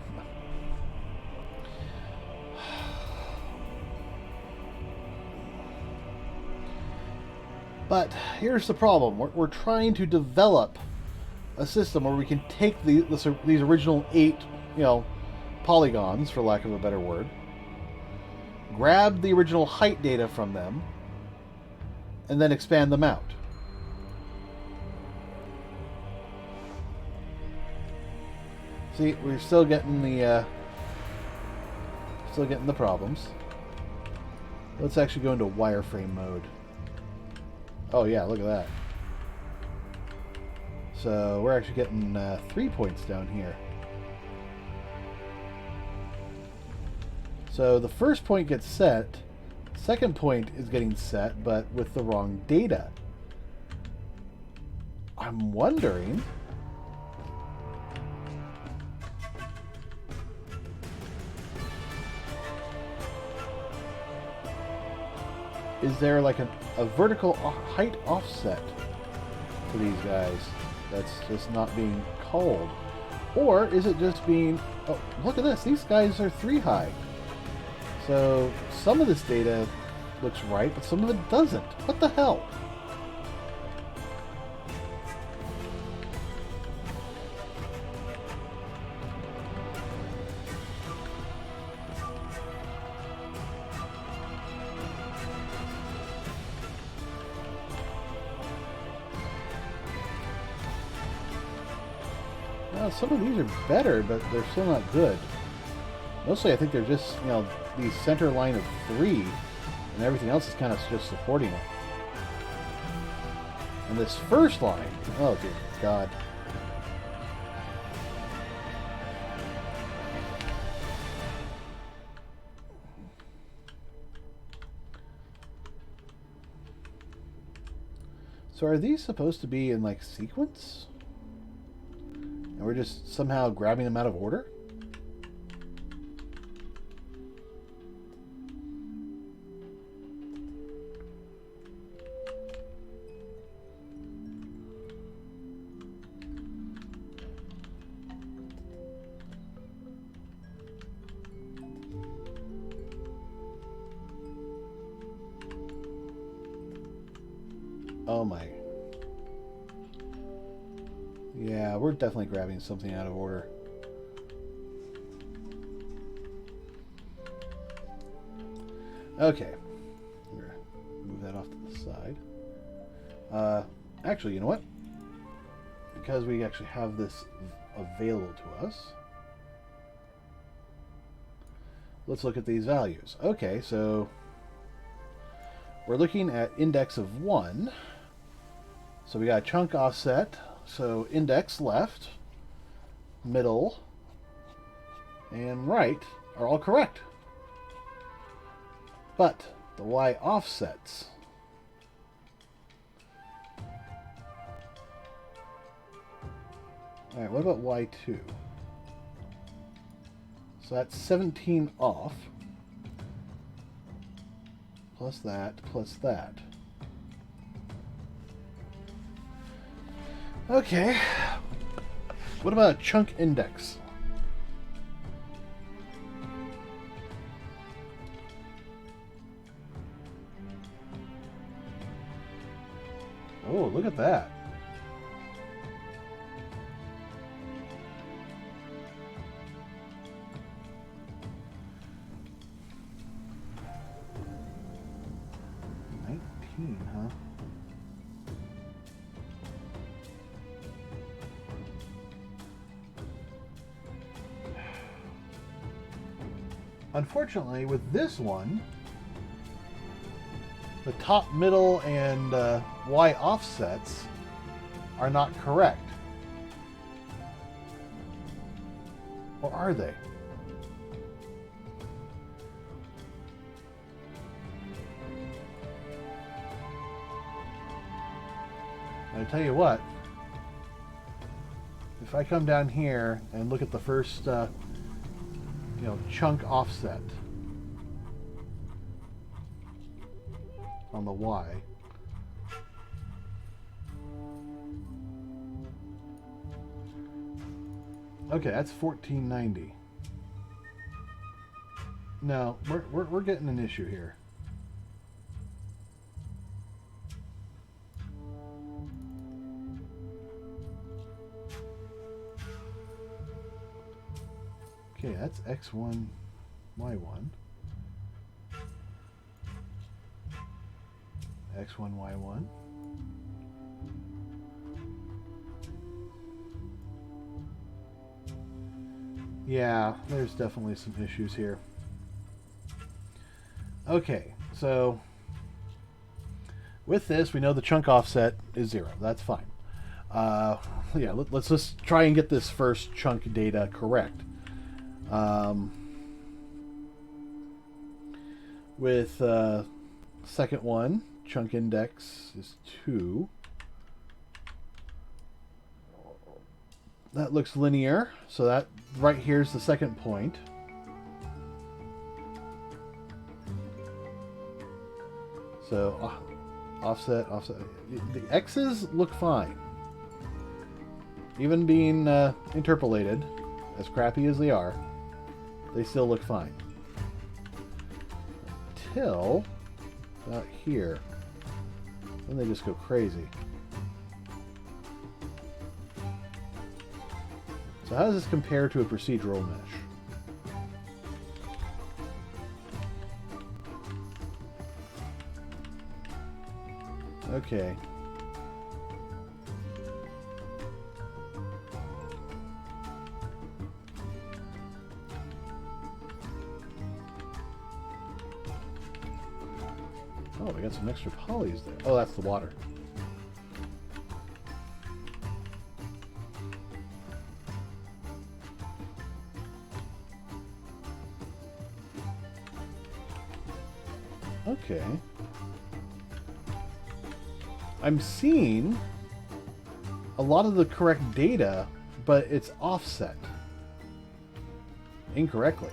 But here's the problem. We're trying to develop a system where we can take these original 8, you know, polygons, for lack of a better word, grab the original height data from them, and then expand them out. See, we're still getting the problems. Let's actually go into wireframe mode. Oh yeah, look at that. So we're actually getting 3 points down here. So the first point gets set. Second point is getting set, but with the wrong data. I'm wondering... is there like a vertical height offset for these guys that's just not being called? Or is it just being... oh, look at this. These guys are 3 high. So some of this data looks right, but some of it doesn't. What the hell? Well, some of these are better, but they're still not good. Mostly I think they're just, you know, the center line of 3, and everything else is kind of just supporting it. And this first line, oh dear God. So are these supposed to be in like sequence? And we're just somehow grabbing them out of order? Oh my. Yeah, we're definitely grabbing something out of order. Okay. We're gonna move that off to the side. Actually, you know what? Because we actually have this available to us, let's look at these values. Okay, so we're looking at index of 1. So we got chunk offset. So index left, middle, and right are all correct. But the Y offsets. Alright, what about Y2? So that's 17 off. Plus that, plus that. Okay. What about a chunk index? Oh, look at that. Huh? Unfortunately, with this one, the top, middle, and Y offsets are not correct. Or are they? I tell you what, if I come down here and look at the first, chunk offset on the Y, okay, that's 1490. No, we're getting an issue here. Okay, that's X1, Y1. X1, Y1. Yeah, there's definitely some issues here. Okay, so with this, we know the chunk offset is 0. That's fine. Yeah, let's just try and get this first chunk data correct. With second one, chunk index is 2. that looks linear. So that right here's the second point. So offset. The X's look fine. Even being interpolated, as crappy as they are, they still look fine. Until about here. Then they just go crazy. So how does this compare to a procedural mesh? Okay. Oh, we got some extra polys there. Oh, that's the water. Okay. I'm seeing a lot of the correct data, but it's offset incorrectly.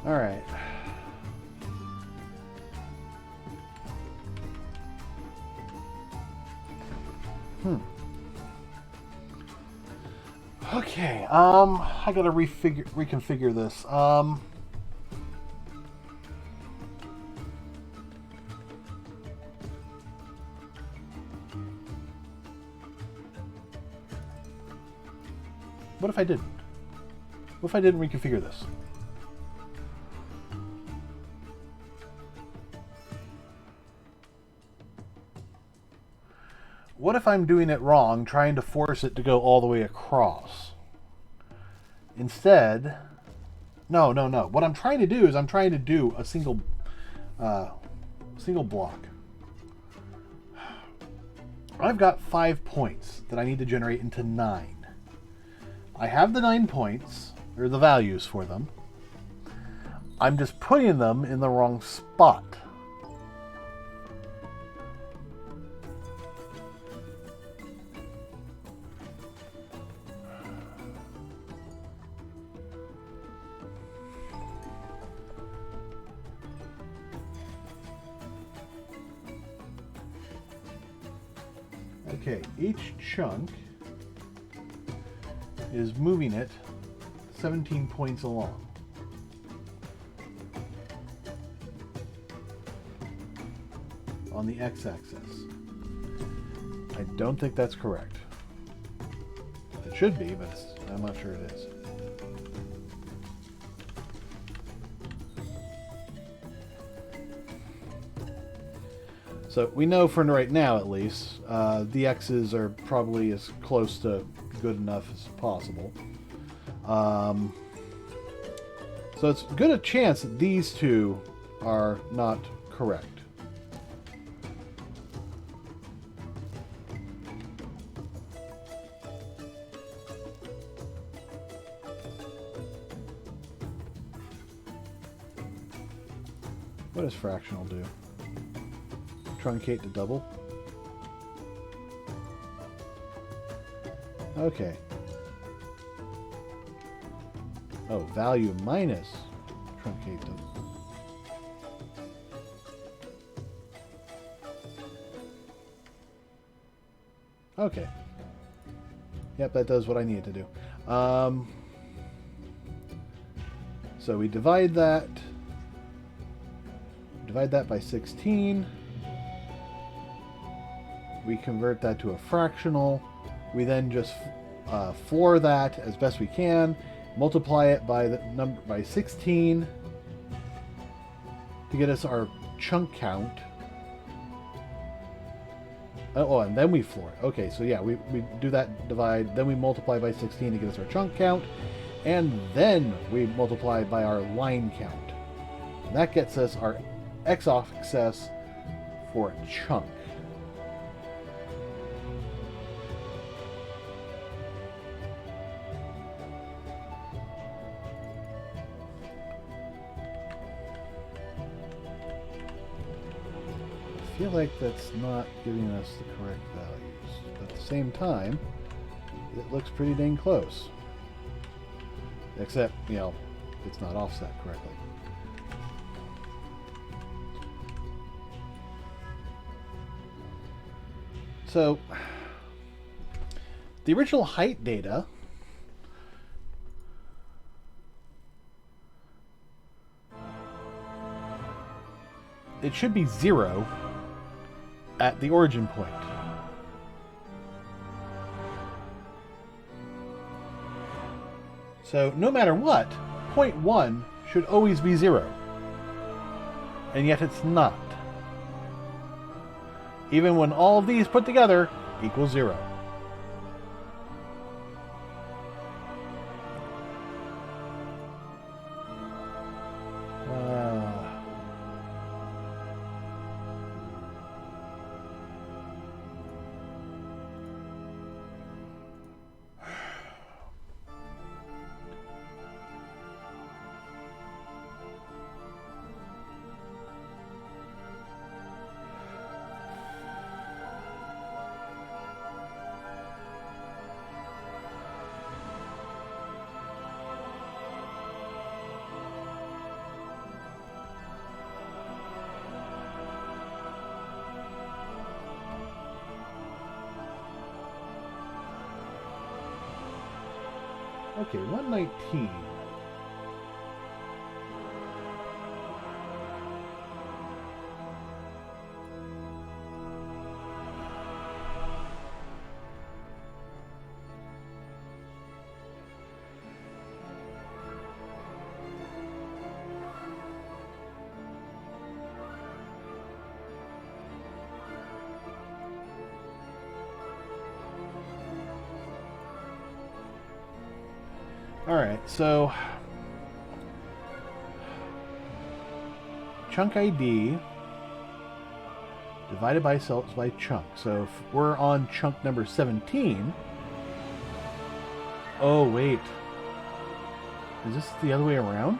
All right. Okay. I gotta reconfigure this. What if I didn't? What if I didn't reconfigure this? What if I'm doing it wrong, trying to force it to go all the way across? Instead, no. What I'm trying to do is I'm trying to do a single block. I've got 5 points that I need to generate into 9. I have the 9 points, or the values for them. I'm just putting them in the wrong spot. Okay, each chunk is moving it 17 points along. On the x-axis. I don't think that's correct. It should be, but I'm not sure it is. So we know for right now, at least, the X's are probably as close to good enough as possible. So it's good a chance that these two are not correct. What does fractional do? Truncate to double? Okay. Oh, value minus truncate to... Okay. Yep, that does what I needed to do. So we divide that by 16. We convert that to a fractional. We then just floor that as best we can, multiply it by the number by 16 to get us our chunk count. Oh, and then we floor it. Okay, so yeah, we do that divide, then we multiply by 16 to get us our chunk count, and then we multiply by our line count. And that gets us our x-axis for a chunk. feel like that's not giving us the correct values. But at the same time, it looks pretty dang close. Except, you know, it's not offset correctly. So, the original height data it should be 0 at the origin point. So no matter what, point 1 should always be 0. And yet it's not. Even when all of these put together equals 0. Okay, 119. Alright, so chunk ID divided by cells by chunk. So if we're on chunk number 17. Oh, wait. Is this the other way around?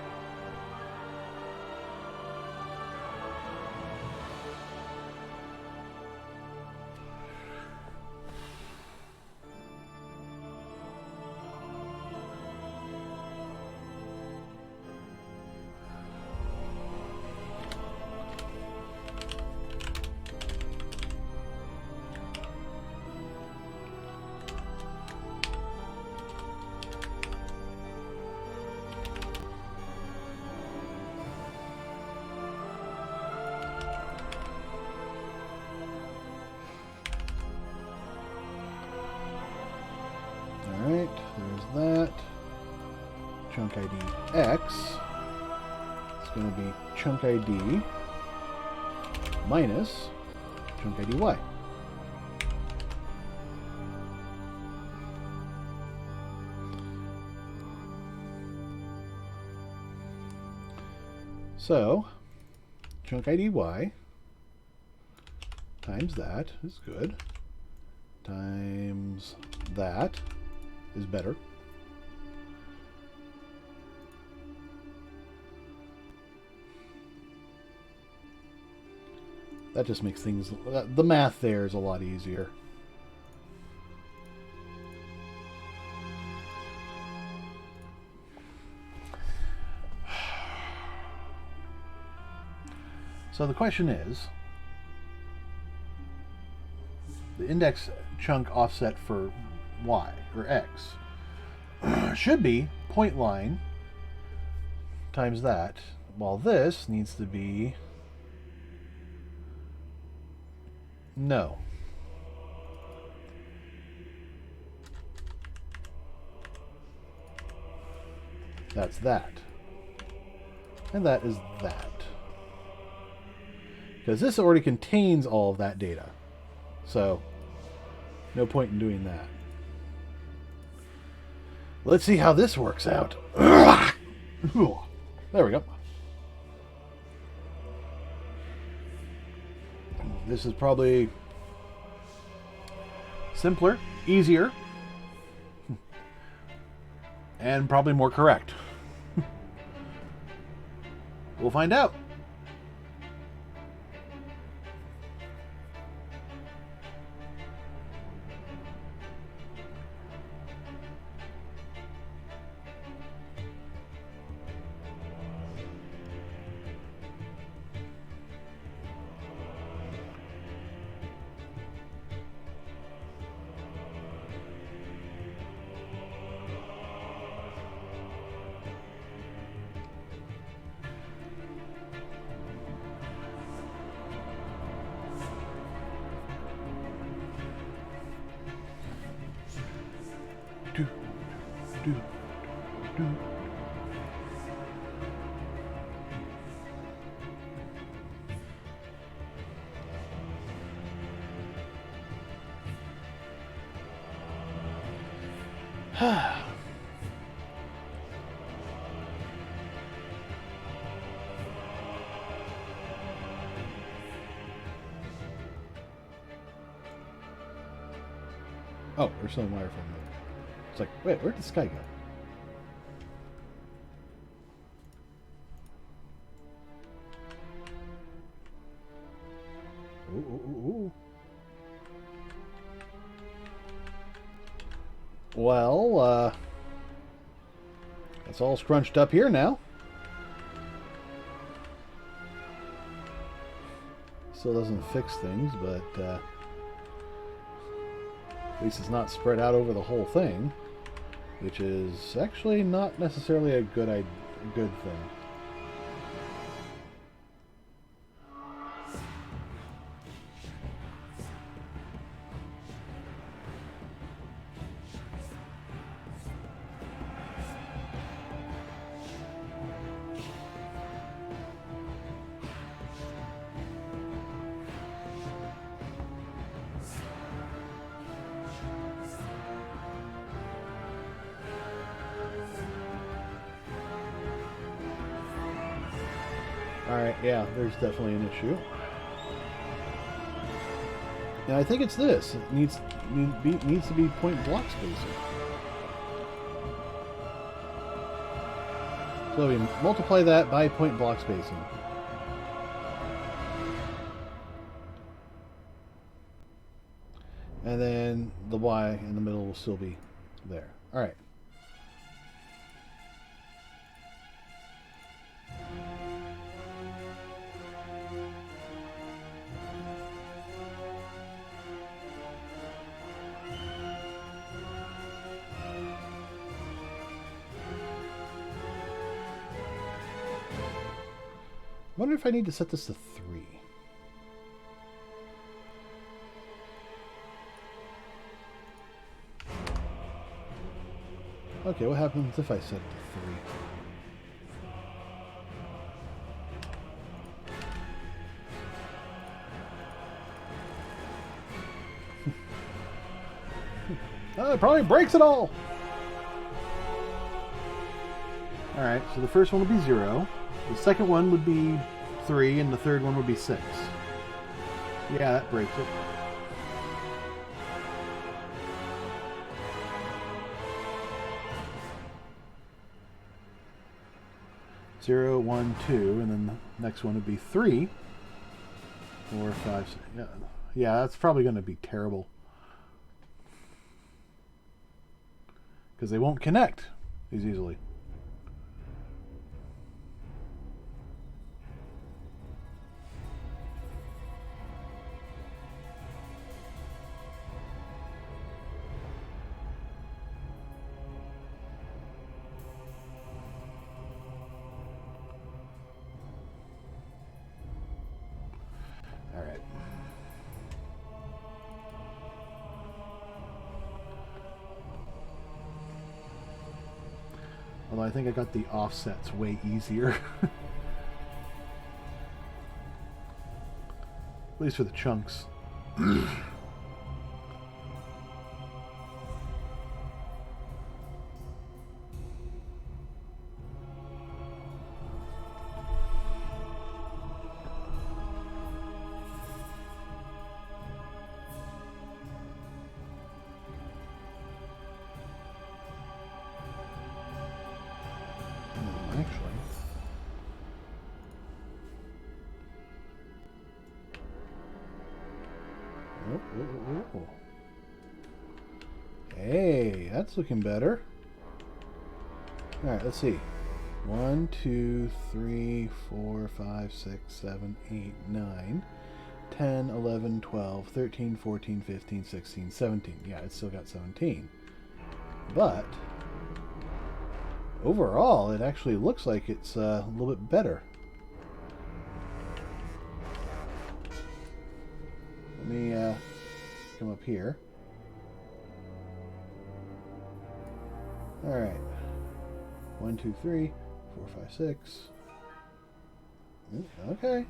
Alright, there's that. Chunk ID X. It's going to be chunk ID minus chunk ID Y. So, chunk ID Y times that is good. Times that is better. That just makes things, the math there is a lot easier. So the question is, the index chunk offset for Y or X should be point line times that, while this needs to be no. That's that. And that is that. Because this already contains all of that data. So, no point in doing that. Let's see how this works out. There we go. This is probably simpler, easier, and probably more correct. We'll find out. do, do, do. Oh, we're still in wireframe mode. It's like, wait, where did the sky go? Ooh, ooh, ooh, ooh. Well, it's all scrunched up here now. Still doesn't fix things, but at least it's not spread out over the whole thing, which is actually not necessarily a good thing. Alright, yeah, there's definitely an issue. And I think it's this. It needs to be point block spacing. So we multiply that by point block spacing. And then the Y in the middle will still be there. Alright. I wonder if I need to set this to 3. Okay, what happens if I set it to 3? It probably breaks it all! Alright, so the first one will be 0. The second one would be 3, and the third one would be 6. Yeah, that breaks it. Zero, 1, 2, and then the next one would be 3, 4, 5, 6. Yeah, that's probably going to be terrible. Because they won't connect as easily. Although I think I got the offsets way easier. At least for the chunks. Hey, that's looking better. Alright, let's see. 1, 2, 3, 4, 5, 6, 7, 8, 9, 10, 11, 12, 13, 14, 15, 16, 17. Yeah, it's still got 17. But overall, it actually looks like it's a little bit better. Let me come up here. All right. 1, 2, 3, 4, 5, 6. Okay.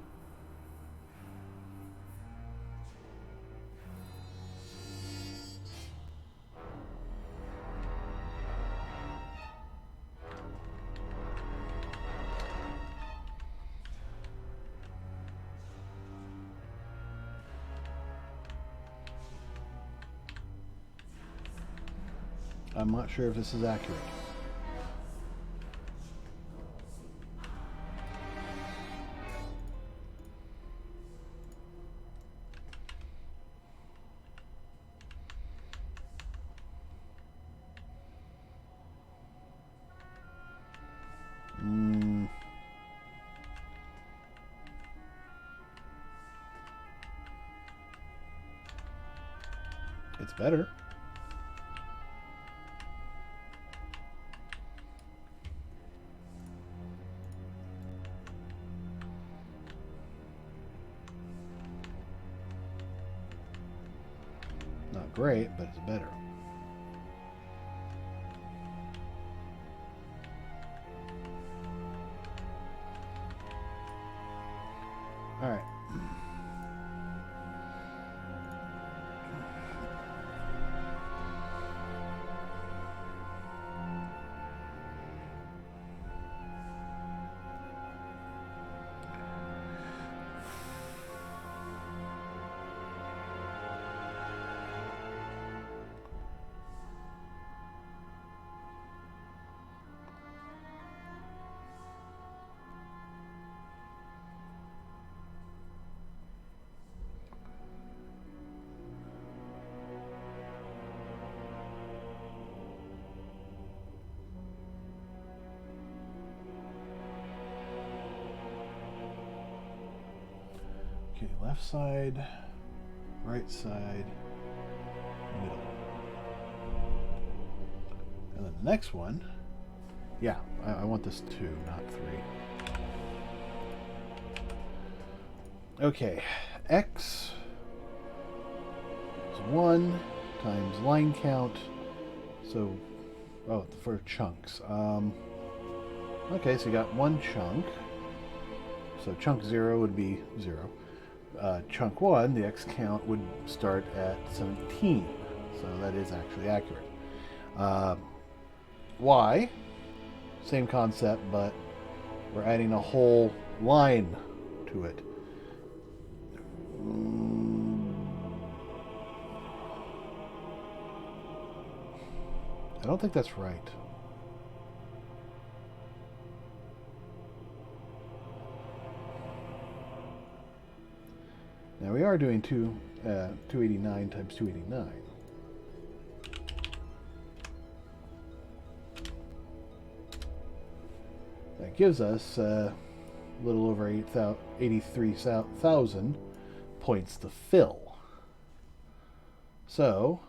I'm not sure if this is accurate. It's better. Not great, but it's better. All right. Okay, left side, right side, middle. And then the next one, yeah, I want this 2, not 3. Okay, X is 1 times line count, so, oh, for chunks. Okay, so you got 1 chunk, so chunk 0 would be 0. Chunk 1, the X count would start at 17, so that is actually accurate. Y, same concept, but we're adding a whole line to it. I don't think that's right. Now we are doing 289 times 289. That gives us a little over 83,000 points to fill. So,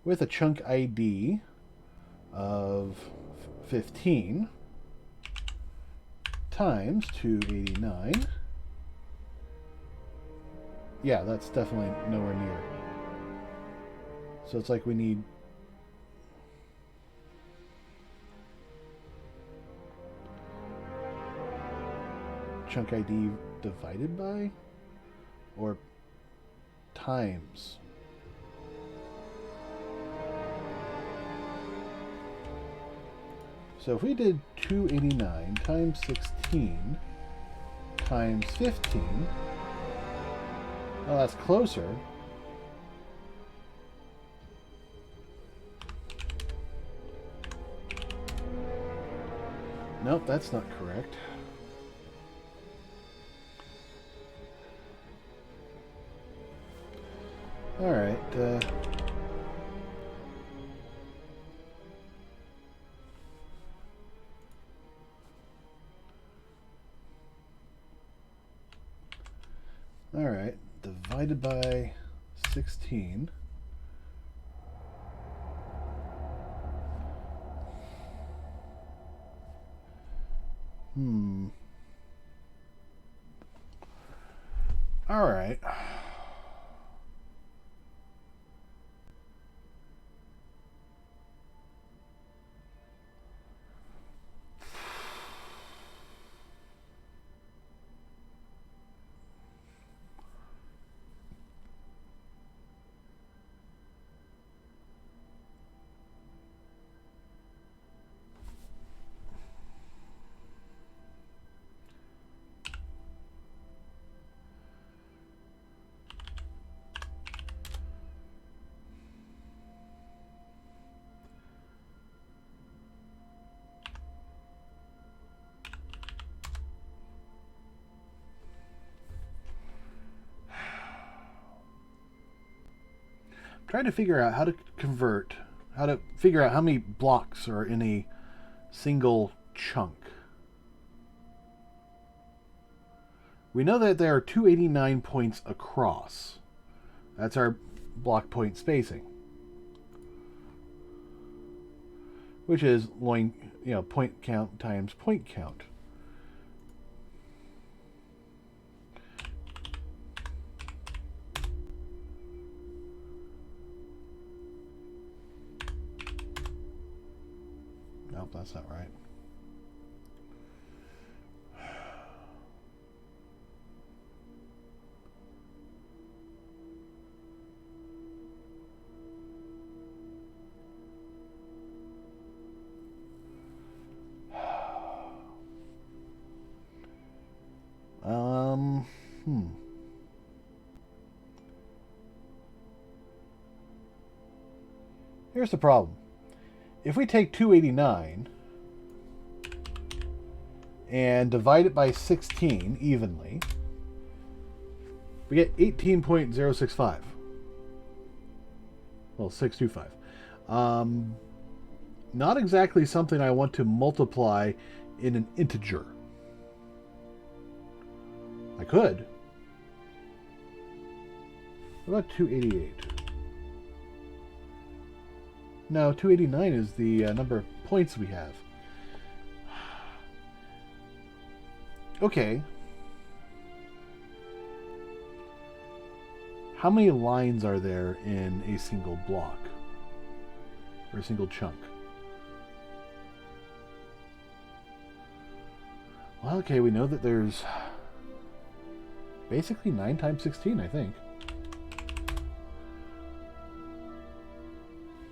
with a chunk ID of 15 times 289, yeah, that's definitely nowhere near. So it's like we need chunk ID divided by or times. So if we did 289 times 16 times 15, well, that's closer. Nope, that's not correct. All right. All right. Divided by 16. All right. trying to figure out how to figure out how many blocks are in a single chunk. We know that there are 289 points across. That's our block point spacing, which is point count times point count. Nope, that's not right. Here's the problem. If we take 289 and divide it by 16 evenly, we get 18.065. Well, 625. Not exactly something I want to multiply in an integer. I could. What about 288? No, 289 is the number of points we have. Okay. How many lines are there in a single block? Or a single chunk? Well, okay, we know that there's basically 9 times 16, I think.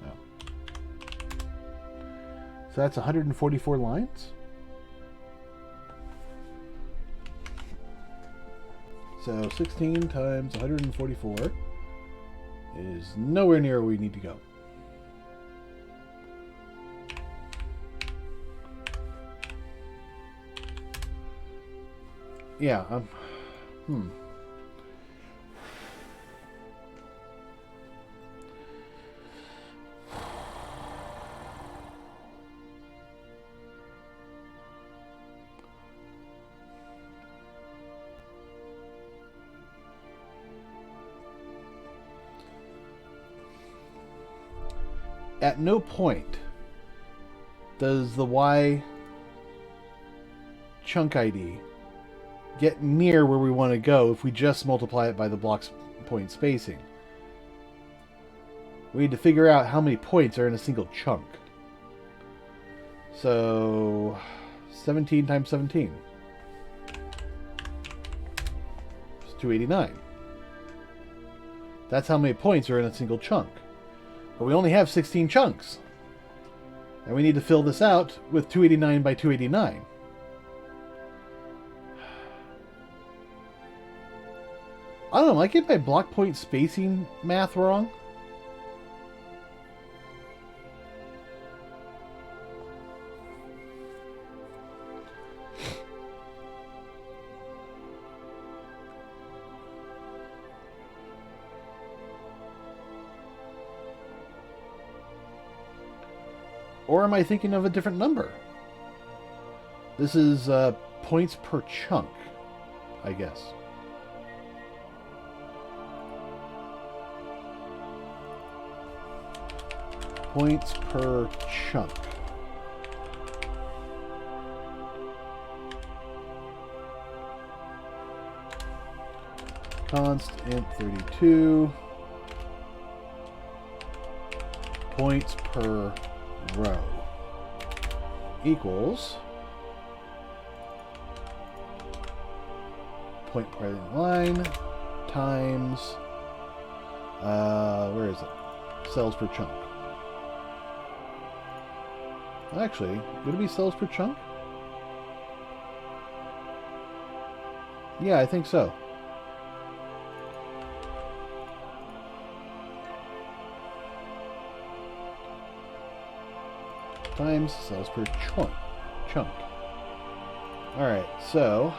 No. So that's 144 lines? So 16 times 144 is nowhere near where we need to go. Yeah, At no point does the Y chunk ID get near where we want to go if we just multiply it by the block's point spacing. We need to figure out how many points are in a single chunk. So 17 times 17 is 289. That's how many points are in a single chunk. But we only have 16 chunks. And we need to fill this out with 289 by 289. I don't know, am I getting my block point spacing math wrong? Or am I thinking of a different number? This is points per chunk, I guess. Points per chunk. Const int 32. Points per row equals point per line times where is it? Cells per chunk. Actually, would it be cells per chunk? Yeah, I think so. Times cells per chunk. Alright, so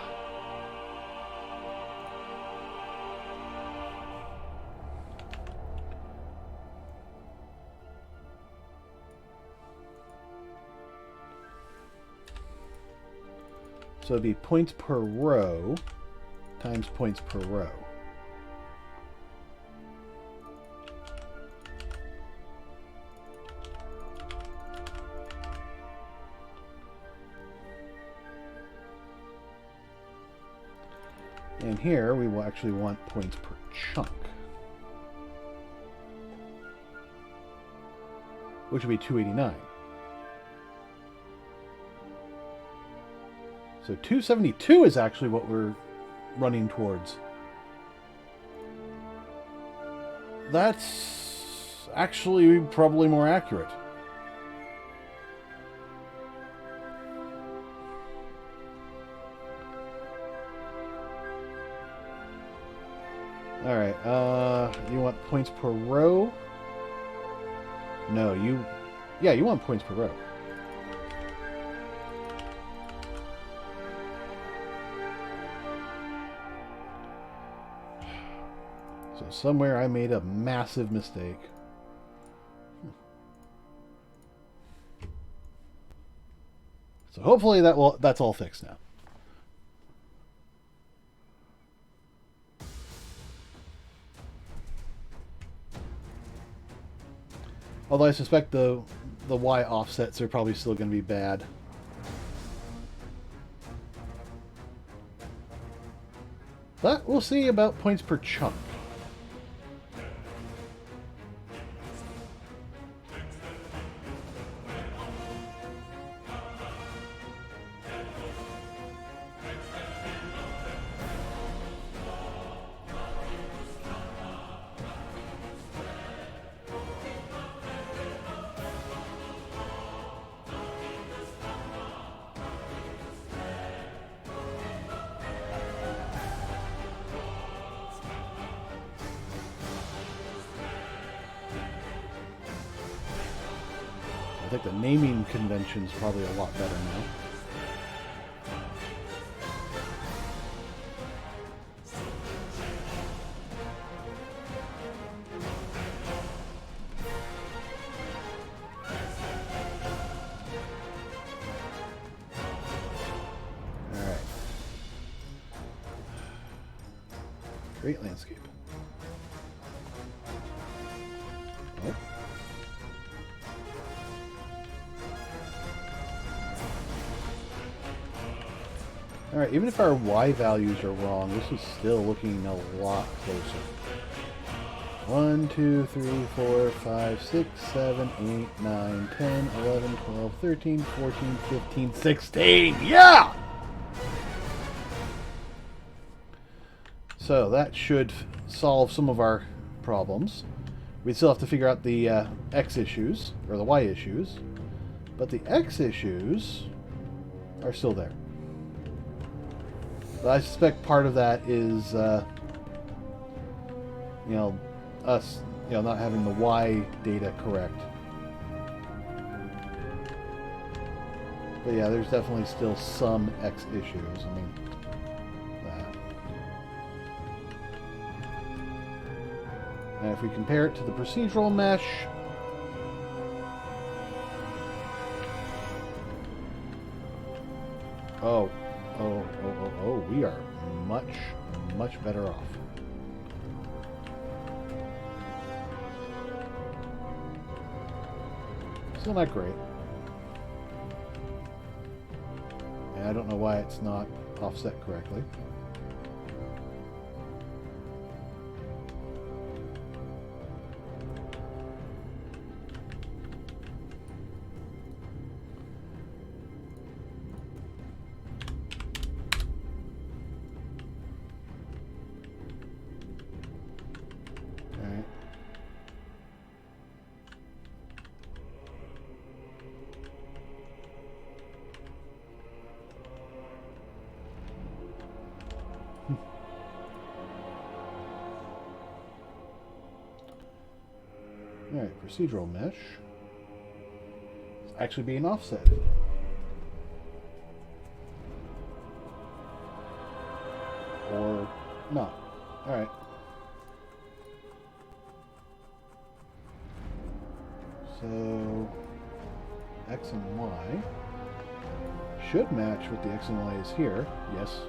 So it'd be points per row times points per row. And here we will actually want points per chunk, which would be 289. So 272 is actually what we're running towards. That's actually probably more accurate. Alright, you want points per row? No, yeah, you want points per row. So somewhere I made a massive mistake. So hopefully that's all fixed now. Although I suspect the Y offsets are probably still going to be bad. But we'll see about points per chunk. I think the naming convention's probably a lot better now. Alright. Great landscape. Oh. Alright, even if our Y values are wrong, this is still looking a lot closer. 1, 2, 3, 4, 5, 6, 7, 8, 9, 10, 11, 12, 13, 14, 15, 16! Yeah! So that should solve some of our problems. We still have to figure out the X issues, or the Y issues. But the X issues are still there. But I suspect part of that is, us, not having the Y data correct. But yeah, there's definitely still some X issues. I mean, that. And if we compare it to the procedural mesh, we are much better off. Still not great. And I don't know why it's not offset correctly. Alright, procedural mesh. It's actually being offset. Or not. Alright. So X and Y should match what the X and Y is here. Yes.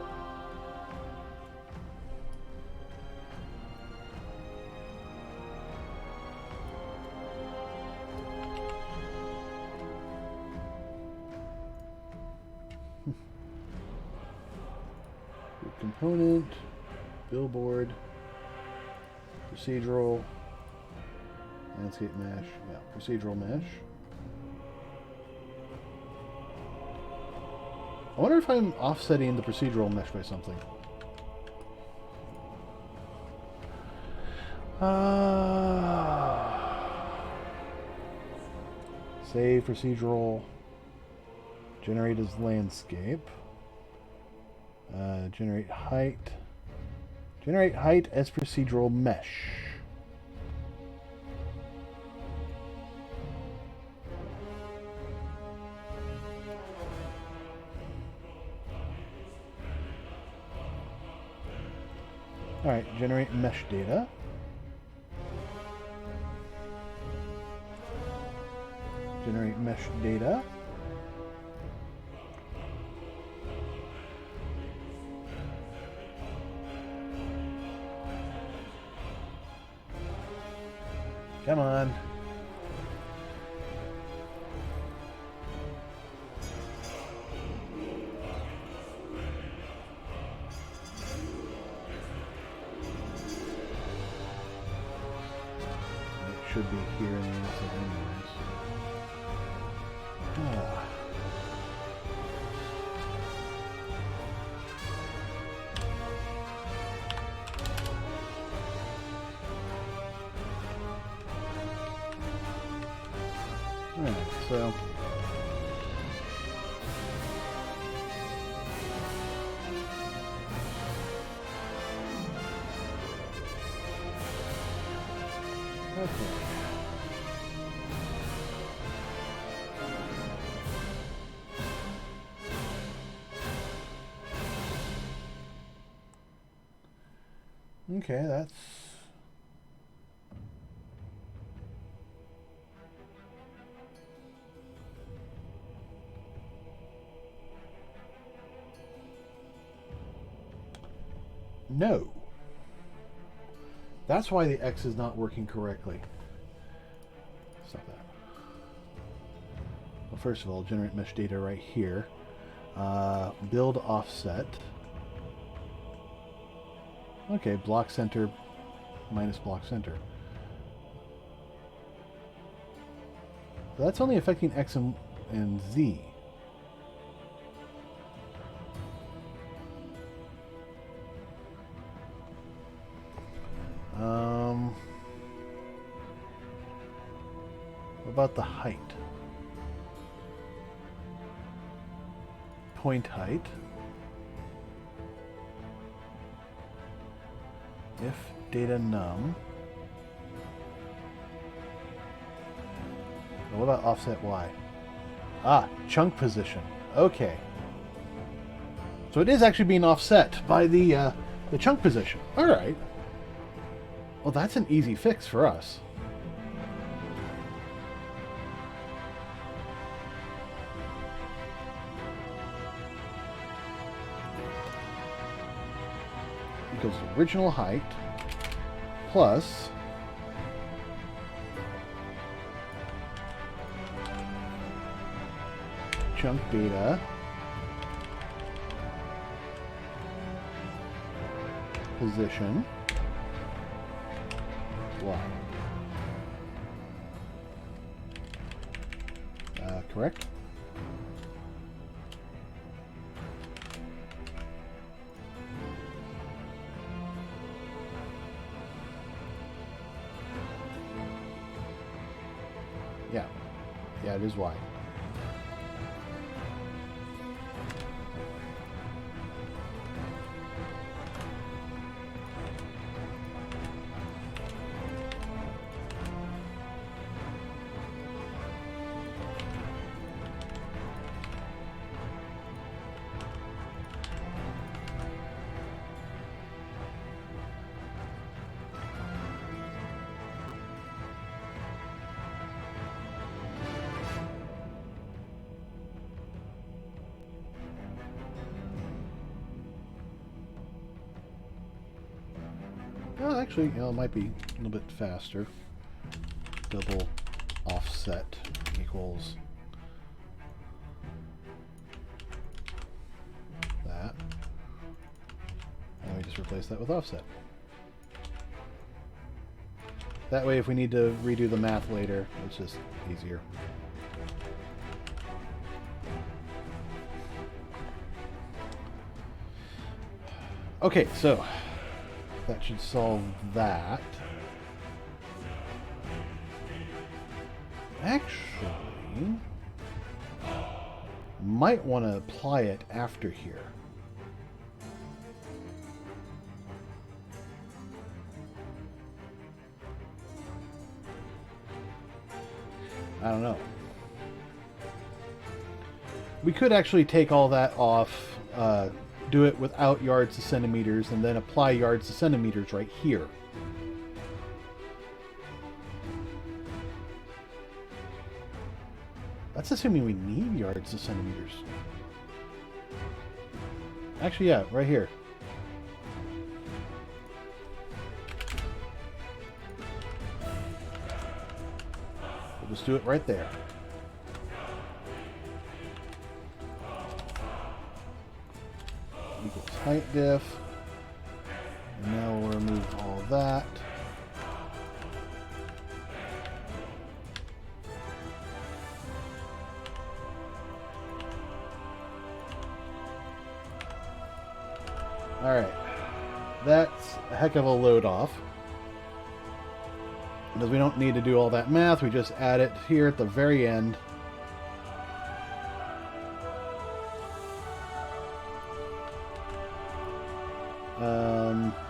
Component, billboard, procedural, landscape mesh, yeah, procedural mesh. I wonder if I'm offsetting the procedural mesh by something. Save procedural, generate as landscape. Generate height. Generate height as procedural mesh. Alright, generate mesh data. Generate mesh data. Come on. It should be here in the inside anyways. Alright, so okay, that's no. That's why the X is not working correctly. Stop that. Well, first of all, generate mesh data right here. Build offset. Okay, block center minus block center. But that's only affecting X and Z. What about the height? Point height. If data num. What about offset Y? Ah, chunk position. Okay. So it is actually being offset by the chunk position. All right. Well, that's an easy fix for us. Because original height plus chunk data position Y. Correct? Yeah. Yeah, it is Y. actually, you know, it might be a little bit faster. Double offset equals that. And we just replace that with offset. That way, if we need to redo the math later, it's just easier. Okay, so that should solve that. Actually, might want to apply it after here. I don't know. We could actually take all that off, do it without yards to centimeters, and then apply yards to centimeters right here. That's assuming we need yards to centimeters. Actually, yeah, right here. We'll just do it right there. Equals height diff. And now we'll remove all that. Alright, that's a heck of a load off. Because we don't need to do all that math, we just add it here at the very end.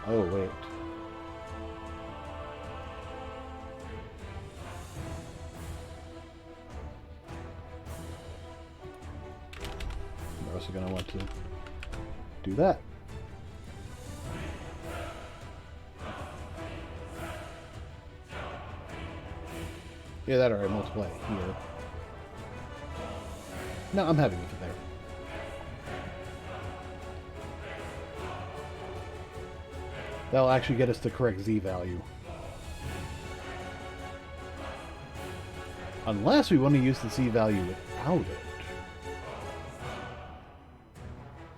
Oh wait. We're also going to want to do that. Yeah, that already multiply it here. No, I'm happy with it there. That'll actually get us the correct Z value. Unless we want to use the Z value without it.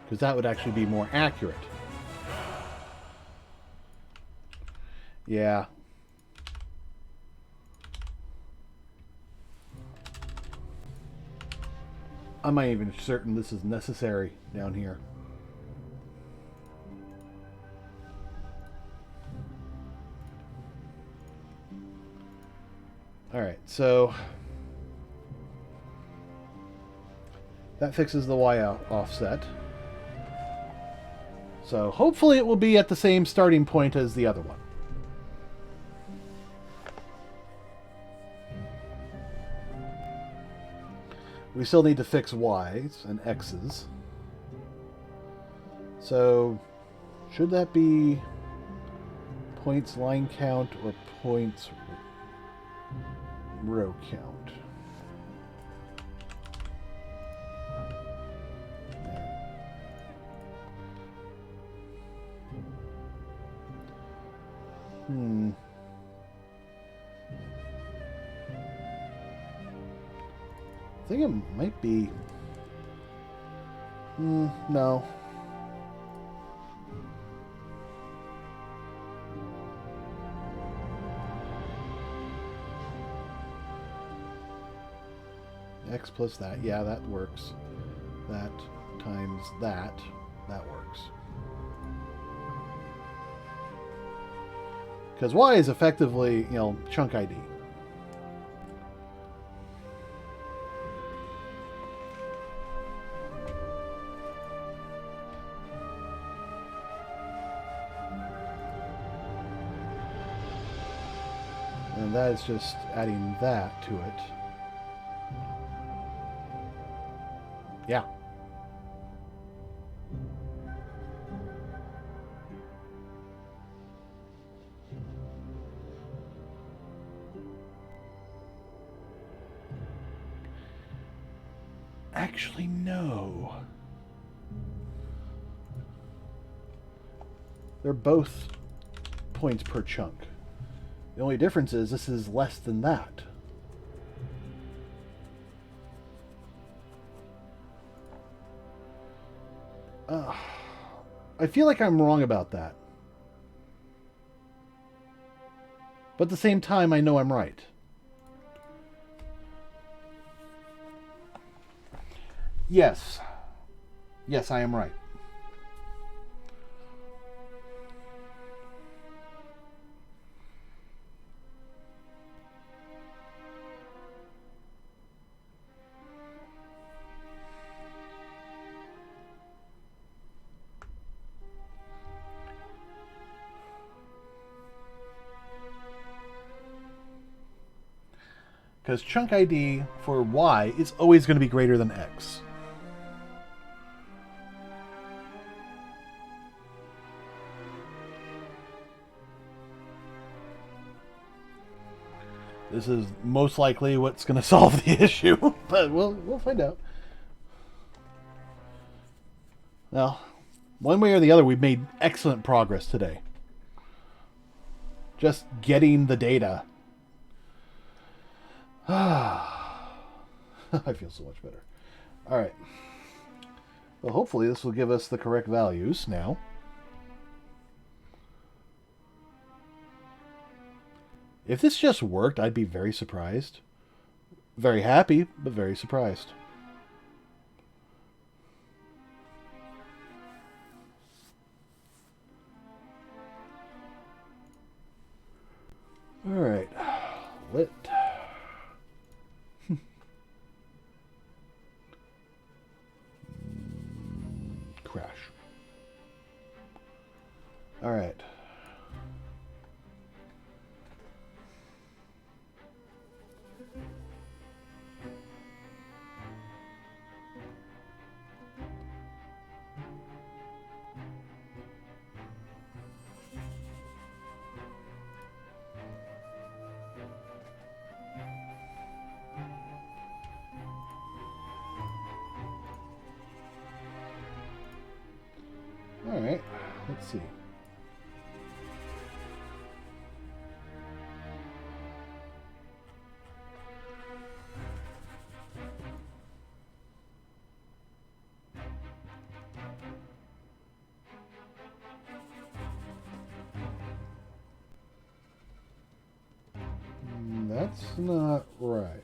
Because that would actually be more accurate. Yeah. I'm not even certain this is necessary down here. Alright, so that fixes the Y offset. So hopefully it will be at the same starting point as the other one. We still need to fix Y's and X's. So should that be points line count or points row count? I think it might be... no. X plus that. Yeah, that works. That times that. That works. Because Y is effectively, you know, chunk ID. And that is just adding that to it. Yeah. Actually, no. They're both points per chunk. The only difference is this is less than that. I feel like I'm wrong about that. But at the same time, I know I'm right. Yes. Yes, I am right. Because chunk ID for Y is always going to be greater than X. This is most likely what's going to solve the issue, but we'll find out. Well, one way or the other, we've made excellent progress today. Just getting the data. I feel so much better. All right. Well, hopefully this will give us the correct values now. If this just worked, I'd be very surprised. Very happy, but very surprised. All right. Lit. Crash. All right. All right. Let's see. That's not right.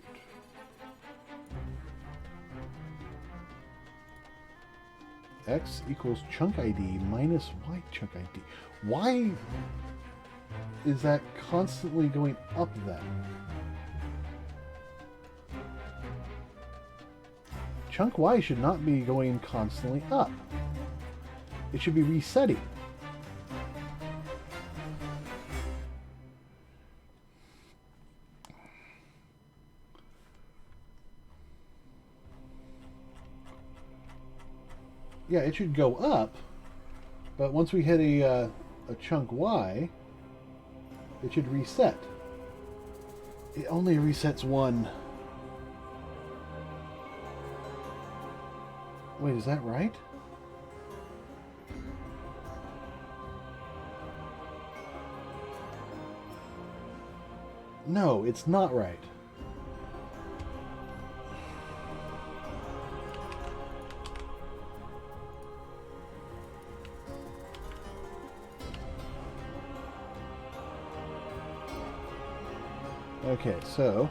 X equals chunk ID minus Y chunk ID. Why is that constantly going up then? Chunk Y should not be going constantly up. It should be resetting. Yeah, it should go up, but once we hit a chunk Y, it should reset. It only resets one. Wait, is that right? No, it's not right. Okay, so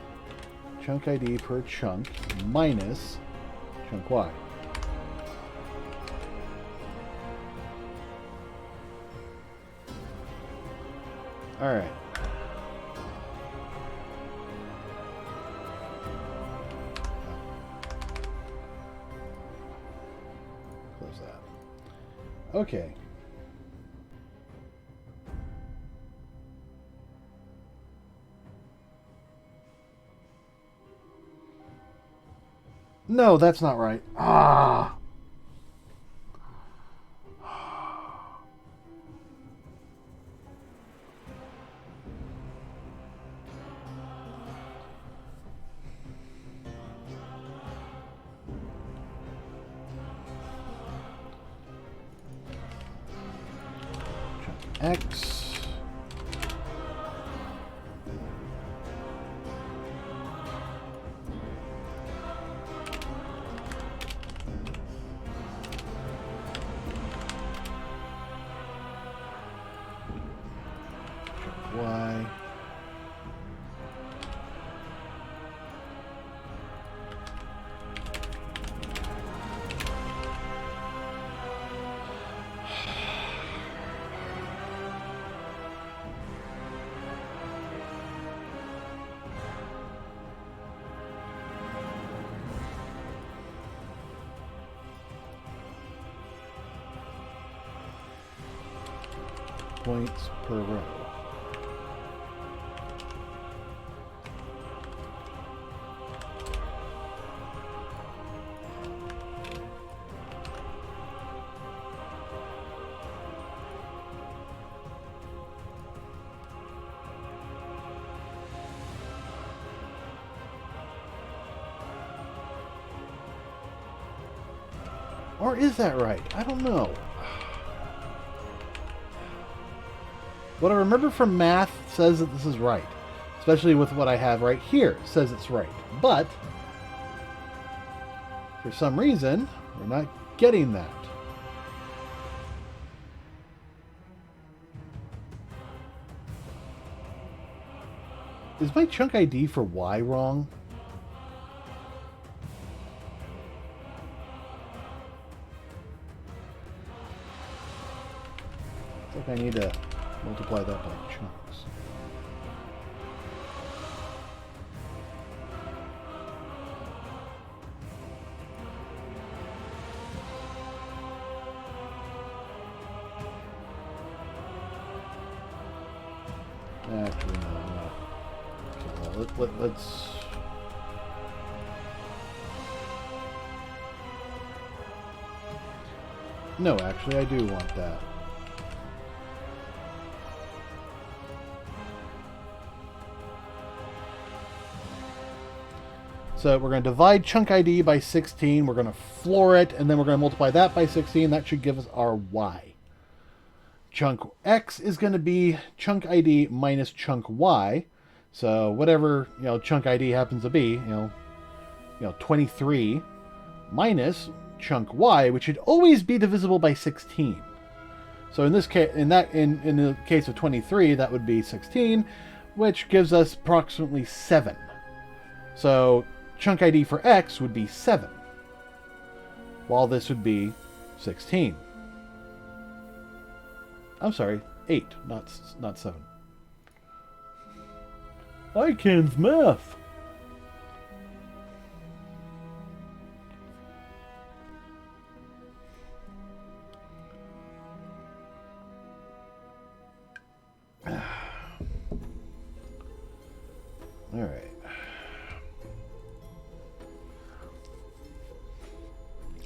chunk ID per chunk minus chunk Y. All right. Close that. Okay. No, that's not right. Ah. Chunk X points per row. Or is that right? I don't know. What I remember from math says that this is right. Especially with what I have right here. It says it's right. But, for some reason, we're not getting that. Is my chunk ID for Y wrong? I need to multiply that by chunks. Actually, no. Let's... No, actually, I do want that. So we're going to divide chunk ID by 16. We're going to floor it, and then we're going to multiply that by 16. That should give us our Y. Chunk X is going to be chunk ID minus chunk Y. So whatever chunk ID happens to be, 23 minus chunk Y, which should always be divisible by 16. So in this case, in the case of 23, that would be 16, which gives us approximately 7. So chunk ID for X would be 7, while this would be 16. I'm sorry, 8, not 7. I can't math. All right.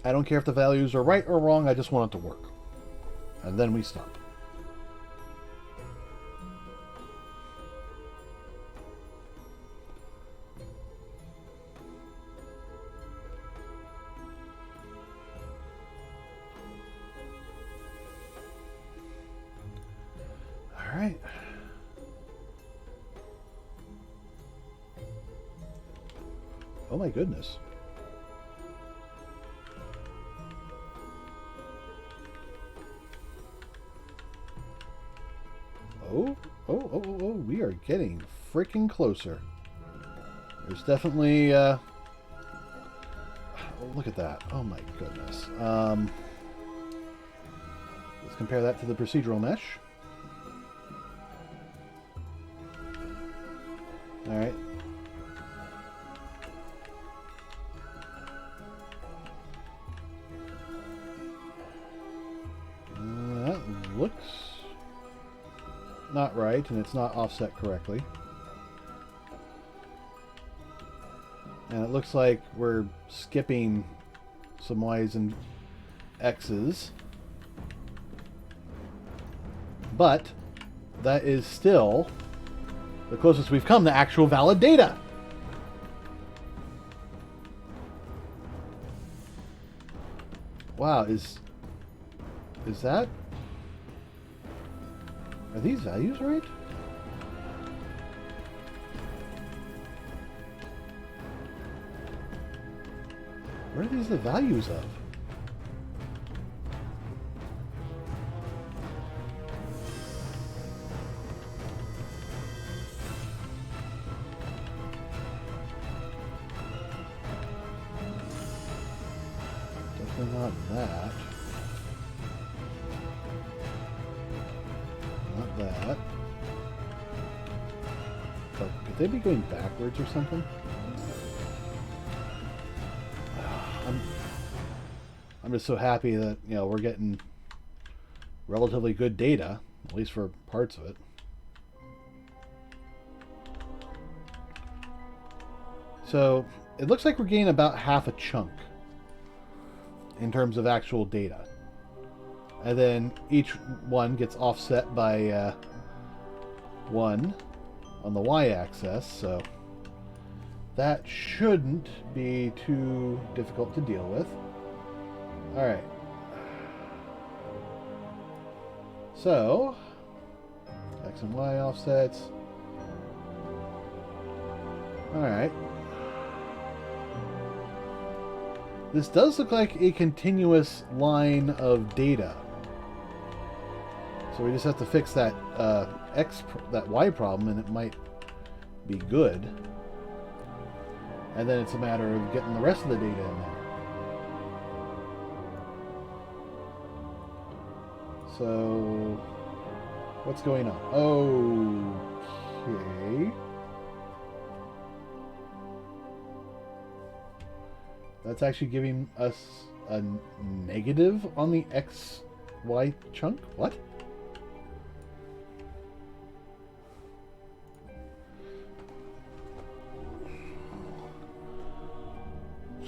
I don't care if the values are right or wrong, I just want it to work. And then we stop. All right. Oh my goodness. Oh, we are getting freaking closer. There's definitely, look at that. Oh my goodness. Let's compare that to the procedural mesh. All right. That looks not right, and it's not offset correctly. And it looks like we're skipping some Y's and X's. But that is still the closest we've come to actual valid data. Wow, is that... Are these values right? Where are these the values of? Definitely not that. Not that. But could they be going backwards or something? I'm just so happy that, we're getting relatively good data. At least for parts of it. So it looks like we're getting about half a chunk in terms of actual data. And then each one gets offset by 1 on the y-axis, so that shouldn't be too difficult to deal with. Alright. So, X and Y offsets. Alright. This does look like a continuous line of data. So we just have to fix that that Y problem, and it might be good. And then it's a matter of getting the rest of the data in there. So, what's going on? Okay. That's actually giving us a negative on the XY chunk? What?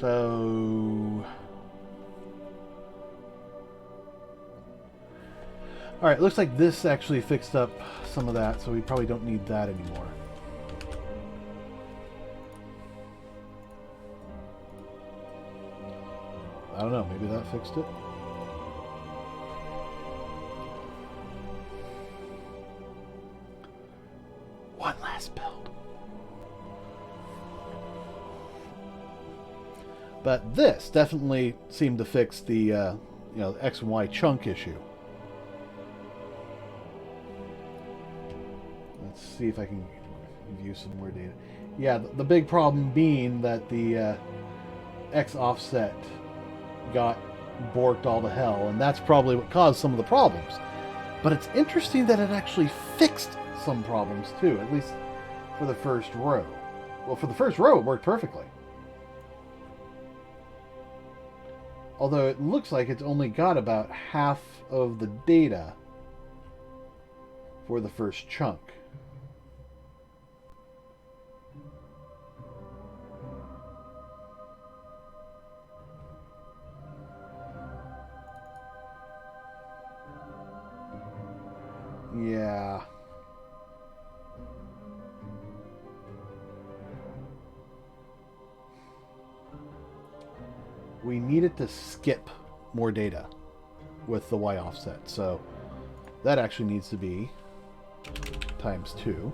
So... Alright, looks like this actually fixed up some of that, so we probably don't need that anymore. I don't know, maybe that fixed it? One last build. But this definitely seemed to fix the, you know, X and Y chunk issue. Let's see if I can view some more data. Yeah, the big problem being that the X offset got borked all to hell, and that's probably what caused some of the problems. But it's interesting that it actually fixed some problems too, at least for the first row. Well, for the first row, it worked perfectly. Although it looks like it's only got about half of the data for the first chunk. Yeah. We needed to skip more data with the Y offset, so that actually needs to be ×2,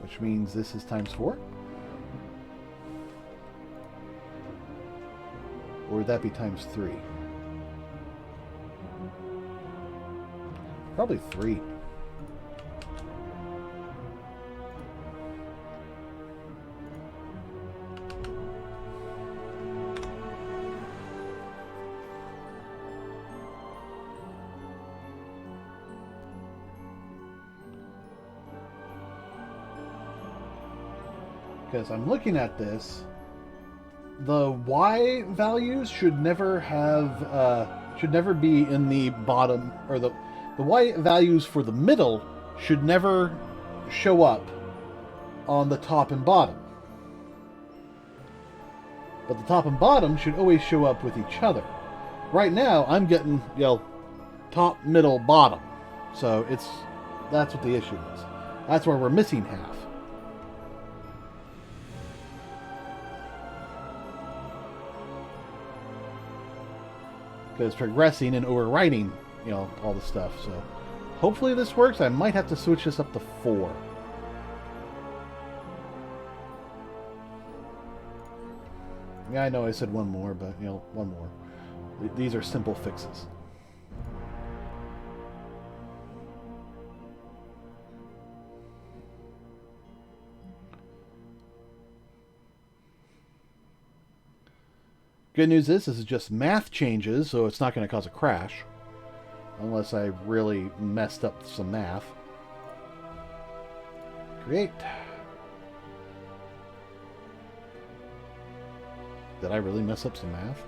which means this is ×4. Or would that be ×3? Probably 3. Because I'm looking at this, the Y values should never have, should never be in the bottom, or the Y values for the middle should never show up on the top and bottom. But the top and bottom should always show up with each other. Right now, I'm getting, you know, top, middle, bottom. So that's what the issue is. That's where we're missing half. Because progressing and overwriting, you know, all the stuff. So hopefully this works. I might have to switch this up to 4. Yeah, I know I said one more, but, you know, one more. These are simple fixes. Good news is this is just math changes, so it's not going to cause a crash. Unless I really messed up some math. Create. Did I really mess up some math?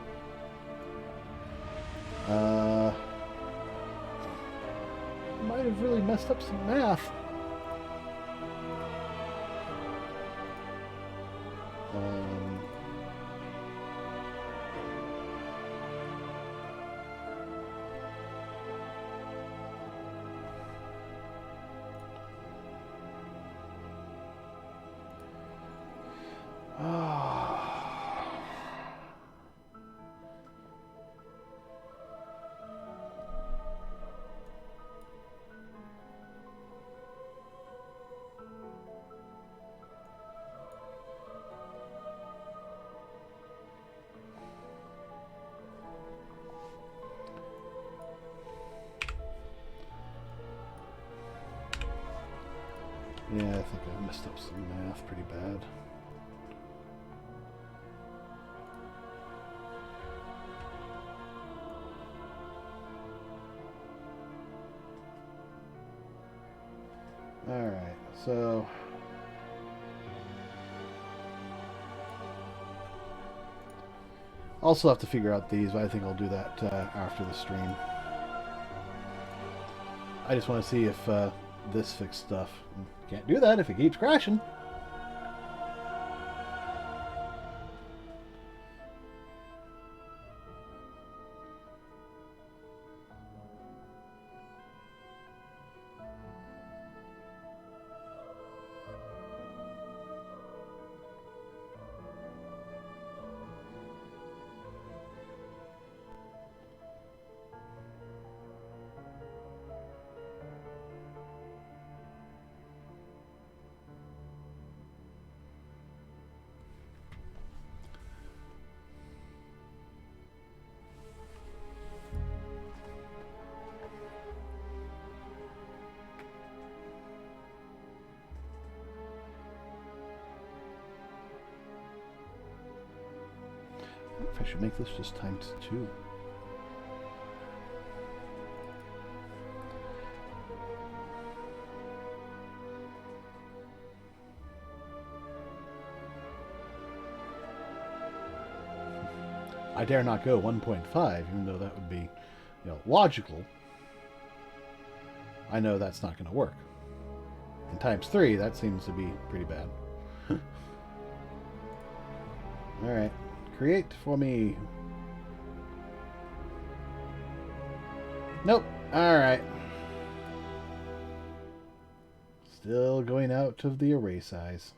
might have really messed up some math. Yeah, I think I messed up some math pretty bad. Alright, so... also have to figure out these, but I think I'll do that after the stream. I just want to see if this fixed stuff. Can't do that if it keeps crashing. I wonder if I should make this just times 2. I dare not go 1.5, even though that would be, logical. I know that's not going to work. And times 3, that seems to be pretty bad. Alright. Create for me. Nope. Alright. Still going out of the array size.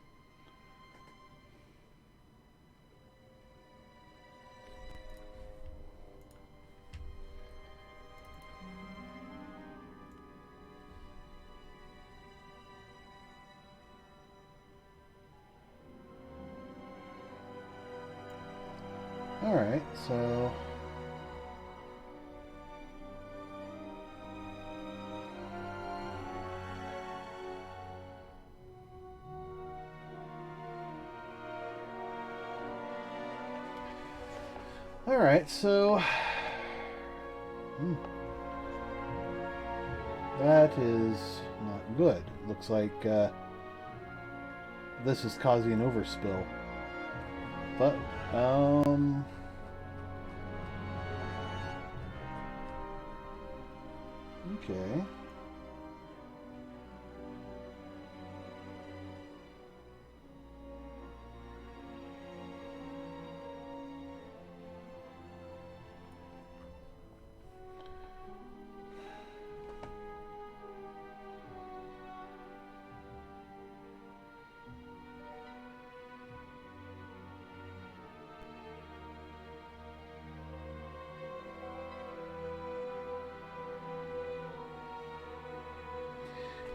Alright, so... Alright, so... That is not good. Looks like this is causing an overspill. But, okay.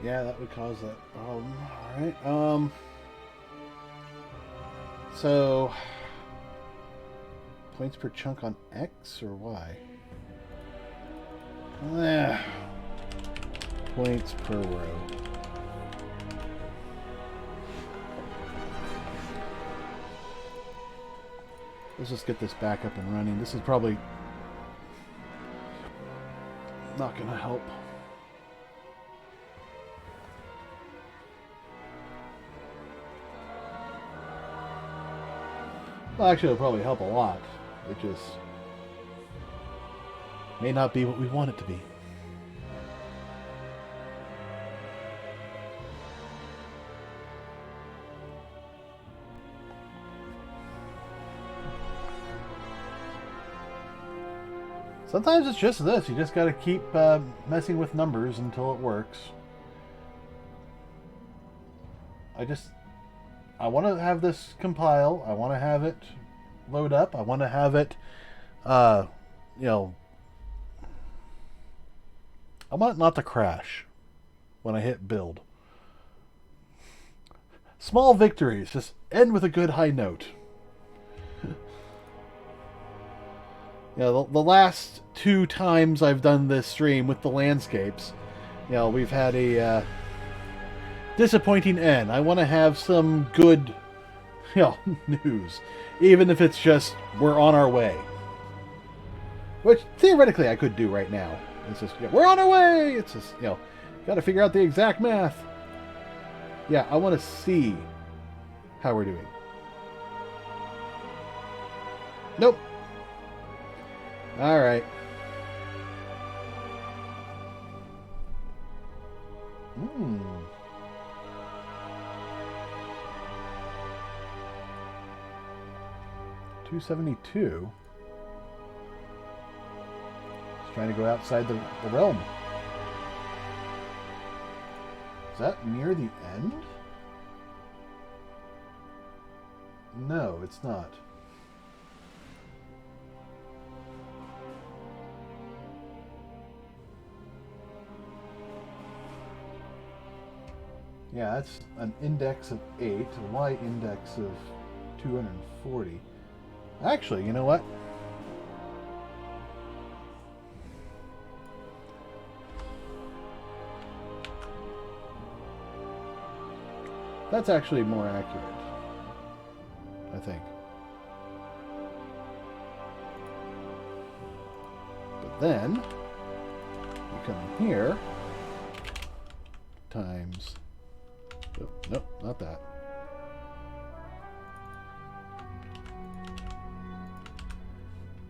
Yeah, that would cause that problem. Alright, so... Points per chunk on X or Y? Points per row. Let's just get this back up and running. This is probably not going to help. Well, actually, it'll probably help a lot. It just may not be what we want it to be. Sometimes it's just this. You just got to keep messing with numbers until it works. I want to have this compile. I want to have it load up. I want to have it, you know, I want it not to crash when I hit build. Small victories. Just end with a good high note. You know, the last 2 times I've done this stream with the landscapes, you know, we've had a disappointing end. I want to have some good, you know, news, even if it's just we're on our way. Which theoretically I could do right now. It's just, yeah, we're on our way. It's just, you know, got to figure out the exact math. Yeah, I want to see how we're doing. Nope. All right. Hmm. $272. Just trying to go outside the realm. Is that near the end? No, it's not. Yeah, that's an index of 8, a y index of 240. Actually, you know what? That's actually more accurate, I think. But then, you come in here, times... Oh, nope, not that.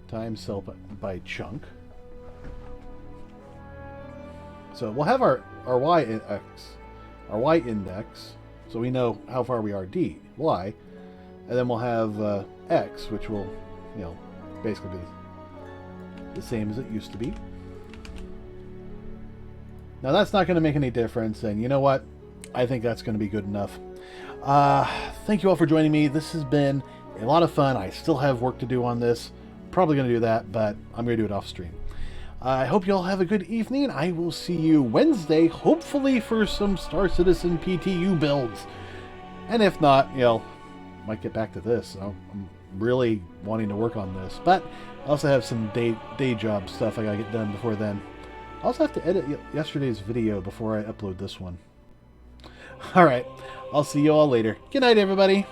Times cell by chunk. So we'll have our y index, so we know how far we are y, and then we'll have x, which will, you know, basically be the same as it used to be. Now that's not going to make any difference, and you know what? I think that's going to be good enough. Thank you all for joining me. This has been a lot of fun. I still have work to do on this. Probably going to do that, but I'm going to do it off stream. I hope you all have a good evening. I will see you Wednesday, hopefully for some Star Citizen PTU builds. And if not, you know, might get back to this. I'm really wanting to work on this. But I also have some day job stuff I got to get done before then. I also have to edit yesterday's video before I upload this one. Alright, I'll see you all later. Good night, everybody.